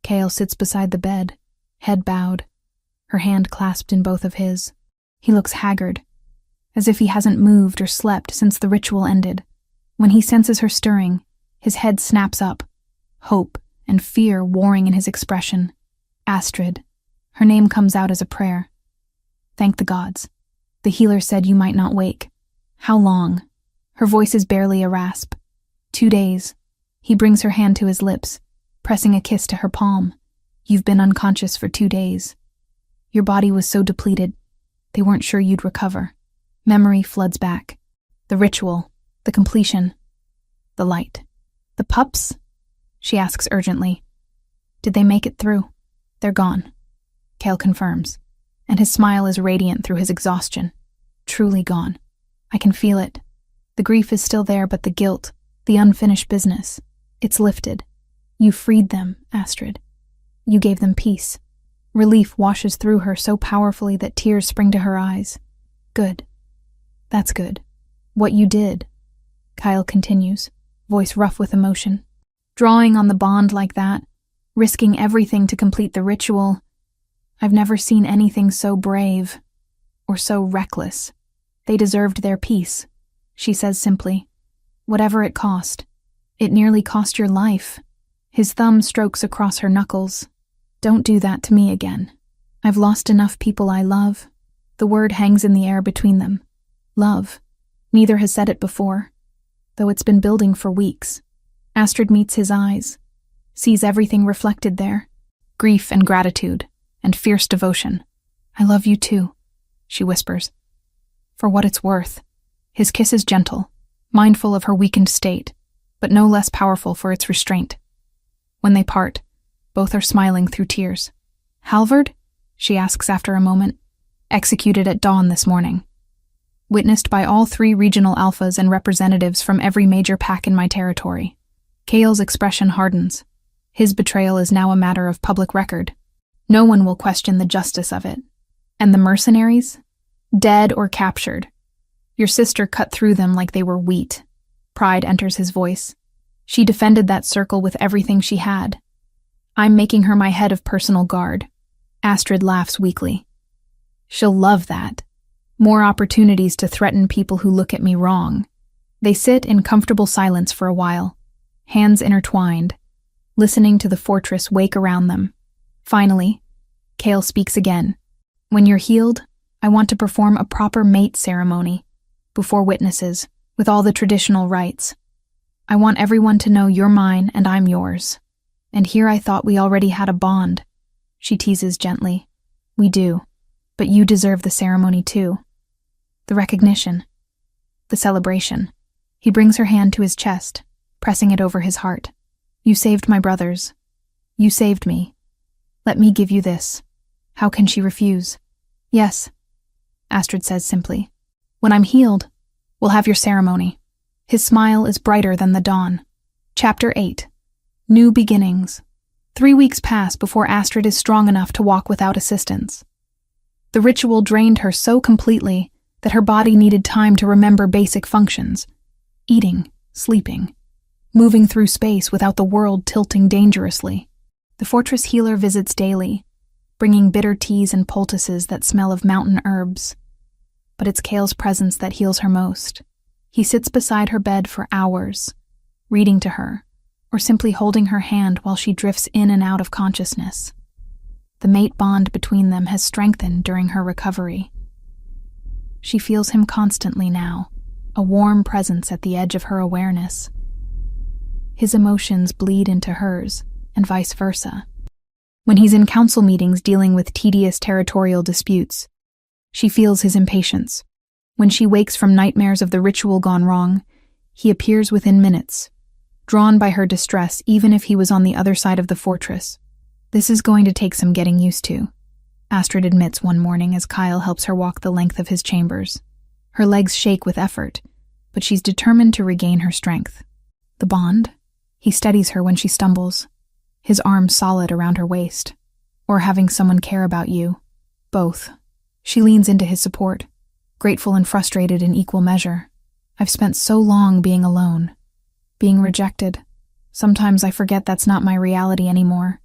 Kale sits beside the bed, head bowed, her hand clasped in both of his. He looks haggard, as if he hasn't moved or slept since the ritual ended. When he senses her stirring, his head snaps up, hope and fear warring in his expression. Astrid. Her name comes out as a prayer. "Thank the gods. The healer said you might not wake." "How long?" Her voice is barely a rasp. 2 days. He brings her hand to his lips, pressing a kiss to her palm. "You've been unconscious for 2 days. Your body was so depleted, they weren't sure you'd recover." Memory floods back. The ritual, the completion, the light. "The pups?" she asks urgently. "Did they make it through?" "They're gone," Kale confirms, and his smile is radiant through his exhaustion. "Truly gone. I can feel it. The grief is still there, but the guilt, the unfinished business, it's lifted. You freed them, Astrid. You gave them peace." Relief washes through her so powerfully that tears spring to her eyes. "Good. That's good. What you did," Kyle continues, voice rough with emotion. "Drawing on the bond like that, risking everything to complete the ritual. I've never seen anything so brave, or so reckless. They deserved their peace," she says simply. "Whatever it cost. It nearly cost your life." His thumb strokes across her knuckles. "Don't do that to me again. I've lost enough people I love." The word hangs in the air between them. Love. Neither has said it before, though it's been building for weeks. Astrid meets his eyes, sees everything reflected there. Grief and gratitude, and fierce devotion. "I love you too," she whispers. For what it's worth. His kiss is gentle, mindful of her weakened state, but no less powerful for its restraint. When they part, both are smiling through tears. "Halvard?" she asks after a moment. "Executed at dawn this morning. Witnessed by all 3 regional alphas and representatives from every major pack in my territory." Kale's expression hardens. His betrayal is now a matter of public record. No one will question the justice of it. And the mercenaries? Dead or captured. Your sister cut through them like they were wheat. Pride enters his voice. She defended that circle with everything she had. I'm making her my head of personal guard. Astrid laughs weakly. She'll love that. More opportunities to threaten people who look at me wrong. They sit in comfortable silence for a while, hands intertwined, listening to the fortress wake around them. Finally, Kale speaks again. When you're healed, I want to perform a proper mate ceremony, before witnesses, with all the traditional rites. I want everyone to know you're mine and I'm yours. And here I thought we already had a bond. She teases gently. We do, but you deserve the ceremony too. The recognition. The celebration. He brings her hand to his chest, pressing it over his heart. You saved my brothers. You saved me. Let me give you this. How can she refuse? Yes, Astrid says simply. When I'm healed, we'll have your ceremony. His smile is brighter than the dawn. Chapter 8. New Beginnings. 3 weeks pass before Astrid is strong enough to walk without assistance. The ritual drained her so completely that her body needed time to remember basic functions: eating, sleeping, moving through space without the world tilting dangerously. The fortress healer visits daily, bringing bitter teas and poultices that smell of mountain herbs. But it's Kale's presence that heals her most. He sits beside her bed for hours, reading to her, or simply holding her hand while she drifts in and out of consciousness. The mate bond between them has strengthened during her recovery. She feels him constantly now, a warm presence at the edge of her awareness. His emotions bleed into hers, and vice versa. When he's in council meetings dealing with tedious territorial disputes, she feels his impatience. When she wakes from nightmares of the ritual gone wrong, he appears within minutes, drawn by her distress even if he was on the other side of the fortress. "This is going to take some getting used to," Astrid admits one morning as Kyle helps her walk the length of his chambers. Her legs shake with effort, but she's determined to regain her strength. The bond? He steadies her when she stumbles, his arms solid around her waist. Or having someone care about you. Both. She leans into his support, grateful and frustrated in equal measure. "I've spent so long being alone, being rejected. Sometimes I forget that's not my reality anymore.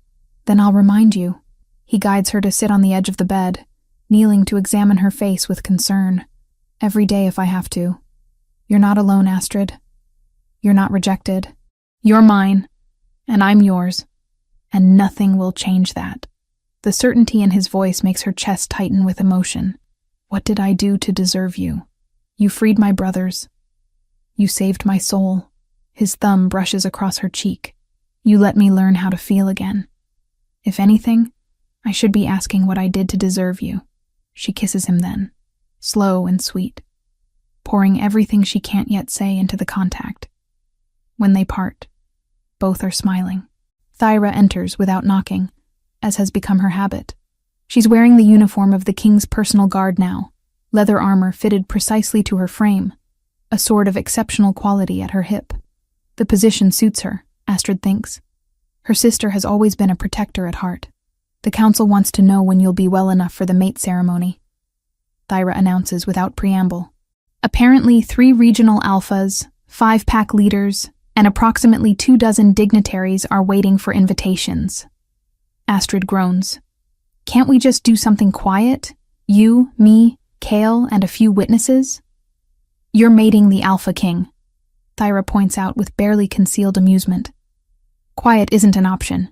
Then I'll remind you." He guides her to sit on the edge of the bed, kneeling to examine her face with concern. "Every day if I have to. You're not alone, Astrid. You're not rejected. You're mine, and I'm yours, and nothing will change that." The certainty in his voice makes her chest tighten with emotion. "What did I do to deserve you? You freed my brothers. You saved my soul." His thumb brushes across her cheek. "You let me learn how to feel again. If anything, I should be asking what I did to deserve you." She kisses him then, slow and sweet, pouring everything she can't yet say into the contact. When they part, both are smiling. Thyra enters without knocking, as has become her habit. She's wearing the uniform of the king's personal guard now, leather armor fitted precisely to her frame, a sword of exceptional quality at her hip. The position suits her, Astrid thinks. Her sister has always been a protector at heart. "The council wants to know when you'll be well enough for the mate ceremony," Thyra announces without preamble. Apparently 3 regional alphas, 5 pack leaders, and approximately 24 dignitaries are waiting for invitations. Astrid groans. "Can't we just do something quiet? You, me, Kale, and a few witnesses?" "You're mating the Alpha King," Thyra points out with barely concealed amusement. "Quiet isn't an option.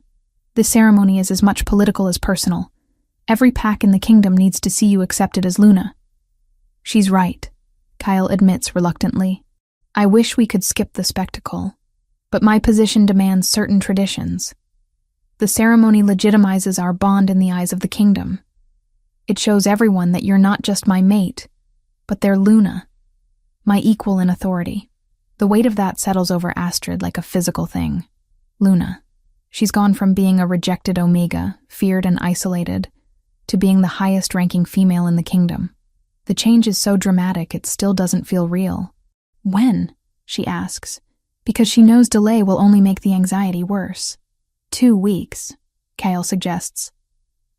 This ceremony is as much political as personal. Every pack in the kingdom needs to see you accepted as Luna." "She's right," Kyle admits reluctantly. "I wish we could skip the spectacle, but my position demands certain traditions. The ceremony legitimizes our bond in the eyes of the kingdom. It shows everyone that you're not just my mate, but they're Luna, my equal in authority." The weight of that settles over Astrid like a physical thing. Luna. She's gone from being a rejected Omega, feared and isolated, to being the highest-ranking female in the kingdom. The change is so dramatic it still doesn't feel real. "When?" she asks, because she knows delay will only make the anxiety worse. 2 weeks, Kyle suggests.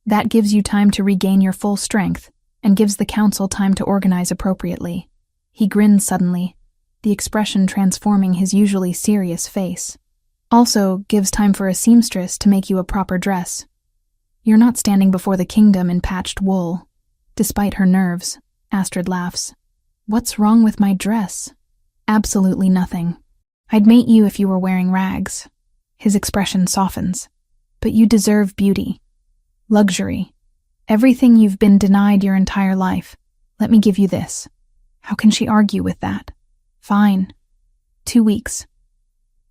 "That gives you time to regain your full strength and gives the council time to organize appropriately." He grins suddenly, the expression transforming his usually serious face. "Also gives time for a seamstress to make you a proper dress. You're not standing before the kingdom in patched wool." Despite her nerves, Astrid laughs. "What's wrong with my dress?" "Absolutely nothing. I'd mate you if you were wearing rags." His expression softens. "But you deserve beauty, luxury, everything you've been denied your entire life. Let me give you this." How can she argue with that? "Fine. 2 weeks.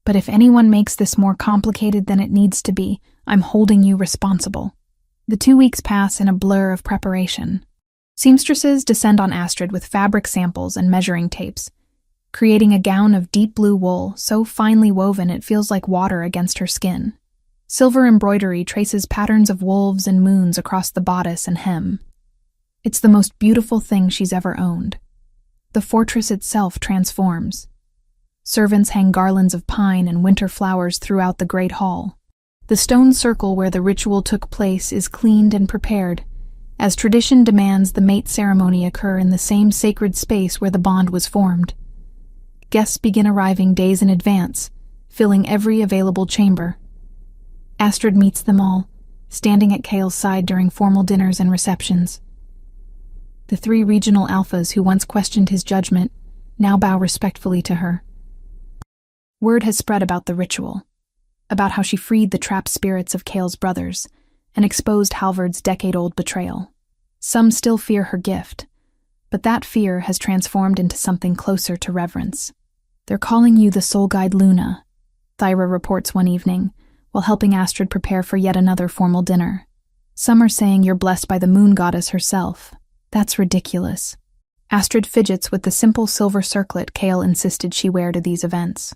But if anyone makes this more complicated than it needs to be, I'm holding you responsible." The 2 weeks pass in a blur of preparation. Seamstresses descend on Astrid with fabric samples and measuring tapes, creating a gown of deep blue wool so finely woven it feels like water against her skin. Silver embroidery traces patterns of wolves and moons across the bodice and hem. It's the most beautiful thing she's ever owned. The fortress itself transforms. Servants hang garlands of pine and winter flowers throughout the great hall. The stone circle where the ritual took place is cleaned and prepared, As tradition demands, the mate ceremony occur in the same sacred space where the bond was formed. Guests begin arriving days in advance, filling every available chamber. Astrid meets them all, standing at Kale's side during formal dinners and receptions. The 3 regional alphas who once questioned his judgment now bow respectfully to her. Word has spread about the ritual, about how she freed the trapped spirits of Kale's brothers and exposed Halvard's decade-old betrayal. Some still fear her gift, but that fear has transformed into something closer to reverence. "They're calling you the soul guide Luna," Thyra reports one evening, while helping Astrid prepare for yet another formal dinner. "Some are saying you're blessed by the moon goddess herself. That's ridiculous." Astrid fidgets with the simple silver circlet Kale insisted she wear to these events.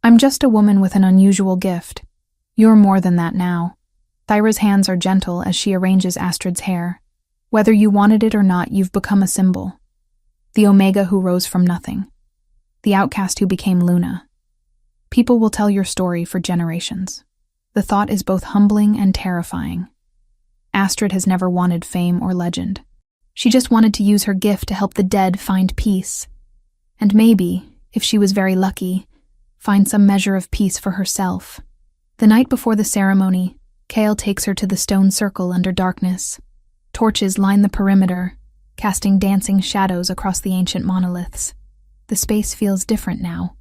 "I'm just a woman with an unusual gift. You're more than that now." Thyra's hands are gentle as she arranges Astrid's hair. "Whether you wanted it or not, you've become a symbol. The Omega who rose from nothing. The outcast who became Luna. People will tell your story for generations." The thought is both humbling and terrifying. Astrid has never wanted fame or legend. She just wanted to use her gift to help the dead find peace. And maybe, if she was very lucky, find some measure of peace for herself. The night before the ceremony, Kale takes her to the stone circle under darkness. Torches line the perimeter, casting dancing shadows across the ancient monoliths. The space feels different now.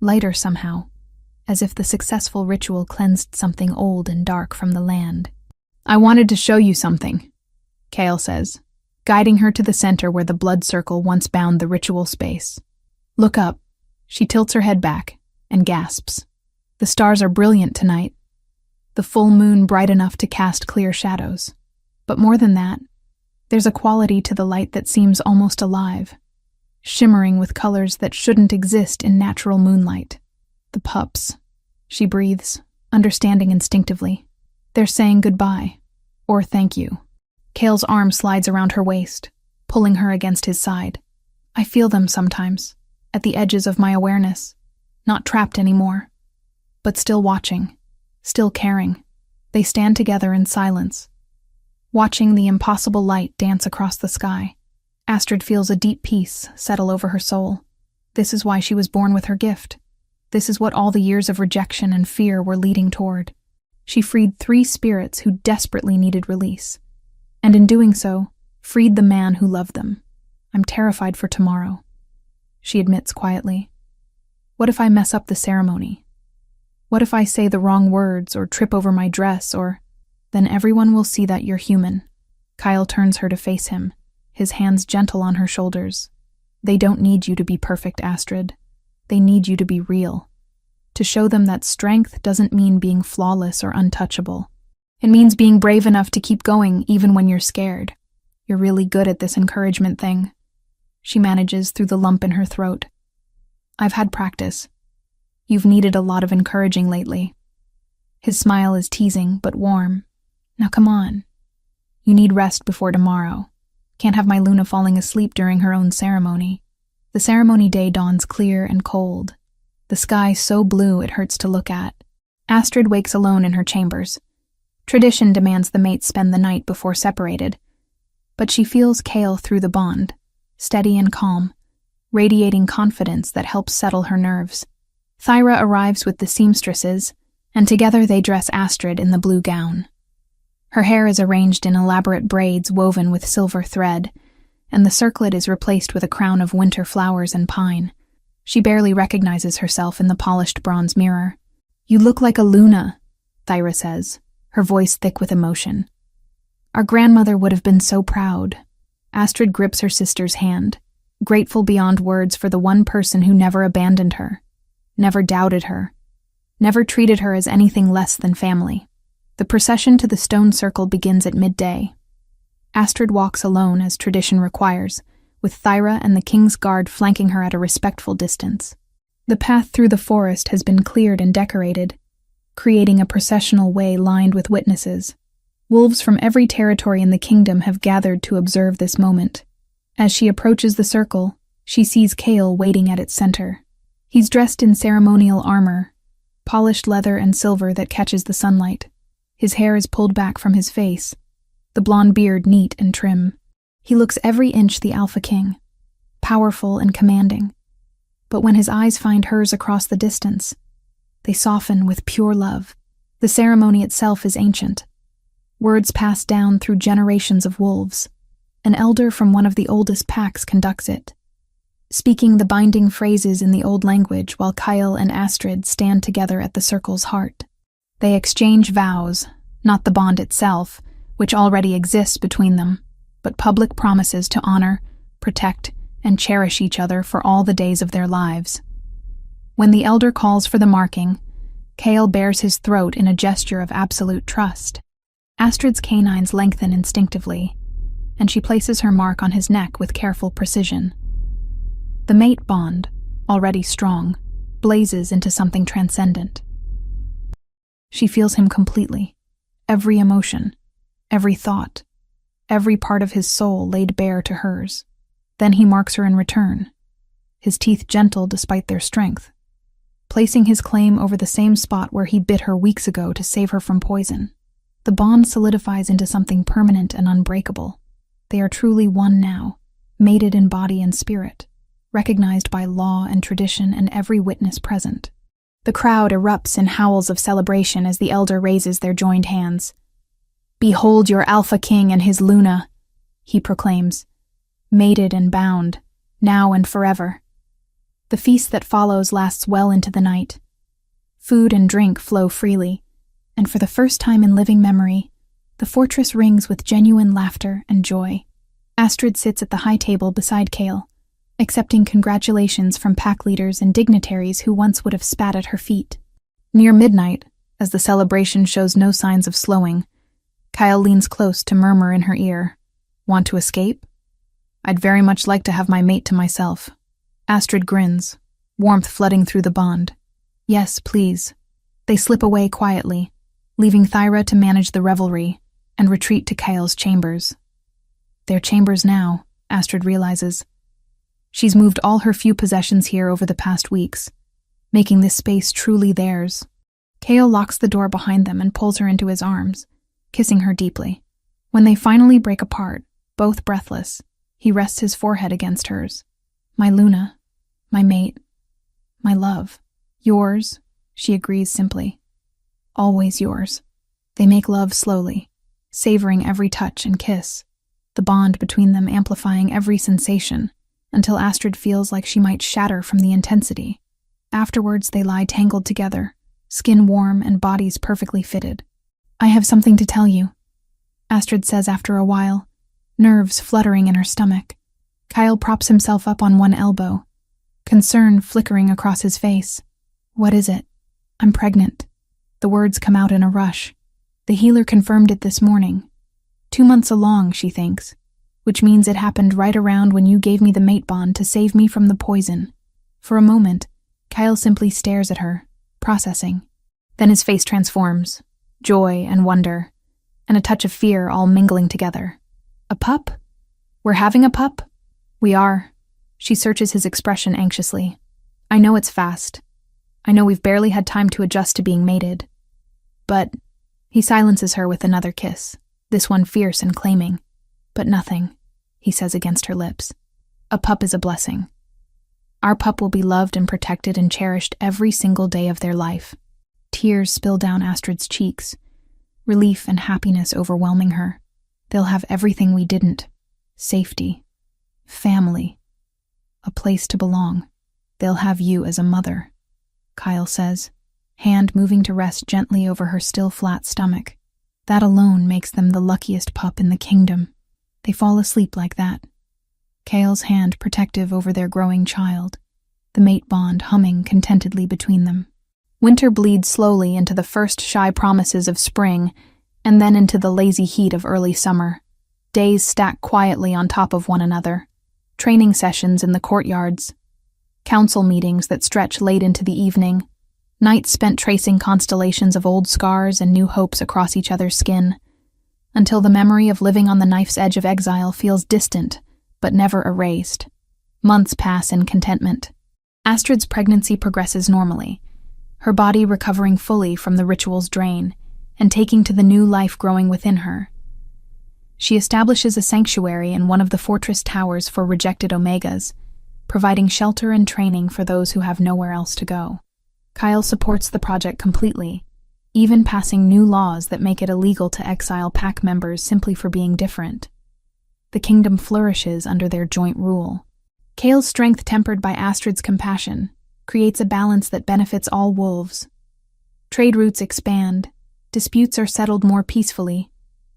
Lighter somehow, as if the successful ritual cleansed something old and dark from the land. "I wanted to show you something," Kale says, guiding her to the center where the blood circle once bound the ritual space. "Look up." She tilts her head back and gasps. "The stars are brilliant tonight. The full moon bright enough to cast clear shadows. But more than that, there's a quality to the light that seems almost alive, shimmering with colors that shouldn't exist in natural moonlight. The pups," she breathes, understanding instinctively. "They're saying goodbye, or thank you." Kale's arm slides around her waist, pulling her against his side. "I feel them sometimes, at the edges of my awareness, not trapped anymore, but still watching, still caring." They stand together in silence, watching the impossible light dance across the sky. Astrid feels a deep peace settle over her soul. This is why she was born with her gift. This is what all the years of rejection and fear were leading toward. She freed 3 spirits who desperately needed release, and in doing so, freed the man who loved them. "I'm terrified for tomorrow," she admits quietly. "What if I mess up the ceremony? What if I say the wrong words or trip over my dress or... Then everyone will see that you're human." Kyle turns her to face him, his hands gentle on her shoulders. "They don't need you to be perfect, Astrid. They need you to be real. To show them that strength doesn't mean being flawless or untouchable. It means being brave enough to keep going even when you're scared. You're really good at this encouragement thing," she manages through the lump in her throat. "I've had practice. You've needed a lot of encouraging lately." His smile is teasing but warm. "Now come on. You need rest before tomorrow. Can't have my Luna falling asleep during her own ceremony." The ceremony day dawns clear and cold, the sky so blue it hurts to look at. Astrid wakes alone in her chambers. Tradition demands the mates spend the night before separated, but she feels Kale through the bond, steady and calm, radiating confidence that helps settle her nerves. Thyra arrives with the seamstresses, and together they dress Astrid in the blue gown. Her hair is arranged in elaborate braids woven with silver thread, and the circlet is replaced with a crown of winter flowers and pine. She barely recognizes herself in the polished bronze mirror. "You look like a Luna," Thyra says, her voice thick with emotion. "Our grandmother would have been so proud." Astrid grips her sister's hand, grateful beyond words for the one person who never abandoned her, never doubted her, never treated her as anything less than family. The procession to the stone circle begins at midday. Astrid walks alone as tradition requires, with Thyra and the King's Guard flanking her at a respectful distance. The path through the forest has been cleared and decorated, creating a processional way lined with witnesses. Wolves from every territory in the kingdom have gathered to observe this moment. As she approaches the circle, she sees Kale waiting at its center. He's dressed in ceremonial armor, polished leather and silver that catches the sunlight. His hair is pulled back from his face, the blonde beard neat and trim. He looks every inch the alpha king, powerful and commanding. But when his eyes find hers across the distance, they soften with pure love. The ceremony itself is ancient. Words passed down through generations of wolves. An elder from one of the oldest packs conducts it, speaking the binding phrases in the old language while Kyle and Astrid stand together at the circle's heart. They exchange vows, not the bond itself, which already exists between them, but public promises to honor, protect, and cherish each other for all the days of their lives. When the elder calls for the marking, Kale bares his throat in a gesture of absolute trust. Astrid's canines lengthen instinctively, and she places her mark on his neck with careful precision. The mate bond, already strong, blazes into something transcendent. She feels him completely, every emotion, every thought, every part of his soul laid bare to hers. Then he marks her in return, his teeth gentle despite their strength, placing his claim over the same spot where he bit her weeks ago to save her from poison. The bond solidifies into something permanent and unbreakable. They are truly one now, mated in body and spirit, recognized by law and tradition and every witness present. The crowd erupts in howls of celebration as the elder raises their joined hands. "Behold your Alpha King and his Luna," he proclaims, mated and bound, now and forever. The feast that follows lasts well into the night. Food and drink flow freely, and for the first time in living memory, the fortress rings with genuine laughter and joy. Astrid sits at the high table beside Kale, accepting congratulations from pack leaders and dignitaries who once would have spat at her feet. Near midnight, as the celebration shows no signs of slowing, Kyle leans close to murmur in her ear, "Want to escape? I'd very much like to have my mate to myself." Astrid grins, warmth flooding through the bond. "Yes, please." They slip away quietly, leaving Thyra to manage the revelry and retreat to Kyle's chambers. Their chambers now, Astrid realizes. She's moved all her few possessions here over the past weeks, making this space truly theirs. Kale locks the door behind them and pulls her into his arms, kissing her deeply. When they finally break apart, both breathless, he rests his forehead against hers. "My Luna, my mate, my love, yours," she agrees simply. "Always yours." They make love slowly, savoring every touch and kiss, the bond between them amplifying every sensation, until Astrid feels like she might shatter from the intensity. Afterwards, they lie tangled together, skin warm and bodies perfectly fitted. "I have something to tell you," Astrid says after a while, nerves fluttering in her stomach. Kyle props himself up on one elbow, concern flickering across his face. "What is it?" "I'm pregnant." The words come out in a rush. The healer confirmed it this morning. 2 months along, she thinks, which means it happened right around when you gave me the mate bond to save me from the poison. For a moment, Kyle simply stares at her, processing. Then his face transforms, joy and wonder, and a touch of fear all mingling together. "A pup? We're having a pup?" "We are." She searches his expression anxiously. "I know it's fast. I know we've barely had time to adjust to being mated. But..." He silences her with another kiss, this one fierce and claiming. "But nothing," he says against her lips. "A pup is a blessing. Our pup will be loved and protected and cherished every single day of their life." Tears spill down Astrid's cheeks, relief and happiness overwhelming her. They'll have everything we didn't. Safety. Family. A place to belong. They'll have you as a mother, Kyle says, hand moving to rest gently over her still flat stomach. That alone makes them the luckiest pup in the kingdom. They fall asleep like that. Kale's hand protective over their growing child, the mate bond humming contentedly between them. Winter bleeds slowly into the first shy promises of spring, and then into the lazy heat of early summer. Days stack quietly on top of one another. Training sessions in the courtyards. Council meetings that stretch late into the evening. Nights spent tracing constellations of old scars and new hopes across each other's skin, until the memory of living on the knife's edge of exile feels distant, but never erased. Months pass in contentment. Astrid's pregnancy progresses normally, her body recovering fully from the ritual's drain and taking to the new life growing within her. She establishes a sanctuary in one of the fortress towers for rejected Omegas, providing shelter and training for those who have nowhere else to go. Kyle supports the project completely, even passing new laws that make it illegal to exile pack members simply for being different. The kingdom flourishes under their joint rule. Kale's strength, tempered by Astrid's compassion, creates a balance that benefits all wolves. Trade routes expand, disputes are settled more peacefully,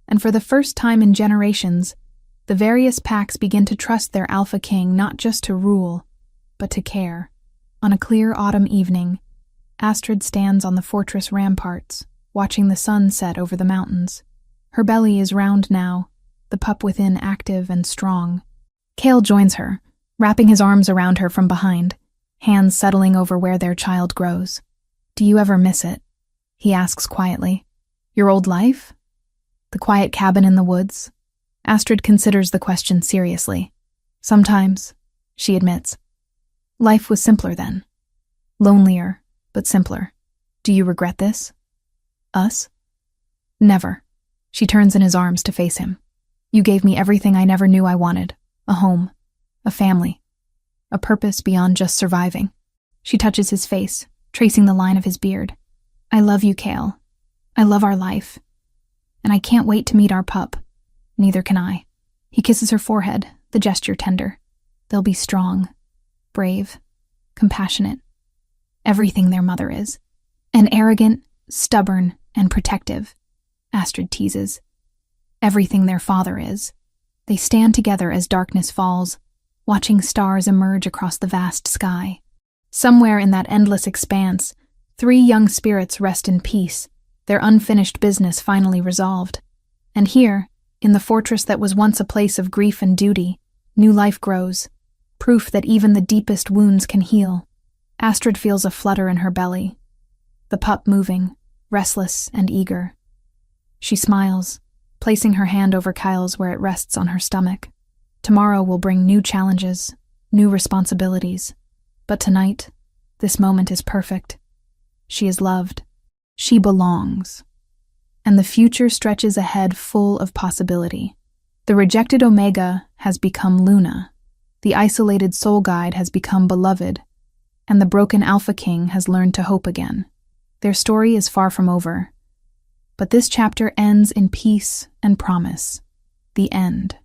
and for the first time in generations, the various packs begin to trust their alpha king not just to rule, but to care. On a clear autumn evening, Astrid stands on the fortress ramparts, watching the sun set over the mountains. Her belly is round now, the pup within active and strong. Kale joins her, wrapping his arms around her from behind, hands settling over where their child grows. "Do you ever miss it?" he asks quietly. "Your old life? The quiet cabin in the woods?" Astrid considers the question seriously. "Sometimes," she admits. "Life was simpler then. Lonelier, but simpler. Do you regret this? Us?" "Never." She turns in his arms to face him. "You gave me everything I never knew I wanted. A home, a family, a purpose beyond just surviving." She touches his face, tracing the line of his beard. "I love you, Kale. I love our life. And I can't wait to meet our pup. Neither can I." He kisses her forehead, the gesture tender. "They'll be strong, brave, compassionate. Everything their mother is. And arrogant, stubborn, and protective," Astrid teases. "Everything their father is." They stand together as darkness falls, watching stars emerge across the vast sky. Somewhere in that endless expanse, 3 young spirits rest in peace, their unfinished business finally resolved. And here, in the fortress that was once a place of grief and duty, new life grows, proof that even the deepest wounds can heal. Astrid feels a flutter in her belly, the pup moving, restless and eager. She smiles, placing her hand over Kyle's where it rests on her stomach. Tomorrow will bring new challenges, new responsibilities. But tonight, this moment is perfect. She is loved. She belongs. And the future stretches ahead full of possibility. The rejected Omega has become Luna. The isolated soul guide has become beloved. And the broken Alpha King has learned to hope again. Their story is far from over. But this chapter ends in peace and promise. The end.